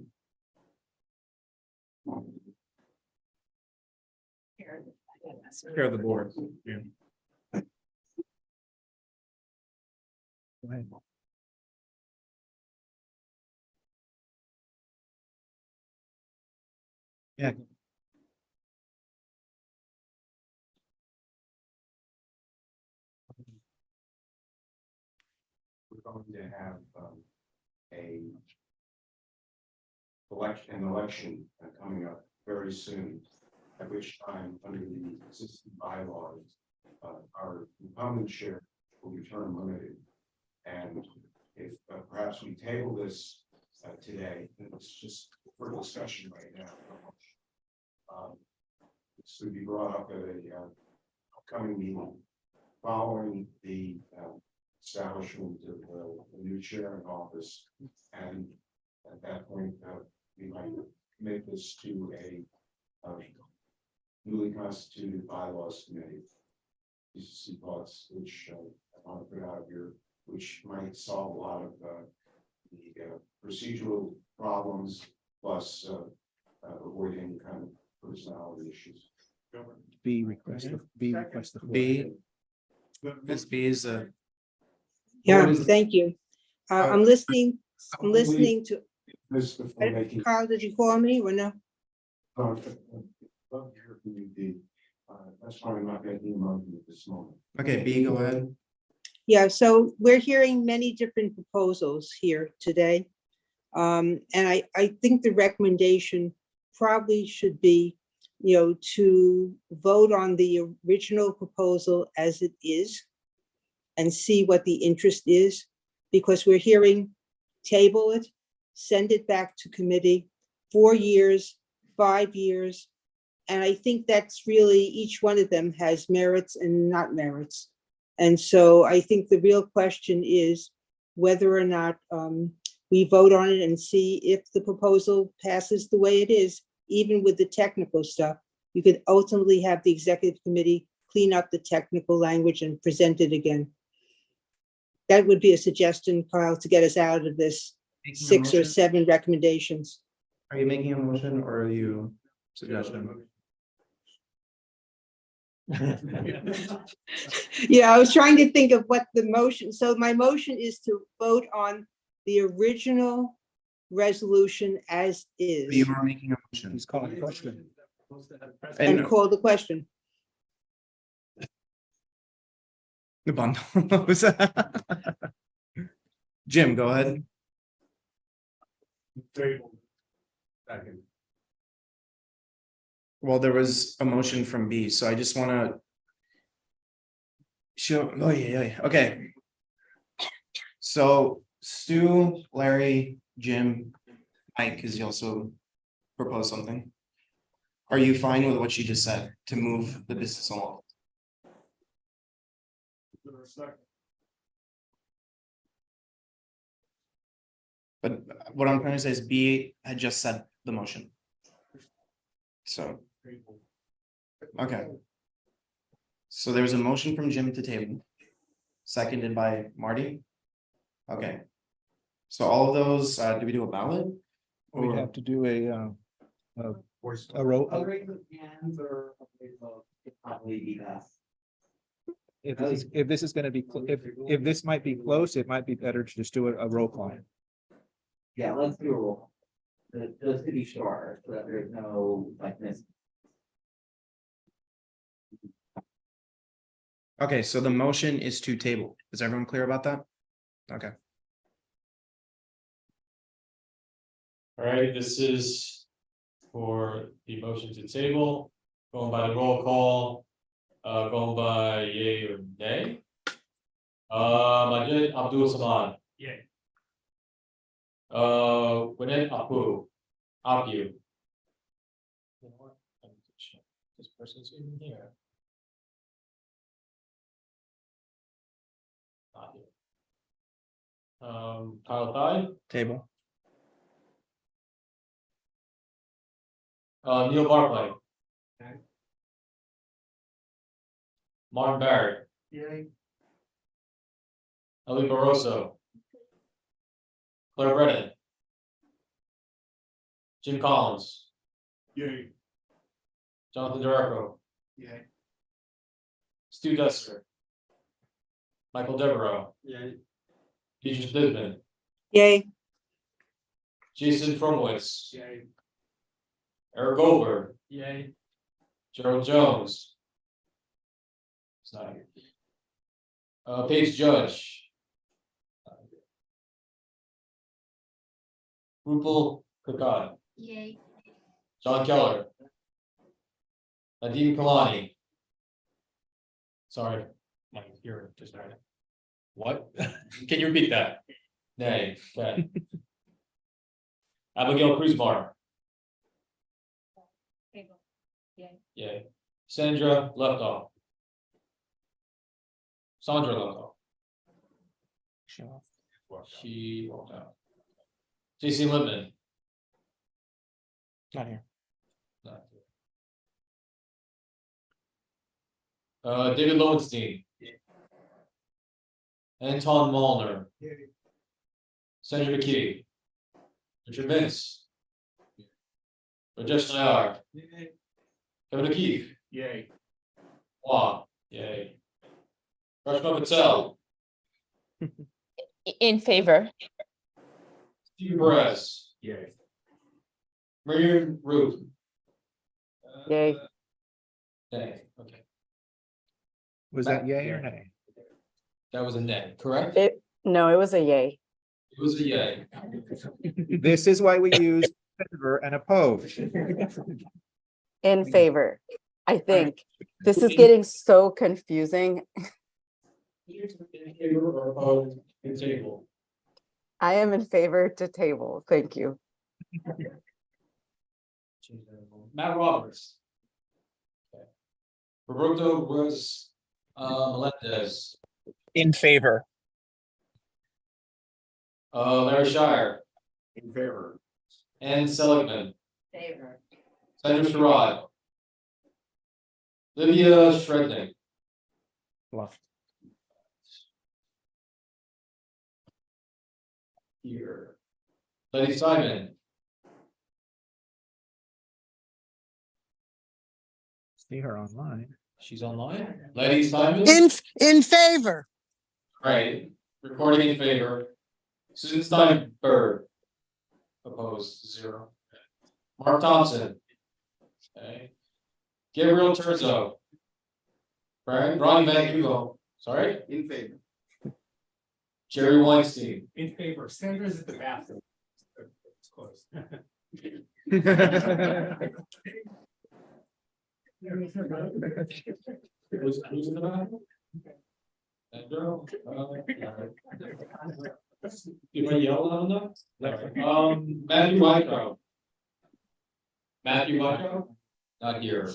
Chair of the board. Yeah. Go ahead. Yeah. We're going to have an election coming up very soon, at which time, under the existing bylaws, our incumbent chair will be term limited. And if perhaps we table this today, and it's just for discussion right now. This would be brought up at a upcoming meeting following the establishment of a new chair in office. And at that point, we might make this to a newly constituted bylaws committee. These are some thoughts which I want to put out here, which might solve a lot of the procedural problems, plus avoiding kind of personality issues. B request the floor. B. Ms. B is a. Yeah, thank you. I'm listening to, This before making. Carl, did you call me or no? Love to hear from you, B. That's why I'm not making a motion at this moment. Okay, B, go ahead. Yeah, so we're hearing many different proposals here today. And I think the recommendation probably should be, to vote on the original proposal as it is and see what the interest is, because we're hearing table it, send it back to committee, 4 years, 5 years. And I think that's really, each one of them has merits and not merits. And so I think the real question is whether or not we vote on it and see if the proposal passes the way it is, even with the technical stuff. You could ultimately have the executive committee clean up the technical language and present it again. That would be a suggestion, Kyle, to get us out of this 6 or 7 recommendations. Are you making a motion or are you suggesting? Yeah, I was trying to think of what the motion, so my motion is to vote on the original resolution as is. You are making a motion. He's calling a question. And call the question. The bundle. Jim, go ahead. Second. Well, there was a motion from B, so I just want to show, oh yeah, okay. So Stu, Larry, Jim, Mike, because he also proposed something. Are you fine with what she just said to move the business along? But what I'm trying to say is B had just said the motion. So. Okay. So there was a motion from Jim to table. Seconded by Marty. Okay. So all of those, do we do a ballot? We Or- have to do a roll. A raise of hands or a raise of, it'd probably be best. If this is gonna be, if this might be close, it might be better to just do a roll call. Yeah, let's do a roll. Just to be sure, so that there's no like miss. Okay, so the motion is to table. Is everyone clear about that? Okay. All right, this is for the motion to table, going by the roll call, going by yay or nay. Majid Abdul Samad. Yay. Winnet Apu, Apu. You know what? I need to check. This person's in here. Not here. Kyle Thai, Table. Neil Barclay. Martin Barrett, Yay. Ellie Barroso. Claire Brennan. Jim Collins, Yay. Jonathan DeRocco, Yay. Stu Duster. Michael Devereaux, Yeah, Beatrice Bisbin, Yay. Jason Fromowitz, yay, Eric Goldberg, yay, Gerald Jones. It's not here. Paige Judge. Rupal Kakad, Yay. John Keller. Nadeem Kalani. Sorry, my hearing just died. What? Can you repeat that? Nay, okay. Abigail Cruzmar, Yay. yeah. Sandra Leftoff. Sandra Leftoff. She walked out. JC Lipman. Not here. Not here. David Lowenstein. Anton Molnar. Sandra McKee. Richard Mintz. Rajesh Nair. Kevin O'Keefe. Yay. Wow, yay. Rashma Patel. In favor. Steve Perez. Yay. Marion Ruth. Yay. Nay, okay. Was that yay or nay? That was a nay, correct? No, it was a yay. It was a yay. This is why we use favor and oppose. In favor, I think. This is getting so confusing. In favor or opposed, in table. I am in favor to table. Thank you. Matt Roberts. Okay. Roberto was Melendez. In favor. Larry Shire. In favor. Ann Seligman. Favor. Sandra Sherrod. Lydia Shrednick. Left. Here. Lady Simon. See her online. She's online. Lady Simon. In favor. Right. Recording in favor. Susan Steinberg. Opposed, 0. Mark Thompson. Okay. Gabriel Terzo. Brian Van Hugo. Sorry. In favor. Jerry Weinstein. in favor, Sandra's at the bathroom. It's close. Who's in the back? Sandra? You want to yell on them? Matthew Whitecroft. Matthew Whitecroft? Not here.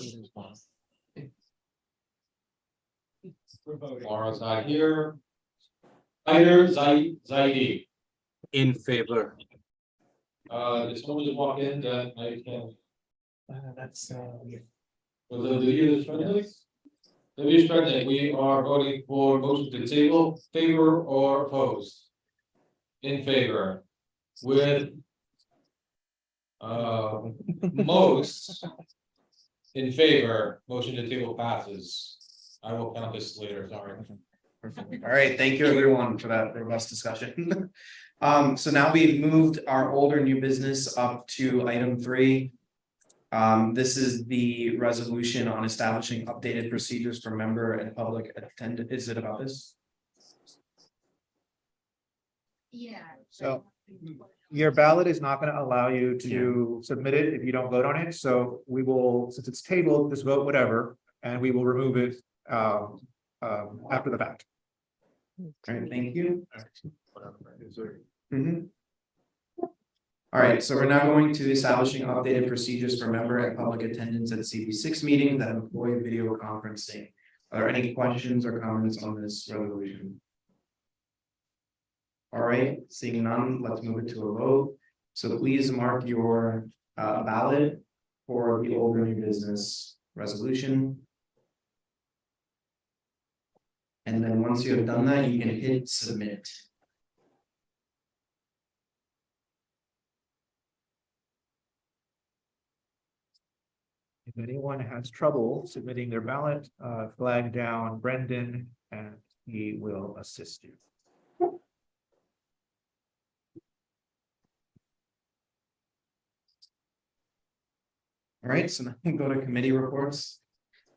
Laura's not here. Heider Zaidi. In favor. Did someone just walk in that I can? That's, Was it Lydia Strudnick? Lydia Strudnick, we are voting for motion to table, favor or opposed? In favor, with most in favor, motion to table passes. I will count this later, sorry. All right, thank you everyone for that robust discussion. So now we've moved our older new business up to item 3. This is the resolution on establishing updated procedures for member and public attendance. Is it about this? Yeah. So your ballot is not going to allow you to submit it if you don't vote on it. So we will, since it's tabled, just vote whatever, and we will remove it after the fact. All right, thank you. Mhm. All right, so we're now going to establishing updated procedures for member and public attendance at CB6 meetings that employ video conferencing. Are there any questions or comments on this resolution? All right, seeing none, let's move it to a vote. So please mark your ballot for the older new business resolution. And then once you have done that, you can hit submit. If anyone has trouble submitting their ballot, flag down Brendan and he will assist you. All right, so now we'll go to committee reports.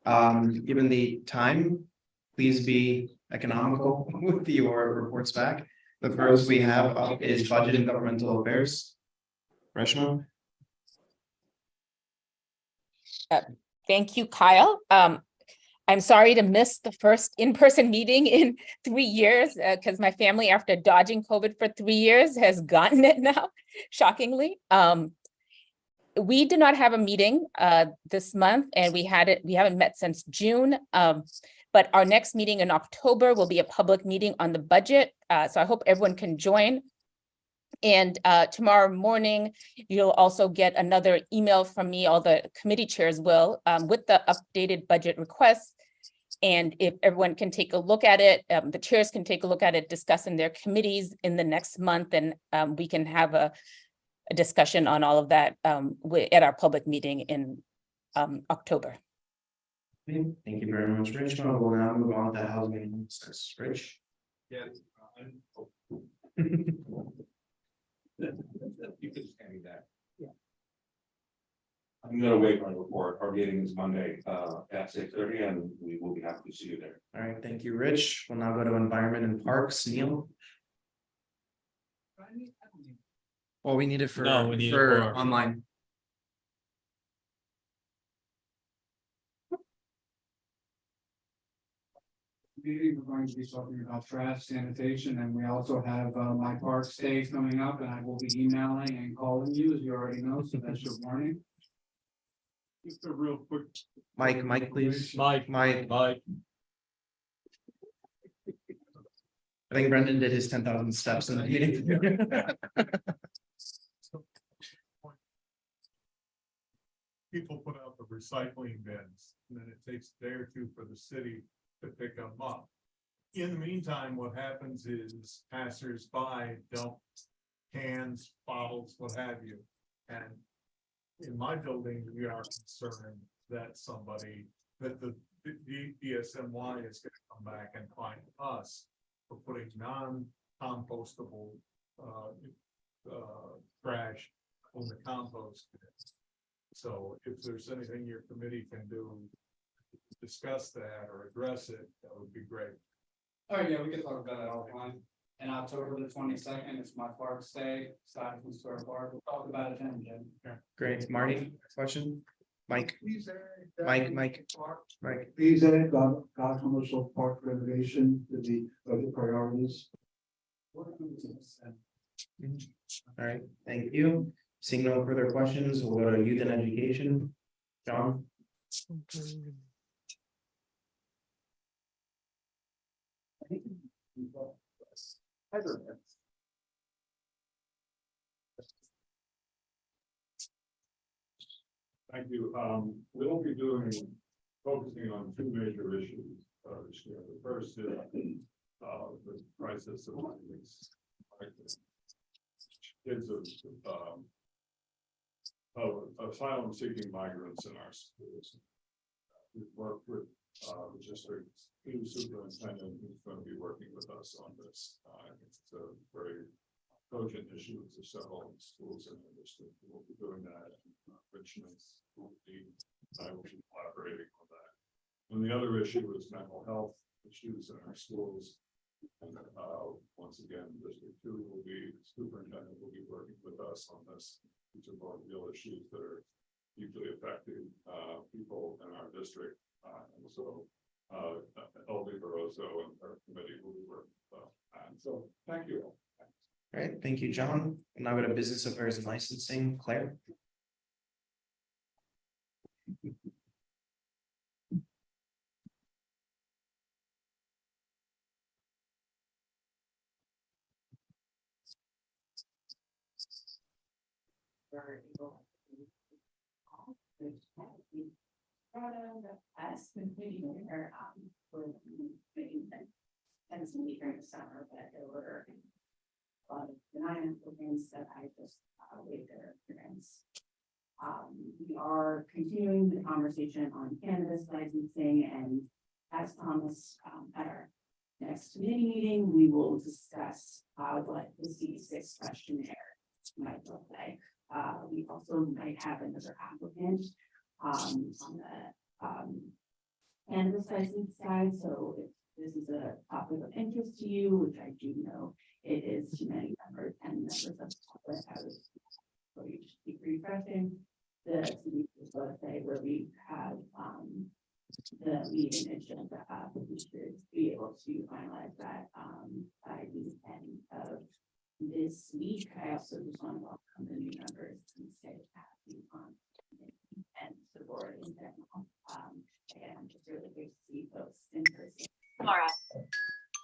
Given the time, please be economical with your reports back. The first we have up is budget and governmental affairs. Reshma? Thank you, Kyle. I'm sorry to miss the first in-person meeting in 3 years because my family, after dodging COVID for 3 years, has gotten it now, shockingly. We did not have a meeting this month, and we haven't met since June. But our next meeting in October will be a public meeting on the budget. So I hope everyone can join. And tomorrow morning, you'll also get another email from me, all the committee chairs will, with the updated budget requests. And if everyone can take a look at it, the chairs can take a look at it, discuss in their committees in the next month, and we can have a discussion on all of that at our public meeting in October. Thank you very much, Rich. We'll now move on to housing and homelessness. Rich? Yes. You could just hand me that. Yeah. I'm gonna wait for my report. Our meeting is Monday at 6:30 and we will be happy to see you there. All right, thank you, Rich. We'll now go to environment and parks. Neil? Well, we need it for, No, we need it for for- online. Meeting, we're going to be talking about trash sanitation, and we also have my park day coming up, and I will be emailing and calling you, as you already know, so that's your warning. Just a real quick. Mike, please. Mike. I think Brendan did his 10,000 steps in the meeting. People put out the recycling bins, and then it takes a day or two for the city to pick them up. In the meantime, what happens is passers-by dump cans, bottles, what have you. And in my building, we are concerned that the DSNY is gonna come back and find us for putting non-compostable trash on the compost bin. So if there's anything your committee can do, discuss that or address it, that would be great. Oh, yeah, we can talk about it offline. And October the 22nd is my park day, Stuyvesant Square Park. We'll talk about it then, Jim. Great, Marty, question? Mike? Mike. Please add God commercial park renovation to the budget priorities. All right, thank you. Seeing no further questions, we'll go to youth and education. John? Thank you. We'll be focusing on two major issues this year. The first is the crisis of kids of asylum seeking migrants in our schools. We've worked with the district's new superintendent who's going to be working with us on this. I think it's a very cogent issue for several schools in the district. We'll be doing that. Richmond will be, I will be collaborating on that. And the other issue is mental health issues in our schools. And once again, District 2 will be, superintendent will be working with us on this. These are both real issues that are deeply affecting people in our district. And so LB Barroso and our committee will be working with us. And so thank you all. All right, thank you, John. And now go to business affairs and licensing, Claire. Tends to be during the summer, but there were a lot of benign things that I just waived their appearance. We are continuing the conversation on cannabis licensing, and as promised, at our next committee meeting, we will discuss what the C6 questionnaire might look like. We also might have another applicant on the cannabis license side, so if this is a topic of interest to you, which I do know it is to many members and members of the public, I was going to just keep refreshing the website where we have the meeting agenda, we should be able to finalize that by the end of this week. I also just want to welcome the new members and say happy on and the board in general. Again, I'm just really great to see folks in person. All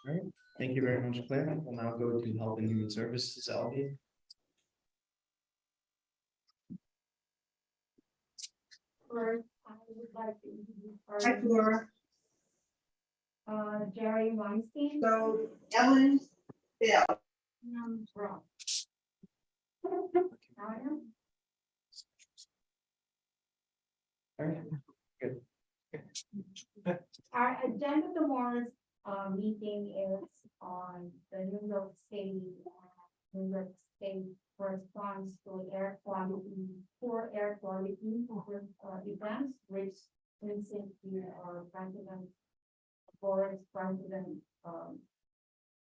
right, thank you very much, Claire. We'll now go to Health and Human Services, Albie. First, I would like to introduce Hi, Flora. Jerry Weinstein. So Ellen Bell. Wrong. All right, good. Our agenda tomorrow's meeting is on the New York State response to air quality, poor air quality events, which Vincent here, our president, Boris president,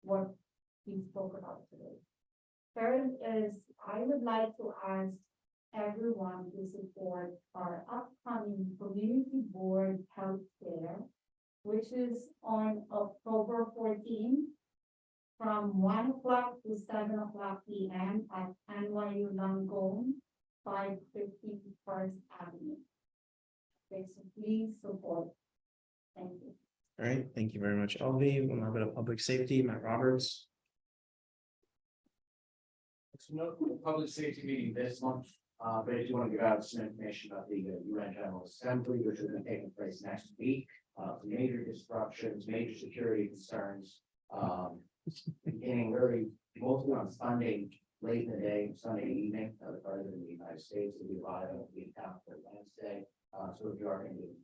what he spoke about today. Third is, I would like to ask everyone to support our upcoming community board health fair, which is on October 14th from 1 o'clock to 7 o'clock p.m. at NYU Langone, 550 First Avenue. Okay, so please support. Thank you. All right, thank you very much, Albie. We'll now go to public safety, Matt Roberts. So no public safety meeting this month, but I do want to give out some information about the UN General Assembly, which is going to take place next week. Major disruptions, major security concerns, beginning really mostly on Sunday, late in the day, Sunday evening, the president of the United States will be live on the account for Wednesday. So if you are going to be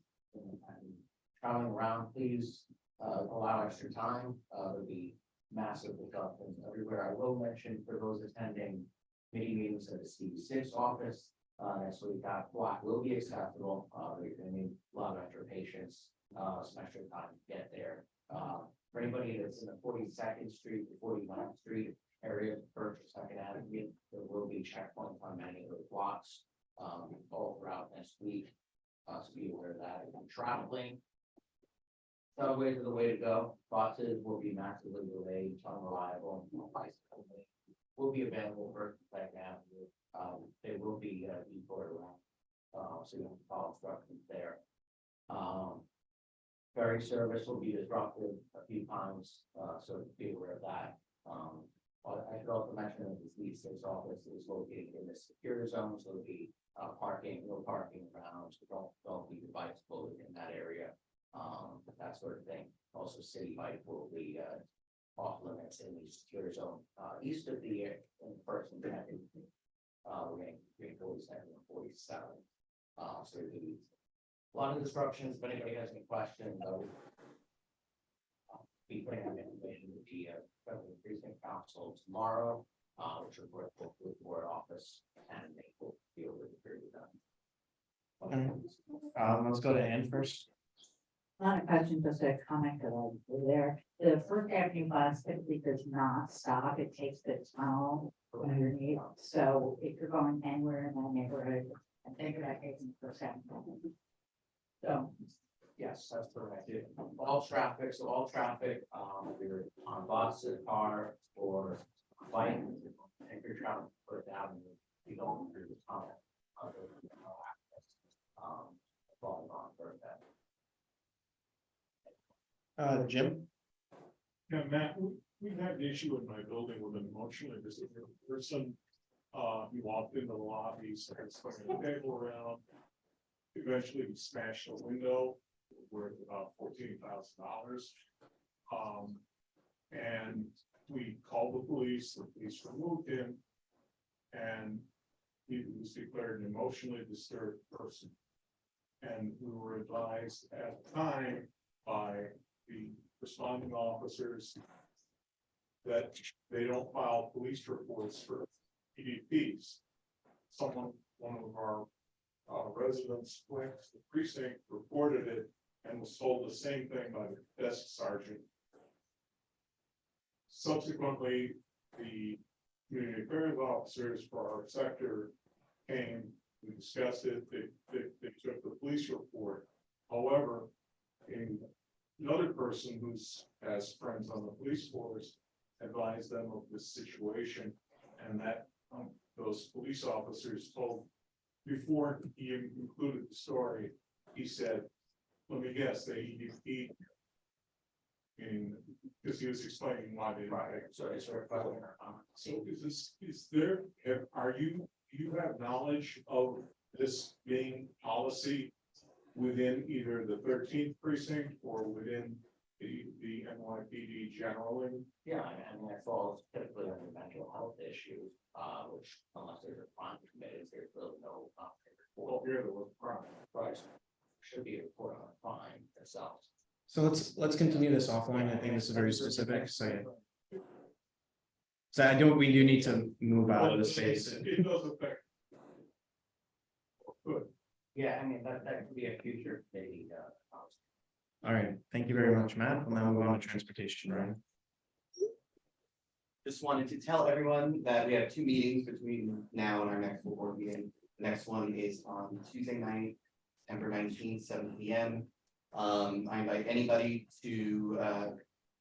traveling around, please allow extra time. There'll be massive disruptions everywhere. I will mention for those attending committee meetings at the CD6 office next week, that block will be accessible. You're going to need a lot of extra patience, some extra time to get there. For anybody that's in the 42nd Street, the 49th Street area, First or Second Avenue, there will be checkpoints on many of those blocks all throughout next week. So be aware of that. If you're traveling, subways are the way to go. Buses will be massively delayed, unreliable, and bicycle will be available for Second Avenue. They will be detoured around. So you have to follow instructions there. Ferry service will be disrupted a few times, so be aware of that. I should also mention that the C6 office is located in the secure zone, so there'll be no parking around, so don't leave your bicycle in that area. That sort of thing. Also, City Bike will be off limits in the secure zone, east of the in-person connecting. We're getting between 47 and 47. So there'll be a lot of disruptions. If anybody has any questions, be putting that information with the Federal Precinct Council tomorrow, which report will to the board office, and they will be able to figure it out. Okay. Let's go to Ann first. Not a question, just a comment that I was there. The First Avenue bus typically does not stop. It takes the tunnel underneath. So if you're going anywhere in that neighborhood, I think about taking the First Avenue. So. Yes, that's correct. All traffic, either on bus, or car, or bike, if you're trying to put it down, you don't through the tunnel. Falling on for that. Jim? Yeah, Matt, we've had an issue in my building with an emotionally disabled person. He walked into the lobby, started swinging the table around. Eventually he smashed a window, worth about $14,000. And we called the police removed him. And he was declared an emotionally disturbed person. And we were advised at the time by the responding officers that they don't file police reports for PDPs. One of our residents went to the precinct, reported it, and was told the same thing by the desk sergeant. Subsequently, the community affairs officers for our sector came, we discussed it, they took the police report. However, another person has friends on the police force advised them of this situation, and that those police officers told, before he even concluded the story, he said, let me guess, they eat. Because he was explaining why they. So is there, do you have knowledge of this being policy within either the 13th precinct or within the NYPD generally? Yeah, and that falls typically under mental health issues, which unless there's a crime committed, there's really no. Well, here there was a crime. Right. Should be a report on a crime itself. So let's continue this offline. I think this is very specific. So we do need to move out of the space. It does affect. Good. Yeah, I mean, that could be a future maybe. All right, thank you very much, Matt. We'll now move on to transportation, right? Just wanted to tell everyone that we have 2 meetings between now and our next board meeting. The next one is on Tuesday night, September 19th, 7 p.m. I invite anybody to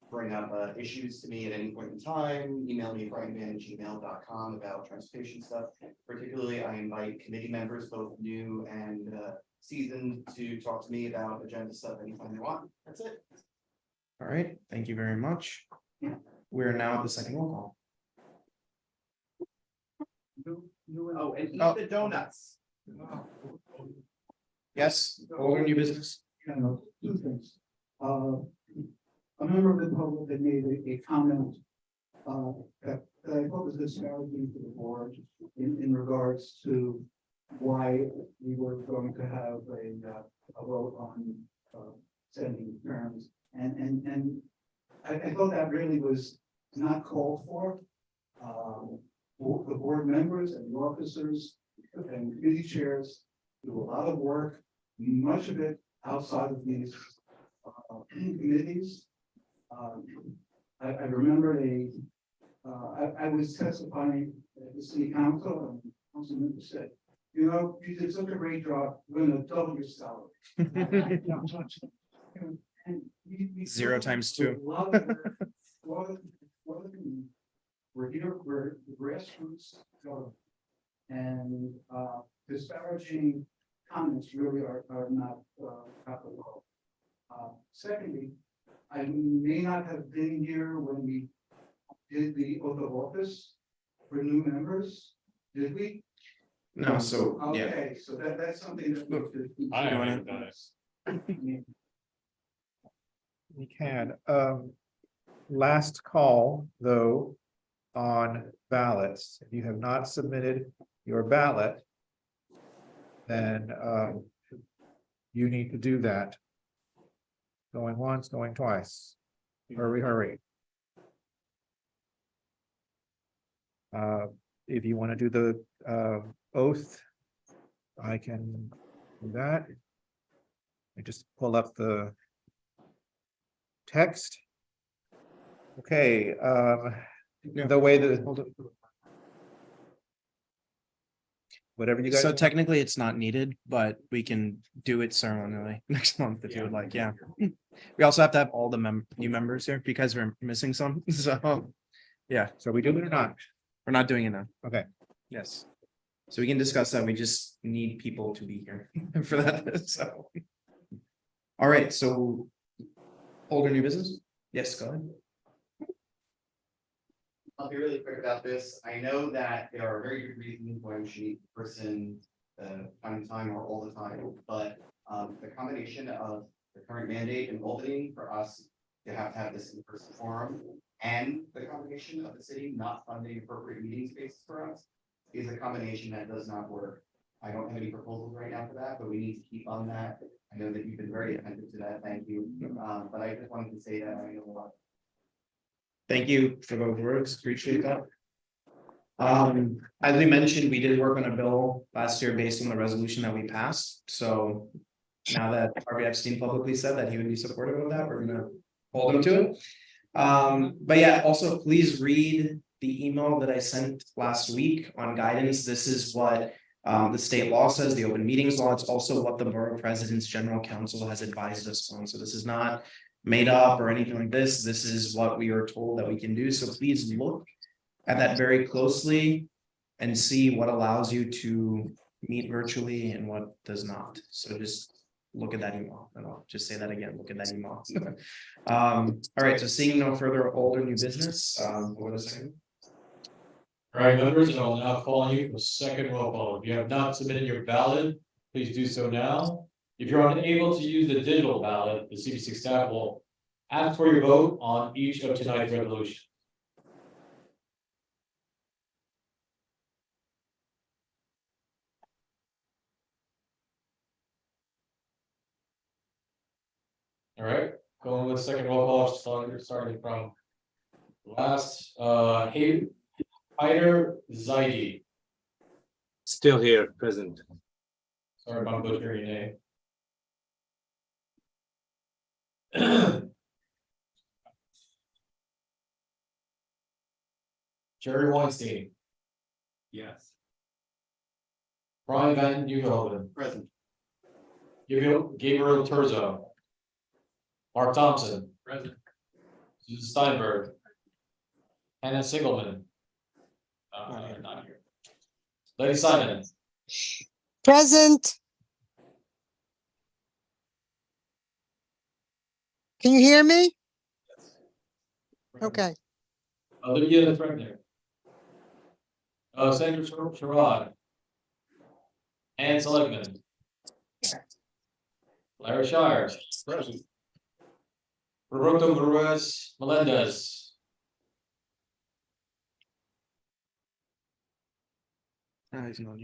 bring up issues to me at any point in time. Email me at brianman@gmail.com about transportation stuff. Particularly, I invite committee members, both new and seasoned, to talk to me about agenda stuff anytime they want. That's it. All right, thank you very much. We're now at the second roll call. Oh, and eat the donuts. Yes, older new business. Two things. A member of the public had made a comment that I thought was disparaging to the board in regards to why we were going to have a vote on sending terms. And I thought that really was not called for. The board members and the officers and committee chairs do a lot of work, much of it outside of these committees. I remember I was testifying at the city council, and Councilman said, you know, you did such a great job, we're gonna double your salary. And Zero times two. We're here, we're grassroots government. And disparaging comments really are not applicable. Secondly, I may not have been here when we did the oath of office for new members, did we? No, so, yeah. Okay, so that's something that. I haven't done it. We can. Last call, though, on ballots. If you have not submitted your ballot, then you need to do that. Going once, going twice. Hurry, hurry. If you want to do the oath, I can do that. I just pull up the text. Okay, the way that, whatever you guys. So technically, it's not needed, but we can do it ceremonially next month if you would like, yeah. We also have to have all the new members here because we're missing some, so, yeah. So we do it or not? We're not doing it now. Okay. Yes. So we can discuss that. We just need people to be here for that, so. All right, so older new business? Yes, go ahead. I'll be really quick about this. I know that there are very good reasons why we should meet in person time to time or all the time, but the combination of the current mandate in Albany for us to have this in-person forum and the combination of the city not funding appropriate meeting spaces for us is a combination that does not work. I don't have any proposals right now for that, but we need to keep on that. I know that you've been very attentive to that. Thank you. But I just wanted to say that I know a lot. Thank you for those words, appreciate that. As we mentioned, we did work on a bill last year based on the resolution that we passed, so. Now that Harvey Epstein publicly said that he would be supportive of that, we're gonna hold him to it. But yeah, also please read the email that I sent last week on guidance. This is what the state law says, the open meetings law. It's also what the Borough President's General Counsel has advised us on, so this is not made up or anything like this. This is what we are told that we can do. So please look at that very closely and see what allows you to meet virtually and what does not. So just look at that email, and I'll just say that again, look at that email. All right, so seeing no further old or new business, what was second? All right, members, I will now call you for a second roll call. If you have not submitted your ballot, please do so now. If you're unable to use the digital ballot, the CBC staff will ask for your vote on each of tonight's resolutions. All right, going with second roll call, starting from last, Hayder Zaidi. Still here, present. Sorry about butchering your name. Jerry Weinstein. Yes. Brian Van Nieuwenhoven. Present. Gabriel Turzo. Mark Thompson. Present. Susan Steinberg. Hannah Singelman. Not here. Lady Simon. Present. Can you hear me? Okay. Olivia Threadner. Senator Sherrod. Ann Seligman. Larry Shire. Present. Roberto Ruiz Melendez.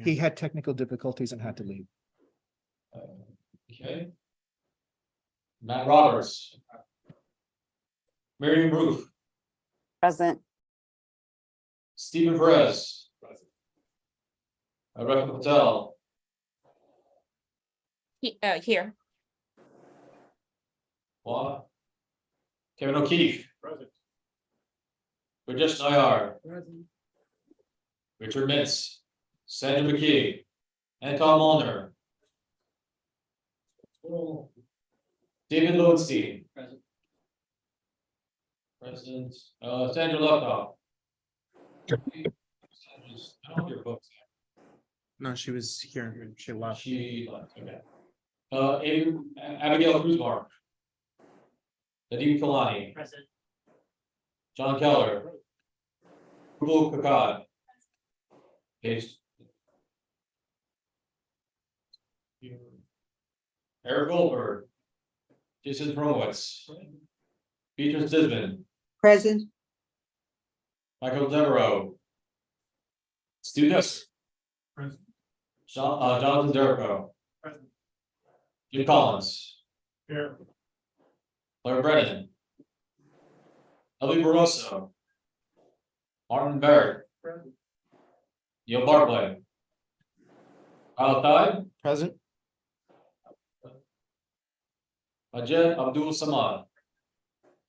He had technical difficulties and had to leave. Okay. Matt Roberts. Miriam Roof. Present. Stephen Perez. Rebecca Patel. Here. What? Kevin O'Keefe. Present. Rajesh Nayar. Present. Richard Mintz. Sandra McKee. And Tom Mulner. David Lowenstein. Present. Present, Sandra Lefkoff. I don't have your books. No, she was here. She left. She left, okay. Abigail Cruzmark. Nadeem Kalani. Present. John Keller. Rubal Kakad. Page. Eric Goldberg. Jason Promowitz. Beatrice Disman. Present, Michael Devereaux. Stu Nuss. Jonathan Derrico. Jim Collins. Here. Larry Brennan. Ellie Barroso. Martin Barrett. Neil Barclay. Kyle Tide. Present. Ajay Abdul Samad.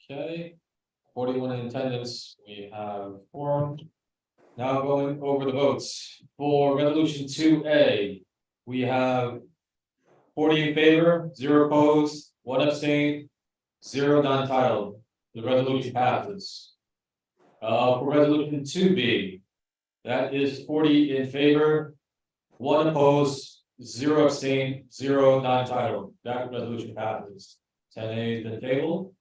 Okay, 41 in attendance, we have quorum. Now going over the votes for resolution 2A, we have 40 in favor, 0 opposed, 1 abstained, 0 non-titled. The resolution passes. For resolution 2B, that is 40 in favor, 1 opposed, 0 abstained, 0 non-titled. That resolution passes. 10A has been tabled.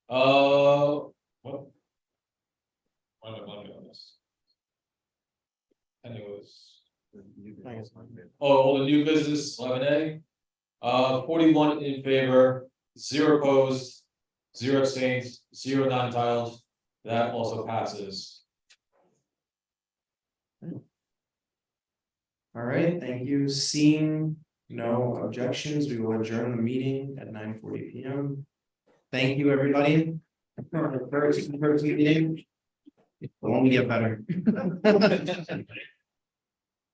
What? Why am I blanking on this? Anyways. Oh, the new business, 11A. 41 in favor, 0 opposed, 0 abstained, 0 non-titled. That also passes. All right, thank you. Seeing no objections, we will adjourn the meeting at 9:40 p.m. Thank you, everybody. For the first meeting. It will only get better.